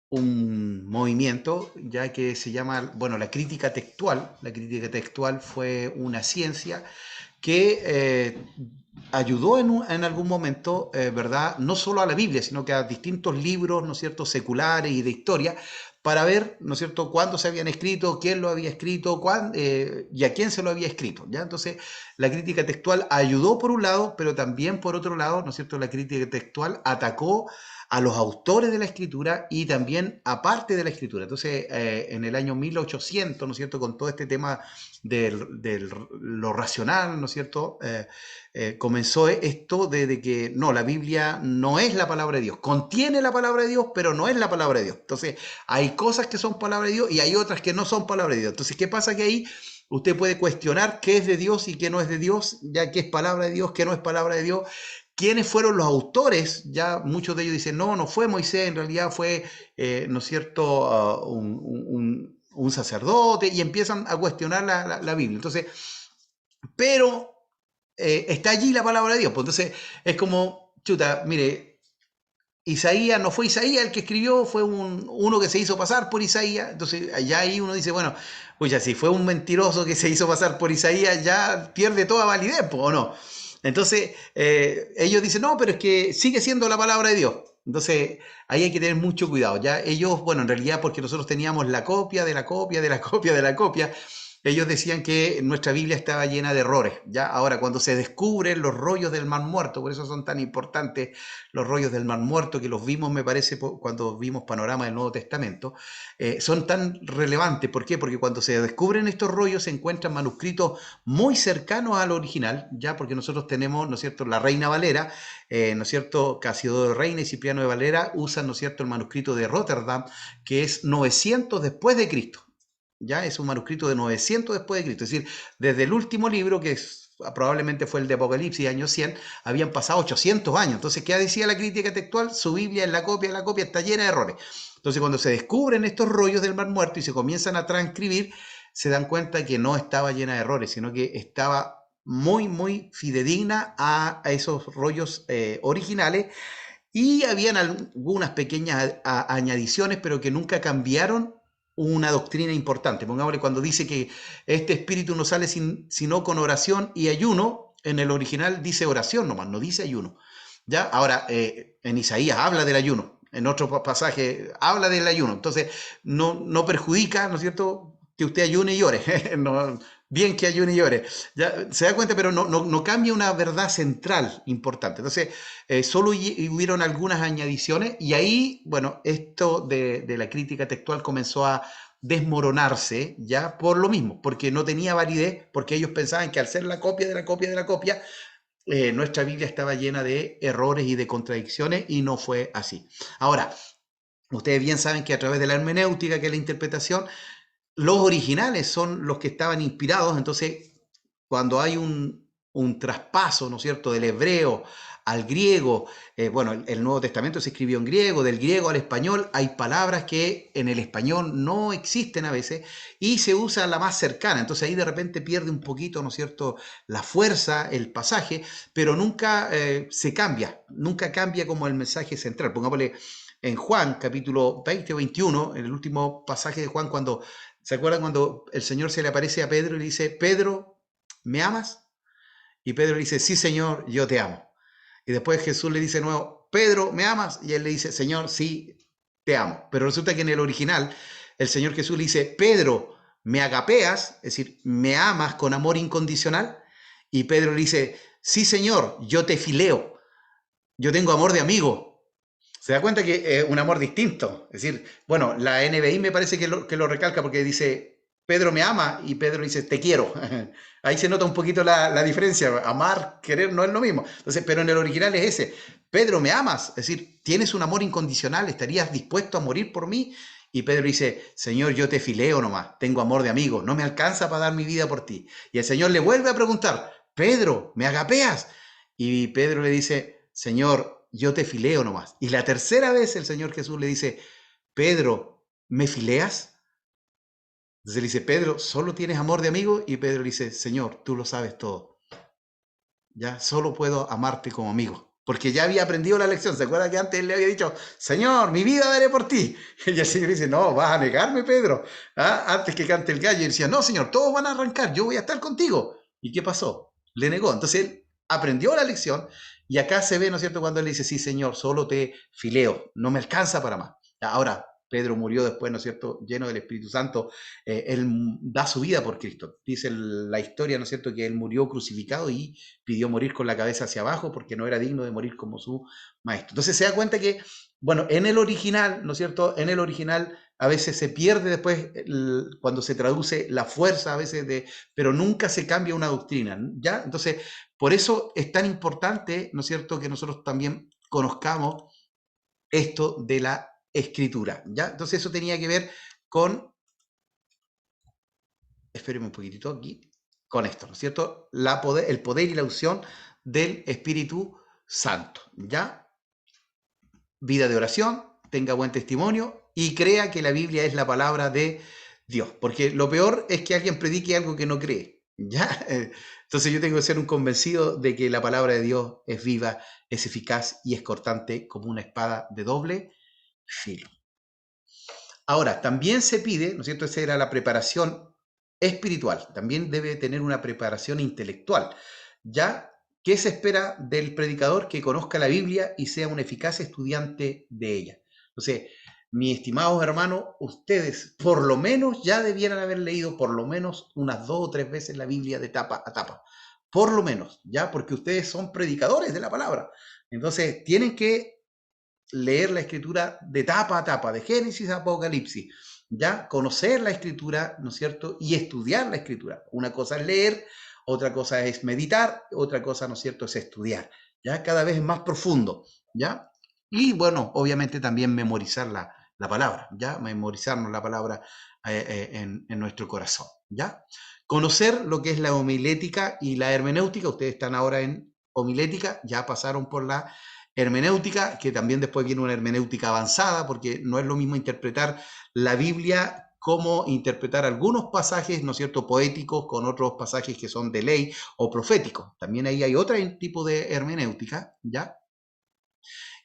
un movimiento ya que se llama, bueno, la crítica textual. La crítica textual fue una ciencia que ayudó en algún momento, ¿verdad?, no solo a la Biblia, sino que a distintos libros, ¿no es cierto?, seculares y de historia, para ver, ¿no es cierto?, cuándo se habían escrito, quién lo había escrito, y a quién se lo había escrito, ¿ya? Entonces, la crítica textual ayudó por un lado, pero también por otro lado, ¿no es cierto?, la crítica textual atacó a los autores de la escritura y también a parte de la escritura. Entonces, en el año 1800, ¿no es cierto?, con todo este tema de lo racional, ¿no es cierto?, comenzó esto de que no, la Biblia no es la palabra de Dios, contiene la palabra de Dios, pero no es la palabra de Dios. Entonces, hay cosas que son palabra de Dios y hay otras que no son palabra de Dios. Entonces, ¿qué pasa? Que ahí usted puede cuestionar qué es de Dios y qué no es de Dios, ya qué es palabra de Dios, qué no es palabra de Dios. ¿Quiénes fueron los autores? Ya muchos de ellos dicen, no fue Moisés, en realidad fue, ¿no es cierto?, un sacerdote, y empiezan a cuestionar la Biblia. Entonces, pero está allí la palabra de Dios. Pues entonces es como, chuta, mire, Isaías, no fue Isaías el que escribió, fue uno que se hizo pasar por Isaías. Entonces allá ahí uno dice, bueno, pues ya si fue un mentiroso que se hizo pasar por Isaías, ya pierde toda validez, ¿o no? Entonces ellos dicen, no, pero es que sigue siendo la palabra de Dios. Entonces ahí hay que tener mucho cuidado. Ya ellos, bueno, en realidad porque nosotros teníamos la copia de la copia de la copia de la copia, ellos decían que nuestra Biblia estaba llena de errores. Ya ahora, cuando se descubren los rollos del Mar Muerto, por eso son tan importantes los rollos del Mar Muerto, que los vimos, me parece, cuando vimos Panorama del Nuevo Testamento, son tan relevantes. ¿Por qué? Porque cuando se descubren estos rollos se encuentran manuscritos muy cercanos al original, ya, porque nosotros tenemos, ¿no es cierto?, la Reina Valera, ¿no es cierto?, Casiodoro de Reina y Cipriano de Valera usan, ¿no es cierto?, el manuscrito de Rotterdam, que es 900 después de Cristo. Ya es un manuscrito de 900 después de Cristo, es decir, desde el último libro, que probablemente fue el de Apocalipsis, año 100, habían pasado 800 años. Entonces, ¿qué decía la crítica textual? Su Biblia en la copia está llena de errores. Entonces, cuando se descubren estos rollos del Mar Muerto y se comienzan a transcribir, se dan cuenta que no estaba llena de errores, sino que estaba muy, muy fidedigna a esos rollos originales, y habían algunas pequeñas añadiciones, pero que nunca cambiaron una doctrina importante. Pongámosle, cuando dice que este espíritu no sale sino con oración y ayuno, en el original dice oración nomás, no dice ayuno. ¿Ya? Ahora, en Isaías habla del ayuno, en otro pasaje habla del ayuno, entonces no perjudica, ¿no es cierto?, que usted ayune y ore. No, bien que ayune y ore. ¿Ya? Se da cuenta, pero no cambia una verdad central importante. Entonces, solo hubieron algunas añadiciones, y ahí, bueno, esto de la crítica textual comenzó a desmoronarse, ya por lo mismo, porque no tenía validez, porque ellos pensaban que al ser la copia de la copia de la copia, nuestra Biblia estaba llena de errores y de contradicciones, y no fue así. Ahora, ustedes bien saben que a través de la hermenéutica, que es la interpretación, los originales son los que estaban inspirados. Entonces, cuando hay un un traspaso, ¿no es cierto?, del hebreo al griego. Bueno, el Nuevo Testamento se escribió en griego, del griego al español hay palabras que en el español no existen a veces y se usa la más cercana. Entonces ahí de repente pierde un poquito, ¿no es cierto?, la fuerza, el pasaje, pero nunca se cambia, nunca cambia como el mensaje central. Pongámosle en Juan, capítulo 20 o 21, en el último pasaje de Juan, cuando, ¿se acuerdan cuando el Señor se le aparece a Pedro y le dice, Pedro, ¿me amas? Y Pedro le dice, sí, Señor, yo te amo. Y después Jesús le dice de nuevo, Pedro, ¿me amas? Y él le dice, Señor, sí, te amo. Pero resulta que en el original, el Señor Jesús le dice, Pedro, ¿me agapeas? Es decir, ¿me amas con amor incondicional? Y Pedro le dice, sí, Señor, yo te fileo. Yo tengo amor de amigo. Se da cuenta que es un amor distinto. Es decir, bueno, la NBI me parece que lo recalca porque dice, Pedro me ama, y Pedro dice, te quiero. Ahí se nota un poquito la diferencia. Amar, querer no es lo mismo. Entonces, pero en el original es ese. Pedro, ¿me amas? Es decir, ¿tienes un amor incondicional? ¿Estarías dispuesto a morir por mí? Y Pedro dice, Señor, yo te fileo nomás. Tengo amor de amigo. No me alcanza para dar mi vida por ti. Y el Señor le vuelve a preguntar, Pedro, ¿me agapeas? Y Pedro le dice, Señor, yo te fileo nomás. Y la tercera vez el Señor Jesús le dice, Pedro, ¿me fileas? Entonces le dice, Pedro, ¿solo tienes amor de amigo? Y Pedro le dice, Señor, tú lo sabes todo. Ya solo puedo amarte como amigo. Porque ya había aprendido la lección. ¿Se acuerda que antes él le había dicho, Señor, mi vida daré por ti? Y el Señor dice, no, vas a negarme, Pedro. Antes que cante el gallo. Y decía, no, Señor, todos van a arrancar, yo voy a estar contigo. ¿Y qué pasó? Le negó. Entonces él aprendió la lección. Y acá se ve, ¿no es cierto?, cuando él dice, sí, Señor, solo te fileo, no me alcanza para más. Ahora, Pedro murió después, ¿no es cierto?, lleno del Espíritu Santo. Él da su vida por Cristo. Dice la historia, ¿no es cierto?, que él murió crucificado y pidió morir con la cabeza hacia abajo porque no era digno de morir como su maestro. Entonces se da cuenta que, bueno, en el original, ¿no es cierto?, en el original a veces se pierde después cuando se traduce la fuerza a veces pero nunca se cambia una doctrina, ¿ya? Entonces, por eso es tan importante, ¿no es cierto?, que nosotros también conozcamos esto de la escritura, ¿ya? Entonces eso tenía que ver con, espérenme un poquitito aquí, con esto, ¿no es cierto?, el poder y la unción del Espíritu Santo, ¿ya? Vida de oración, tenga buen testimonio y crea que la Biblia es la palabra de Dios, porque lo peor es que alguien predique algo que no cree, ¿ya? Entonces yo tengo que ser un convencido de que la palabra de Dios es viva, es eficaz y es cortante como una espada de doble filo. Ahora, también se pide, ¿no es cierto?, esa era la preparación espiritual, también debe tener una preparación intelectual, ¿ya? ¿Qué se espera del predicador? Que conozca la Biblia y sea un eficaz estudiante de ella. Entonces, mis estimados hermanos, ustedes por lo menos ya debieran haber leído por lo menos unas 2 o 3 veces la Biblia de tapa a tapa. Por lo menos, ¿ya? Porque ustedes son predicadores de la palabra. Entonces, tienen que leer la Escritura de tapa a tapa, de Génesis a Apocalipsis, ¿ya? Conocer la Escritura, ¿no es cierto? Y estudiar la Escritura. Una cosa es leer, otra cosa es meditar, otra cosa, ¿no es cierto?, es estudiar, ¿ya? Cada vez es más profundo, ¿ya? Y bueno, obviamente también memorizar la palabra, ¿ya? Memorizarnos la palabra en nuestro corazón, ¿ya? Conocer lo que es la homilética y la hermenéutica. Ustedes están ahora en homilética, ya pasaron por la hermenéutica, que también después viene una hermenéutica avanzada, porque no es lo mismo interpretar la Biblia como interpretar algunos pasajes, ¿no es cierto?, poéticos con otros pasajes que son de ley o proféticos. También ahí hay otro tipo de hermenéutica, ¿ya?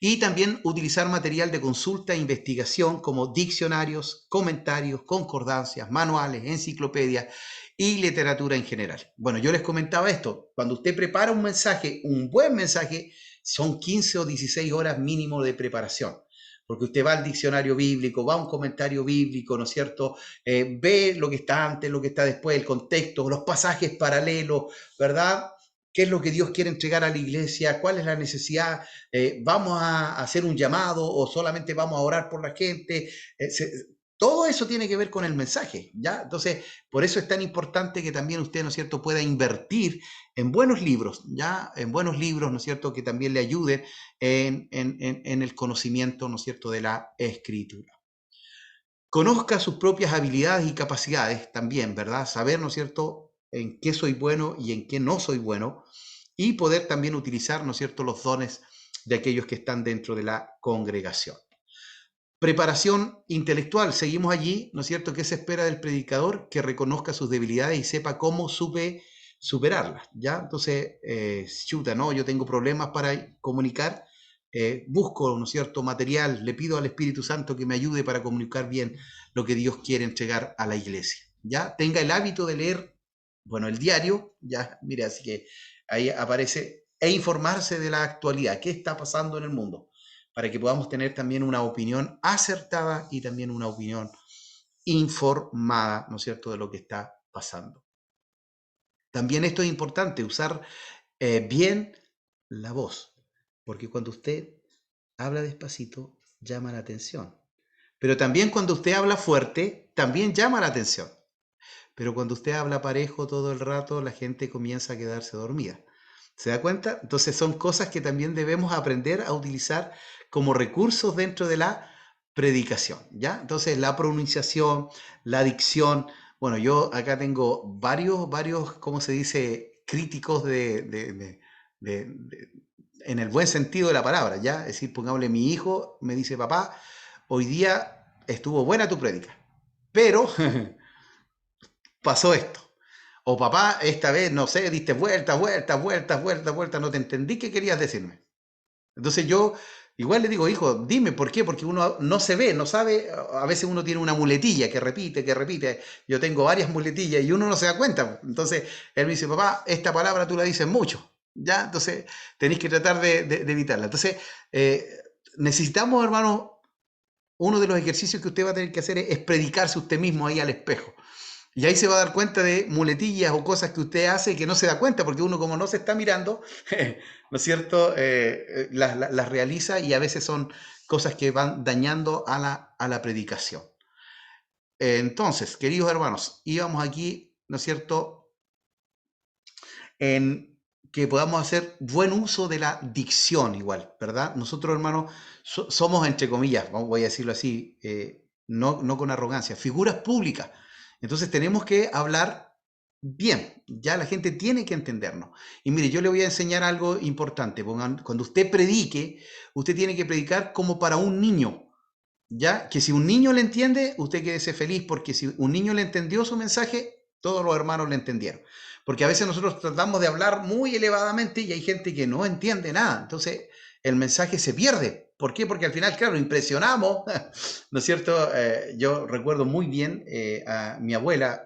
Y también utilizar material de consulta e investigación como diccionarios, comentarios, concordancias, manuales, enciclopedias y literatura en general. Bueno, yo les comentaba esto, cuando usted prepara un mensaje, un buen mensaje, son 15 o 16 horas mínimo de preparación, porque usted va al diccionario bíblico, va a un comentario bíblico, ¿no es cierto?, ve lo que está antes, lo que está después, el contexto, los pasajes paralelos, ¿verdad?, qué es lo que Dios quiere entregar a la iglesia, cuál es la necesidad, vamos a hacer un llamado o solamente vamos a orar por la gente. Todo eso tiene que ver con el mensaje, ¿ya? Entonces, por eso es tan importante que también usted, ¿no es cierto?, pueda invertir en buenos libros, ¿ya? En buenos libros, ¿no es cierto?, que también le ayuden en el conocimiento, ¿no es cierto?, de la Escritura. Conozca sus propias habilidades y capacidades también, ¿verdad? Saber, ¿no es cierto?, en qué soy bueno y en qué no soy bueno, y poder también utilizar, ¿no es cierto?, los dones de aquellos que están dentro de la congregación. Preparación intelectual, seguimos allí, ¿no es cierto?, ¿qué se espera del predicador? Que reconozca sus debilidades y sepa cómo superarlas, ¿ya? Entonces, chuta, ¿no? Yo tengo problemas para comunicar, busco, ¿no es cierto?, material, le pido al Espíritu Santo que me ayude para comunicar bien lo que Dios quiere entregar a la iglesia, ¿ya? Tenga el hábito de leer, bueno, el diario, ya, mire, así que ahí aparece, e informarse de la actualidad, qué está pasando en el mundo, para que podamos tener también una opinión acertada y también una opinión informada, ¿no es cierto?, de lo que está pasando. También esto es importante, usar bien la voz, porque cuando usted habla despacito, llama la atención. Pero también cuando usted habla fuerte, también llama la atención. Pero cuando usted habla parejo todo el rato, la gente comienza a quedarse dormida. ¿Se da cuenta? Entonces son cosas que también debemos aprender a utilizar como recursos dentro de la predicación, ¿ya? Entonces la pronunciación, la dicción. Bueno, yo acá tengo varios, ¿cómo se dice?, críticos en el buen sentido de la palabra, ¿ya? Es decir, pongámosle, mi hijo me dice, papá, hoy día estuvo buena tu prédica, pero pasó esto. O papá, esta vez, no sé, diste vueltas, no te entendí qué querías decirme. Entonces yo igual le digo, hijo, dime, ¿por qué? Porque uno no se ve, no sabe, a veces uno tiene una muletilla que repite. Yo tengo varias muletillas y uno no se da cuenta. Entonces él me dice, papá, esta palabra tú la dices mucho, ¿ya? Entonces tenéis que tratar de evitarla. Entonces necesitamos, hermano, uno de los ejercicios que usted va a tener que hacer es predicarse usted mismo ahí al espejo. Y ahí se va a dar cuenta de muletillas o cosas que usted hace que no se da cuenta, porque uno como no se está mirando, ¿no es cierto?, las realiza, y a veces son cosas que van dañando a la predicación. Entonces, queridos hermanos, íbamos aquí, ¿no es cierto?, en que podamos hacer buen uso de la dicción igual, ¿verdad? Nosotros, hermanos, somos, entre comillas, voy a decirlo así, no con arrogancia, figuras públicas. Entonces tenemos que hablar bien, ya la gente tiene que entendernos. Y mire, yo le voy a enseñar algo importante. Cuando usted predique, usted tiene que predicar como para un niño, ¿ya? Que si un niño le entiende, usted quédese feliz, porque si un niño le entendió su mensaje, todos los hermanos le entendieron. Porque a veces nosotros tratamos de hablar muy elevadamente y hay gente que no entiende nada. Entonces el mensaje se pierde. ¿Por qué? Porque al final, claro, impresionamos, ¿no es cierto? Yo recuerdo muy bien a mi abuela.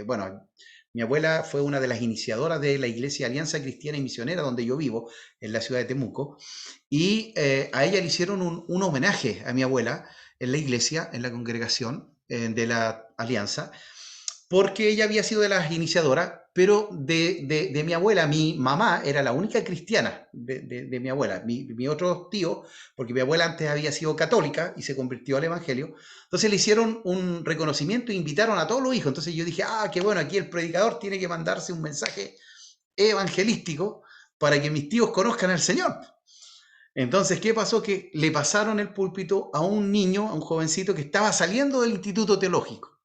Bueno, mi abuela fue una de las iniciadoras de la Iglesia Alianza Cristiana y Misionera, donde yo vivo, en la ciudad de Temuco. Y a ella le hicieron un homenaje a mi abuela en la iglesia, en la congregación de la Alianza, porque ella había sido de las iniciadoras, pero de mi abuela, mi mamá era la única cristiana de mi abuela. Mi otro tío, porque mi abuela antes había sido católica y se convirtió al evangelio, entonces le hicieron un reconocimiento e invitaron a todos los hijos. Entonces yo dije, qué bueno, aquí el predicador tiene que mandarse un mensaje evangelístico para que mis tíos conozcan al Señor. Entonces, ¿qué pasó? Que le pasaron el púlpito a un niño, a un jovencito que estaba saliendo del instituto teológico.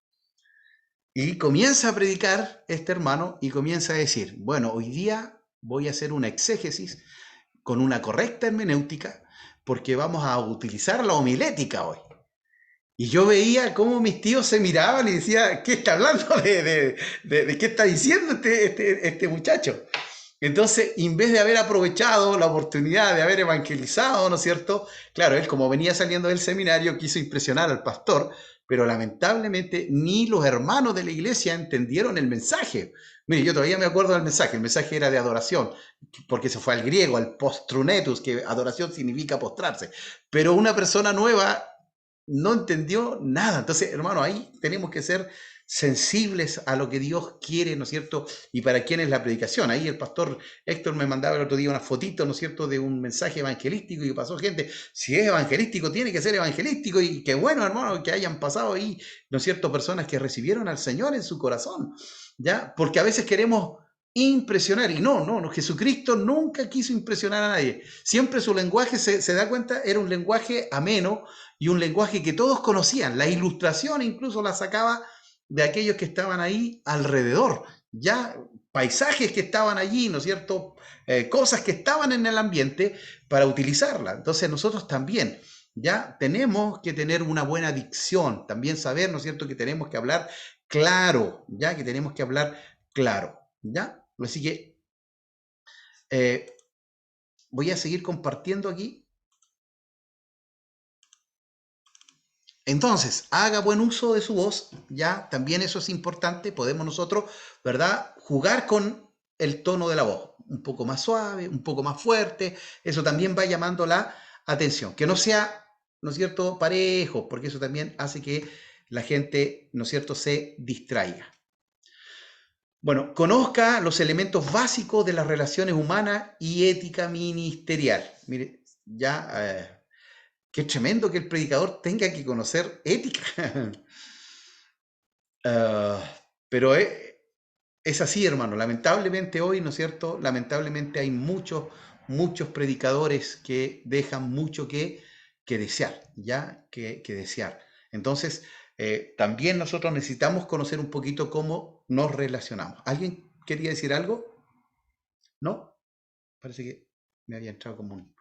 Y comienza a predicar este hermano y comienza a decir, bueno, hoy día voy a hacer una exégesis con una correcta hermenéutica porque vamos a utilizar la homilética hoy. Y yo veía cómo mis tíos se miraban y decía, ¿qué está hablando? ¿De qué está diciendo este muchacho? Entonces, en vez de haber aprovechado la oportunidad de haber evangelizado, ¿no es cierto? Claro, él como venía saliendo del seminario quiso impresionar al pastor, pero lamentablemente ni los hermanos de la iglesia entendieron el mensaje. Mire, yo todavía me acuerdo del mensaje. El mensaje era de adoración, porque se fue al griego, al postrunetus, que adoración significa postrarse. Pero una persona nueva no entendió nada. Entonces, hermano, ahí tenemos que ser sensibles a lo que Dios quiere, ¿no es cierto? Y para quién es la predicación. Ahí el pastor Héctor me mandaba el otro día una fotito, ¿no es cierto?, de un mensaje evangelístico, y pasó gente, si es evangelístico, tiene que ser evangelístico, y qué bueno, hermano, que hayan pasado ahí, ¿no es cierto?, personas que recibieron al Señor en su corazón, ¿ya? Porque a veces queremos impresionar, y no, Jesucristo nunca quiso impresionar a nadie. Siempre su lenguaje, se da cuenta, era un lenguaje ameno y un lenguaje que todos conocían. La ilustración incluso la sacaba de aquellos que estaban ahí alrededor, ya paisajes que estaban allí, ¿no es cierto? Cosas que estaban en el ambiente para utilizarla. Entonces nosotros también ya tenemos que tener una buena dicción, también saber, ¿no es cierto?, que tenemos que hablar claro, ya que tenemos que hablar claro, ¿ya? Así que voy a seguir compartiendo aquí. Entonces, haga buen uso de su voz, ya, también eso es importante, podemos nosotros, ¿verdad?, jugar con el tono de la voz, un poco más suave, un poco más fuerte, eso también va llamando la atención, que no sea, ¿no es cierto?, parejo, porque eso también hace que la gente, ¿no es cierto?, se distraiga. Bueno, conozca los elementos básicos de las relaciones humanas y ética ministerial. Mire, ya... qué tremendo que el predicador tenga que conocer ética. Pero es así, hermano. Lamentablemente hoy, ¿no es cierto? Lamentablemente hay muchos predicadores que dejan mucho que desear, ¿ya? Que desear. Entonces, también nosotros necesitamos conocer un poquito cómo nos relacionamos. ¿Alguien quería decir algo? ¿No? Parece que me había entrado como un...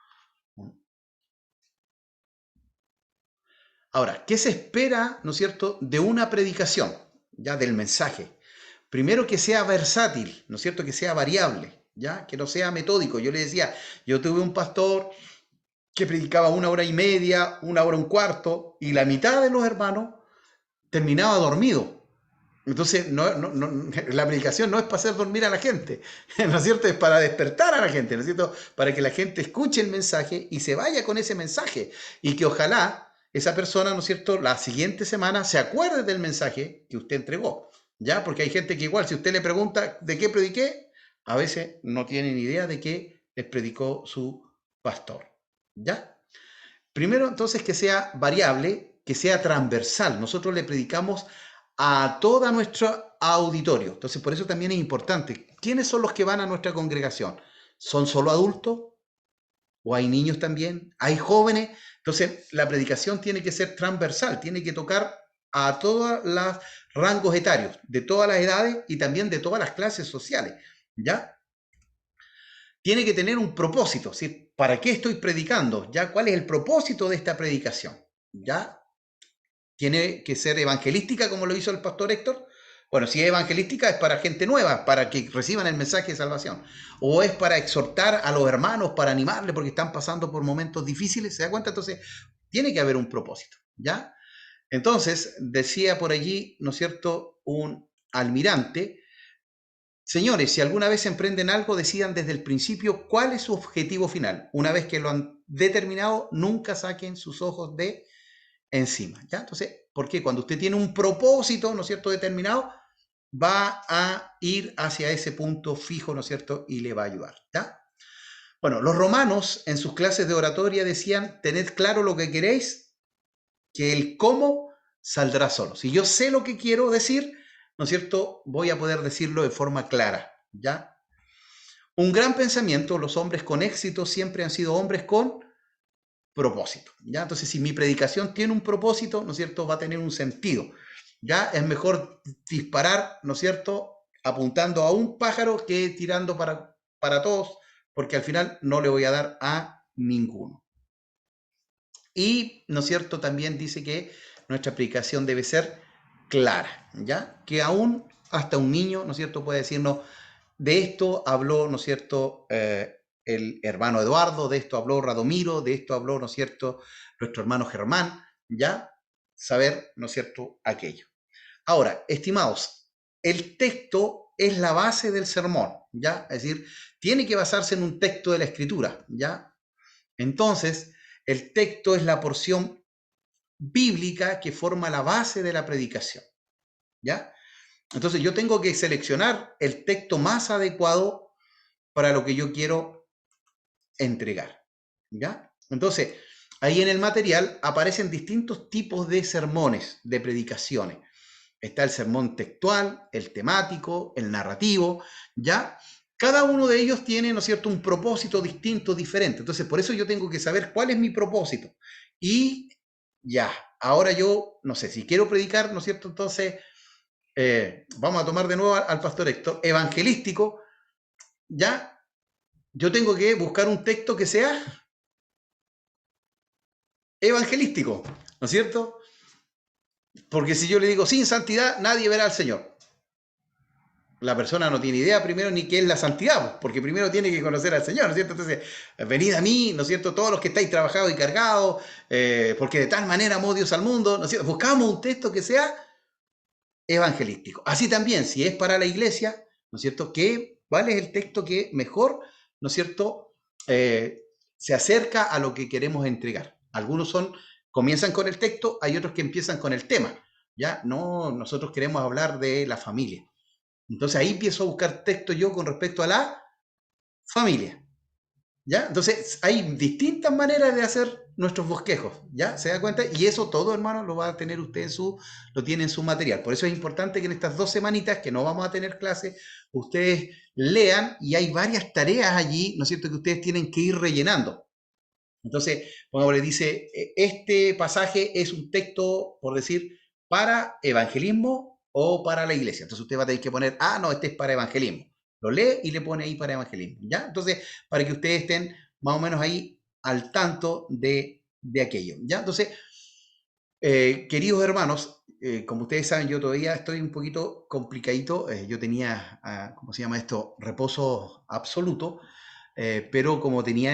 Ahora, ¿qué se espera, ¿no es cierto?, de una predicación, ya del mensaje? Primero, que sea versátil, ¿no es cierto?, que sea variable, ya, que no sea metódico. Yo le decía, yo tuve un pastor que predicaba 1 hora y media, 1 hora y un cuarto, y la mitad de los hermanos terminaba dormido. Entonces, la predicación no es para hacer dormir a la gente, ¿no es cierto? Es para despertar a la gente, ¿no es cierto? Para que la gente escuche el mensaje y se vaya con ese mensaje. Y que ojalá esa persona, ¿no es cierto?, la siguiente semana se acuerde del mensaje que usted entregó, ¿ya? Porque hay gente que igual, si usted le pregunta de qué prediqué, a veces no tienen idea de qué les predicó su pastor, ¿ya? Primero, entonces, que sea variable, que sea transversal. Nosotros le predicamos a todo nuestro auditorio. Entonces, por eso también es importante. ¿Quiénes son los que van a nuestra congregación? ¿Son solo adultos? ¿O hay niños también? ¿Hay jóvenes? Entonces, la predicación tiene que ser transversal, tiene que tocar a todos los rangos etarios, de todas las edades y también de todas las clases sociales, ¿ya? Tiene que tener un propósito, ¿sí? ¿Para qué estoy predicando? ¿Ya? ¿Cuál es el propósito de esta predicación? ¿Ya? Tiene que ser evangelística, como lo hizo el pastor Héctor. Bueno, si es evangelística es para gente nueva, para que reciban el mensaje de salvación. O es para exhortar a los hermanos, para animarles porque están pasando por momentos difíciles, ¿se da cuenta? Entonces, tiene que haber un propósito, ¿ya? Entonces, decía por allí, ¿no es cierto?, un almirante: señores, si alguna vez emprenden algo, decidan desde el principio cuál es su objetivo final. Una vez que lo han determinado, nunca saquen sus ojos de encima, ¿ya? Entonces, ¿por qué? Cuando usted tiene un propósito, ¿no es cierto?, determinado, va a ir hacia ese punto fijo, ¿no es cierto?, y le va a ayudar, ¿ya? Bueno, los romanos en sus clases de oratoria decían: tened claro lo que queréis, que el cómo saldrá solo. Si yo sé lo que quiero decir, ¿no es cierto?, voy a poder decirlo de forma clara, ¿ya? Un gran pensamiento: los hombres con éxito siempre han sido hombres con propósito, ¿ya? Entonces, si mi predicación tiene un propósito, ¿no es cierto?, va a tener un sentido, ¿ya? Es mejor disparar, ¿no es cierto?, apuntando a un pájaro que tirando para todos, porque al final no le voy a dar a ninguno. Y, ¿no es cierto?, también dice que nuestra predicación debe ser clara, ¿ya? Que aún hasta un niño, ¿no es cierto?, puede decirnos: de esto habló, ¿no es cierto?, el hermano Eduardo, de esto habló Radomiro, de esto habló, ¿no es cierto?, nuestro hermano Germán, ¿ya? Saber, ¿no es cierto?, aquello. Ahora, estimados, el texto es la base del sermón, ¿ya? Es decir, tiene que basarse en un texto de la Escritura, ¿ya? Entonces, el texto es la porción bíblica que forma la base de la predicación, ¿ya? Entonces, yo tengo que seleccionar el texto más adecuado para lo que yo quiero entregar, ¿ya? Entonces, ahí en el material aparecen distintos tipos de sermones, de predicaciones. Está el sermón textual, el temático, el narrativo, ¿ya? Cada uno de ellos tiene, ¿no es cierto?, un propósito distinto, diferente. Entonces, por eso yo tengo que saber cuál es mi propósito. Y ya, ahora yo, no sé, si quiero predicar, ¿no es cierto?, entonces vamos a tomar de nuevo al pastor Héctor, evangelístico, ya, yo tengo que buscar un texto que sea evangelístico, ¿no es cierto? Porque si yo le digo, sin santidad nadie verá al Señor. La persona no tiene idea primero ni qué es la santidad, porque primero tiene que conocer al Señor, ¿no es cierto? Entonces, venid a mí, ¿no es cierto? Todos los que estáis trabajados y cargados, porque de tal manera amó Dios al mundo, ¿no es cierto? Buscamos un texto que sea evangelístico. Así también, si es para la iglesia, ¿no es cierto? ¿Cuál es el texto que mejor, ¿no es cierto? Se acerca a lo que queremos entregar. Algunos comienzan con el texto, hay otros que empiezan con el tema, ¿ya? No, nosotros queremos hablar de la familia. Entonces ahí empiezo a buscar texto yo con respecto a la familia, ¿ya? Entonces hay distintas maneras de hacer nuestros bosquejos, ¿ya? ¿Se da cuenta? Y eso todo, hermano, lo va a tener usted lo tiene en su material. Por eso es importante que en estas 2 semanitas que no vamos a tener clase, ustedes lean y hay varias tareas allí, ¿no es cierto?, que ustedes tienen que ir rellenando. Entonces, pongámosle, dice, este pasaje es un texto, por decir, para evangelismo o para la iglesia. Entonces usted va a tener que poner, no, este es para evangelismo. Lo lee y le pone ahí para evangelismo, ¿ya? Entonces, para que ustedes estén más o menos ahí al tanto de aquello, ¿ya? Entonces, queridos hermanos, como ustedes saben, yo todavía estoy un poquito complicadito. Yo tenía, ¿cómo se llama esto? Reposo absoluto, pero como tenía